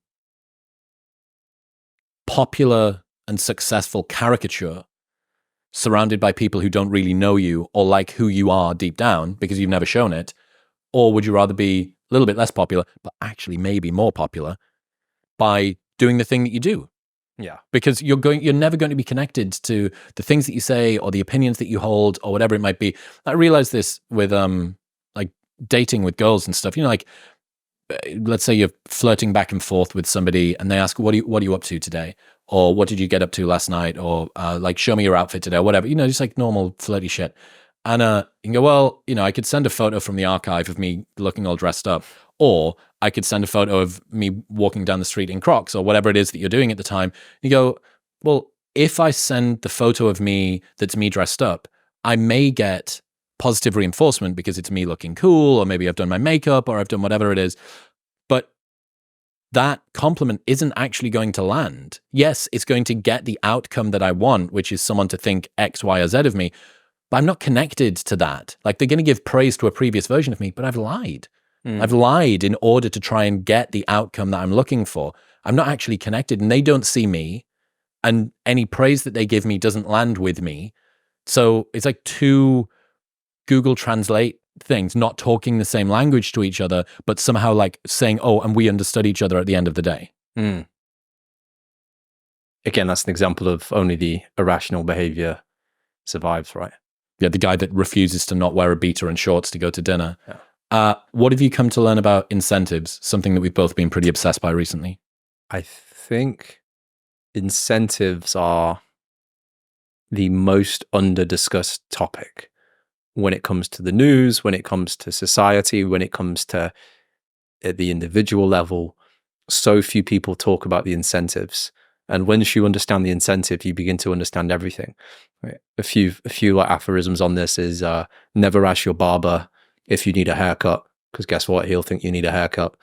popular and successful caricature surrounded by people who don't really know you or like who you are deep down because you've never shown it? Or would you rather be a little bit less popular, but actually maybe more popular, by doing the thing that you do. Yeah. Because you're never going to be connected to the things that you say or the opinions that you hold or whatever it might be. I realized this with like dating with girls and stuff. You know, like let's say you're flirting back and forth with somebody and they ask, what are you up to today? Or what did you get up to last night? Or like, show me your outfit today or whatever, you know, just like normal flirty shit. And you can go, well, you know, I could send a photo from the archive of me looking all dressed up, or I could send a photo of me walking down the street in Crocs or whatever it is that you're doing at the time. You go, well, if I send the photo of me that's me dressed up, I may get positive reinforcement because it's me looking cool, or maybe I've done my makeup or I've done whatever it is. But that compliment isn't actually going to land. Yes, it's going to get the outcome that I want, which is someone to think X, Y, or Z of me, but I'm not connected to that. Like, they're going to give praise to a previous version of me, but I've lied. I've lied in order to try and get the outcome that I'm looking for. I'm not actually connected, and they don't see me, and any praise that they give me doesn't land with me. So it's like two Google Translate things, not talking the same language to each other, but somehow like saying, oh, and we understood each other at the end of the day. Again, that's an example of only the irrational behavior survives, right? Yeah, the guy that refuses to not wear a beater and shorts to go to dinner. Yeah. What have you come to learn about incentives? Something that we've both been pretty obsessed by recently. I think incentives are the most under-discussed topic when it comes to the news, when it comes to society, when it comes to at the individual level. So few people talk about the incentives. And once you understand the incentive, you begin to understand everything. Right? A few like aphorisms on this is never ask your barber if you need a haircut, because guess what? He'll think you need a haircut.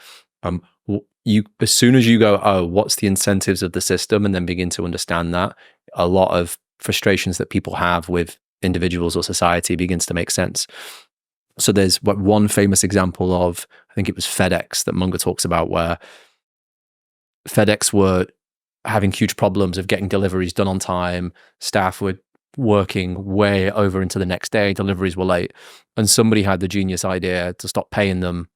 As soon as you go, oh, what's the incentives of the system, and then begin to understand that, a lot of frustrations that people have with individuals or society begins to make sense. So there's one famous example of, I think it was FedEx that Munger talks about, where FedEx were having huge problems of getting deliveries done on time. Staff were working way over into the next day. Deliveries were late. And somebody had the genius idea to stop paying them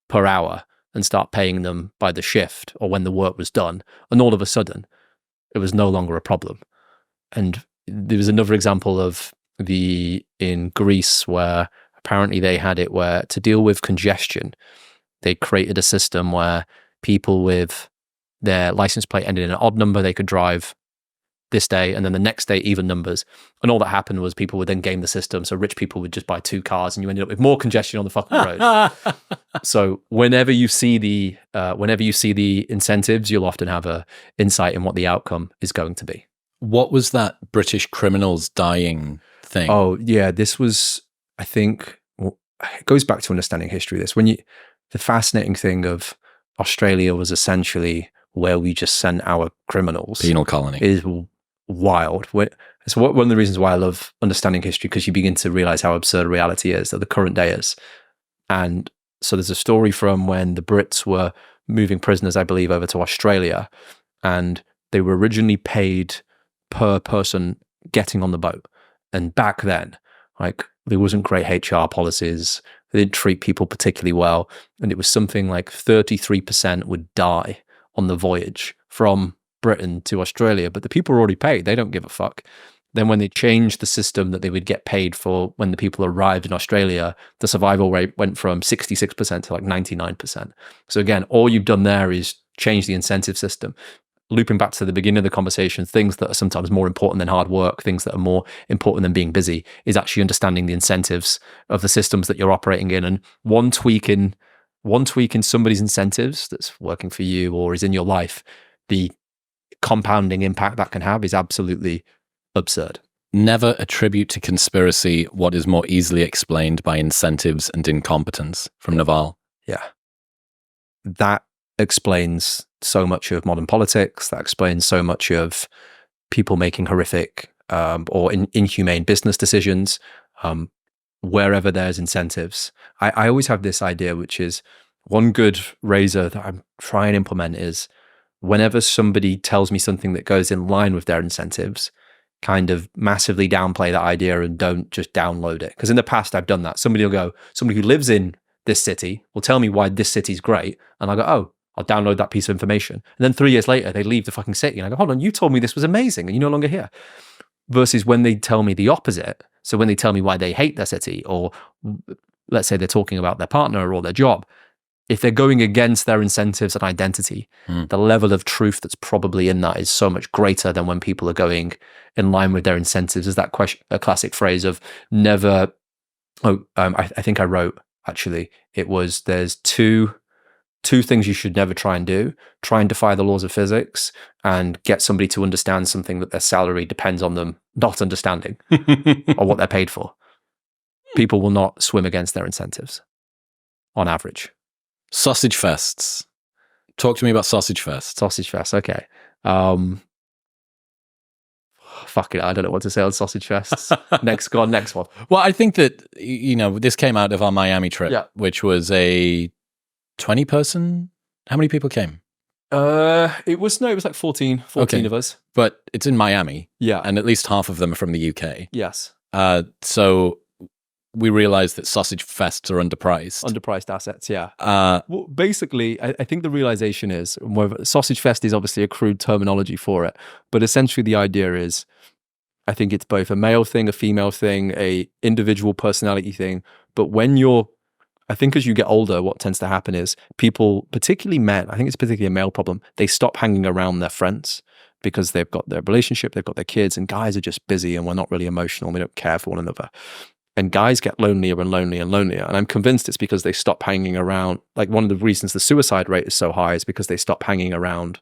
per hour and start paying them by the shift or when the work was done. And all of a sudden, it was no longer a problem. And there was another example of in Greece where apparently they had it where to deal with congestion, they created a system where people with their license plate ended in an odd number, they could drive this day, and then the next day even numbers. And all that happened was people would then game the system. So rich people would just buy 2 cars, and you ended up with more congestion on the fucking road. So whenever you see the incentives, you'll often have a insight in what the outcome is going to be. What was that British criminals dying thing? Oh yeah, this was, I think, it goes back to understanding history. The fascinating thing of Australia was essentially where we just sent our criminals. Penal colony. Is wild. It's one of the reasons why I love understanding history, because you begin to realize how absurd reality is, that the current day is. And so there's a story from when the Brits were moving prisoners, I believe, over to Australia, and they were originally paid per person getting on the boat. And back then, like, there wasn't great HR policies. They didn't treat people particularly well. And it was something like 33% would die on the voyage from Britain to Australia. But the people were already paid. They don't give a fuck. Then when they changed the system that they would get paid for when the people arrived in Australia, the survival rate went from 66% to like 99%. So again, all you've done there is change the incentive system. Looping back to the beginning of the conversation, things that are sometimes more important than hard work, things that are more important than being busy, is actually understanding the incentives of the systems that you're operating in. And one tweak in somebody's incentives that's working for you or is in your life, the compounding impact that can have is absolutely absurd. Never attribute to conspiracy what is more easily explained by incentives and incompetence, from Nadal. Yeah. That explains so much of modern politics. That explains so much of people making horrific or inhumane business decisions wherever there's incentives. I always have this idea, which is one good razor that I'm trying to implement is whenever somebody tells me something that goes in line with their incentives, kind of massively downplay that idea and don't just download it. Because in the past, I've done that. Somebody who lives in this city will tell me why this city's great. And I go, oh, I'll download that piece of information. And then 3 years later, they leave the fucking city. And I go, hold on, you told me this was amazing and you're no longer here. Versus when they tell me the opposite. So when they tell me why they hate their city, or let's say they're talking about their partner or their job, if they're going against their incentives and identity, the level of truth that's probably in that is so much greater than when people are going in line with their incentives. Is that a classic phrase of never, I think I wrote, actually, it was, there's two things you should never try and do: try and defy the laws of physics, and get somebody to understand something that their salary depends on them not understanding or what they're paid for. People will not swim against their incentives on average. Sausage fests. Talk to me about sausage fests. Sausage fests, okay. Fuck it, I don't know what to say on sausage fests. Next one. Well, I think that, this came out of our Miami trip, which was a 20-person. How many people came? It was like 14 of us. But it's in Miami. Yeah. And at least half of them are from the UK. Yes. So we realized that sausage fests are underpriced. Underpriced assets, yeah. Well, basically, I think the realization is, sausage fest is obviously a crude terminology for it, but essentially the idea is, I think it's both a male thing, a female thing, a individual personality thing. But I think as you get older, what tends to happen is people, particularly men, I think it's particularly a male problem, they stop hanging around their friends because they've got their relationship, they've got their kids, and guys are just busy and we're not really emotional, we don't care for one another. And guys get lonelier and lonelier and lonelier. And I'm convinced it's because they stop hanging around. Like, one of the reasons the suicide rate is so high is because they stop hanging around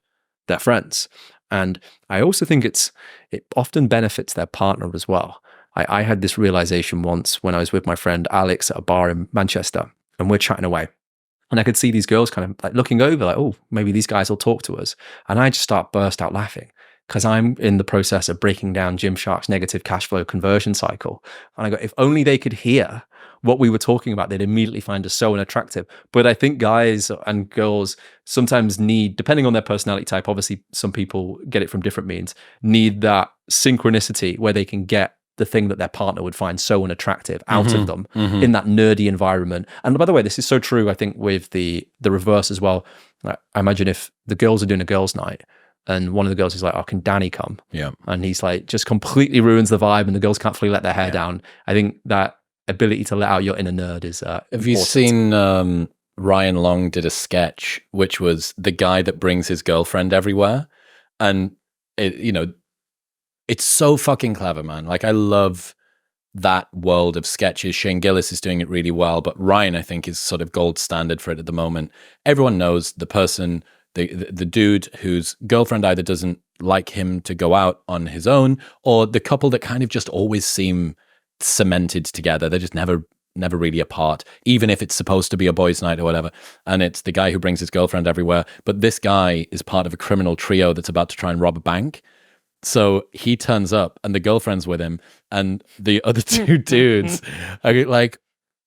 their friends. And I also think it often benefits their partner as well. I had this realization once when I was with my friend Alex at a bar in Manchester, and we're chatting away. And I could see these girls kind of like looking over, like, oh, maybe these guys will talk to us. And I just burst out laughing, because I'm in the process of breaking down Gymshark's negative cash flow conversion cycle. And I go, if only they could hear what we were talking about, they'd immediately find us so unattractive. But I think guys and girls sometimes need, depending on their personality type, obviously some people get it from different means, need that synchronicity where they can get the thing that their partner would find so unattractive out of them in that nerdy environment. And by the way, this is so true, I think, with the reverse as well. I imagine if the girls are doing a girls' night, and one of the girls is like, oh, can Danny come? Yeah. And he's like, just completely ruins the vibe, and the girls can't fully let their hair down. I think that ability to let out your inner nerd is Have you seen Ryan Long did a sketch, which was the guy that brings his girlfriend everywhere? And, it's so fucking clever, man. Like, I love that world of sketches. Shane Gillis is doing it really well, but Ryan, I think, is sort of gold standard for it at the moment. Everyone knows the person, the dude whose girlfriend either doesn't like him to go out on his own, or the couple that kind of just always seem cemented together. They're just never really apart, even if it's supposed to be a boys' night or whatever. And it's the guy who brings his girlfriend everywhere. But this guy is part of a criminal trio that's about to try and rob a bank. So he turns up and the girlfriend's with him, and the other two dudes are like,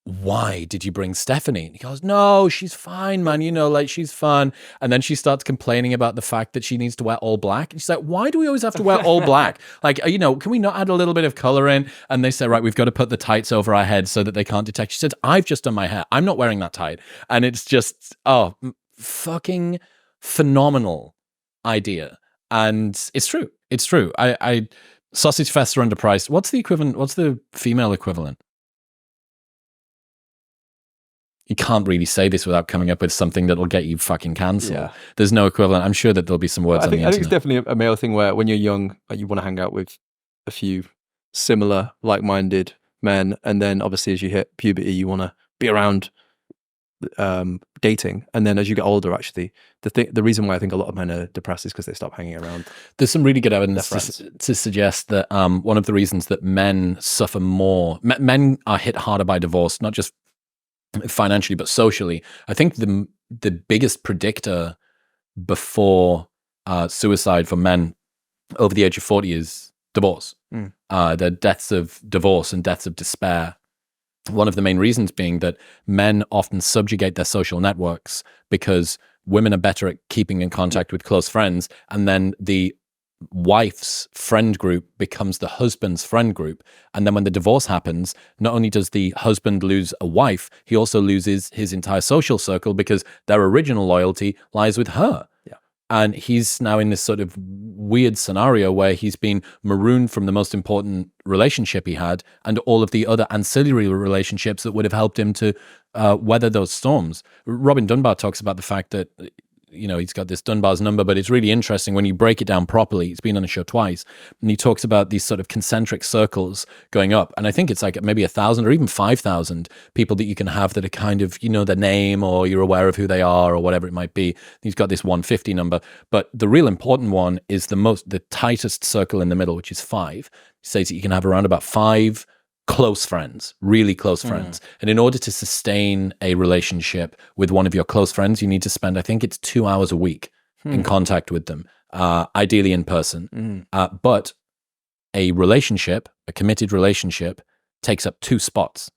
why did you bring Stephanie? And he goes, no, she's fine, man. She's fun. And then she starts complaining about the fact that she needs to wear all black. And she's like, why do we always have to wear all black? Like, can we not add a little bit of color in? And they say, right, we've got to put the tights over our heads so that they can't detect. She says, I've just done my hair. I'm not wearing that tight. And it's just, fucking phenomenal idea. And it's true. It's true. I sausage fests are underpriced. What's the equivalent? What's the female equivalent? You can't really say this without coming up with something that'll get you fucking cancelled. Yeah. There's no equivalent. I'm sure that there'll be some words on the internet. I think it's definitely a male thing where when you're young, you want to hang out with a few similar, like-minded men. And then obviously as you hit puberty, you want to be around dating. And then as you get older, actually, the reason why I think a lot of men are depressed is because they stop hanging around. There's some really good evidence to suggest that one of the reasons that men suffer more, men are hit harder by divorce, not just financially but socially. I think the biggest predictor before suicide for men over the age of 40 is divorce. The deaths of divorce and deaths of despair. One of the main reasons being that men often subjugate their social networks because women are better at keeping in contact with close friends, and then the wife's friend group becomes the husband's friend group. And then when the divorce happens, not only does the husband lose a wife, he also loses his entire social circle because their original loyalty lies with her. Yeah. And he's now in this sort of weird scenario where he's been marooned from the most important relationship he had and all of the other ancillary relationships that would have helped him to weather those storms. Robin Dunbar talks about the fact that, he's got this Dunbar's number, but it's really interesting when you break it down properly. He's been on the show twice, and he talks about these sort of concentric circles going up. And I think it's like maybe 1,000 or even 5,000 people that you can have that are kind of, their name or you're aware of who they are or whatever it might be. He's got this 150 number, but the real important one is the tightest circle in the middle, which is 5. He says that you can have around about 5 close friends, really close friends. And in order to sustain a relationship with one of your close friends, you need to spend, I think it's 2 hours a week in contact with them, ideally in person. But a committed relationship takes up 2 spots.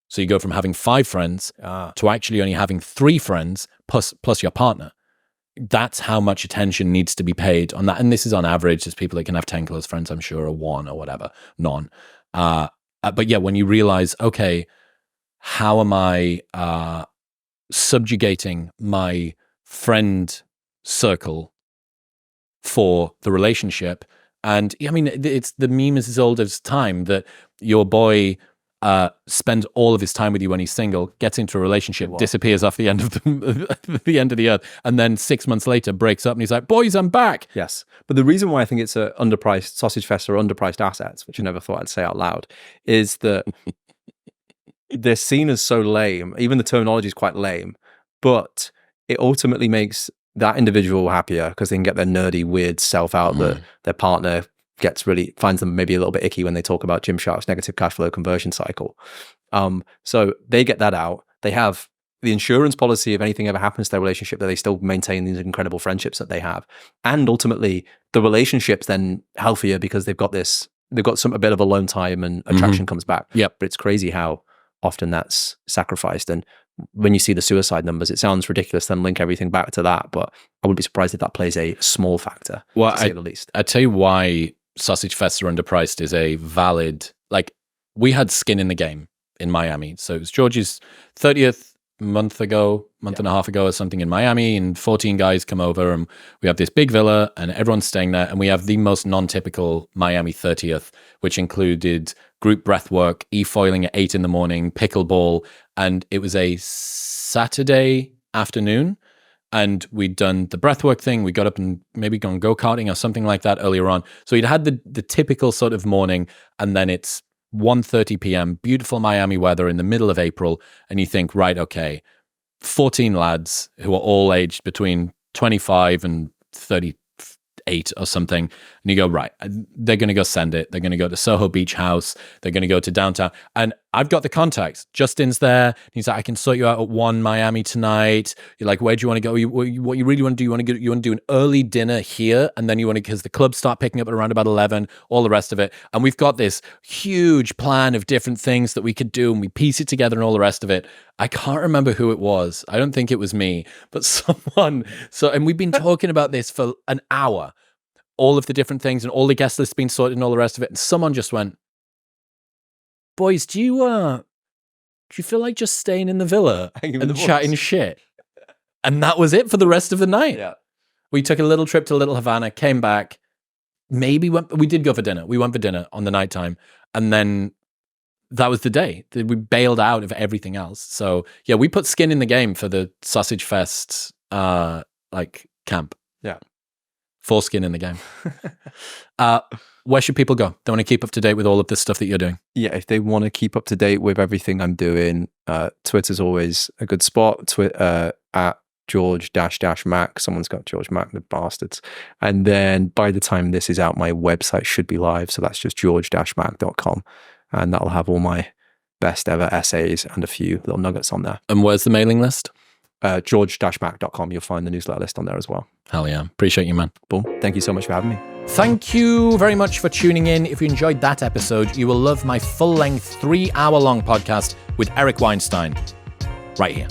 So you go from having 5 friends to actually only having 3 friends plus your partner. That's how much attention needs to be paid on that. And this is on average. There's people that can have 10 close friends, I'm sure, or 1 or whatever, none. But yeah, when you realize, okay, how am I subjugating my friend circle for the relationship? And I mean, it's the meme is as old as time that your boy spends all of his time with you when he's single, gets into a relationship, disappears off the end of the end of the earth, and then 6 months later breaks up and he's like, boys, I'm back. Yes. But the reason why I think it's a underpriced sausage fest or underpriced assets, which I never thought I'd say out loud, is that they're seen as so lame. Even the terminology is quite lame, but it ultimately makes that individual happier because they can get their nerdy, weird self out that their partner finds them maybe a little bit icky when they talk about Gymshark's negative cash flow conversion cycle. So they get that out. They have the insurance policy if anything ever happens to their relationship, that they still maintain these incredible friendships that they have. And ultimately the relationship's then healthier because they've got a bit of alone time and attraction comes back. Yep. But it's crazy how often that's sacrificed. And when you see the suicide numbers, it sounds ridiculous then link everything back to that, but I wouldn't be surprised if that plays a small factor, to say the least. I tell you why sausage fests are underpriced is a valid, we had skin in the game in Miami. So it was George's 30th month and a half ago or something in Miami, and 14 guys come over and we have this big villa and everyone's staying there, and we have the most non-typical Miami 30th, which included group breath work, e-foiling at 8 a.m, pickleball, and it was a Saturday afternoon. And we'd done the breathwork thing. We got up and maybe gone go-karting or something like that earlier on. So we'd had the typical sort of morning, and then it's 1:30 p.m., beautiful Miami weather in the middle of April. And you think, right, okay, 14 lads who are all aged between 25 and 38 or something. And you go, right, they're going to go send it. They're going to go to Soho Beach House. They're going to go to downtown. And I've got the contacts. Justin's there. He's like, I can sort you out at 1 Miami tonight. You're like, where do you want to go? What you really want to do, you want to do an early dinner here. And then you want to, because the clubs start picking up at around about 11, all the rest of it. And we've got this huge plan of different things that we could do, and we piece it together and all the rest of it. I can't remember who it was. I don't think it was me, but someone. And we've been talking about this for an hour, all of the different things and all the guest lists being sorted and all the rest of it. And someone just went, boys, do you feel like just staying in the villa and chatting shit? And that was it for the rest of the night. Yeah. We took a little trip to Little Havana, came back, we did go for dinner. We went for dinner on the nighttime. And then that was the day. We bailed out of everything else. So yeah, we put skin in the game for the Sausage Fest camp. Yeah. Foreskin in the game. Where should people go? They want to keep up to date with all of this stuff that you're doing. Yeah, if they want to keep up to date with everything I'm doing, Twitter's always a good spot. At George-Mack. Someone's got George Mack, the bastards. And then by the time this is out, my website should be live. So that's just george-mack.com. And that'll have all my best ever essays and a few little nuggets on there. And where's the mailing list? George-Mack.com. You'll find the newsletter list on there as well. Hell yeah. Appreciate you, man. Boom. Thank you so much for having me. Thank you very much for tuning in. If you enjoyed that episode, you will love my full-length 3-hour-long podcast with Eric Weinstein right here.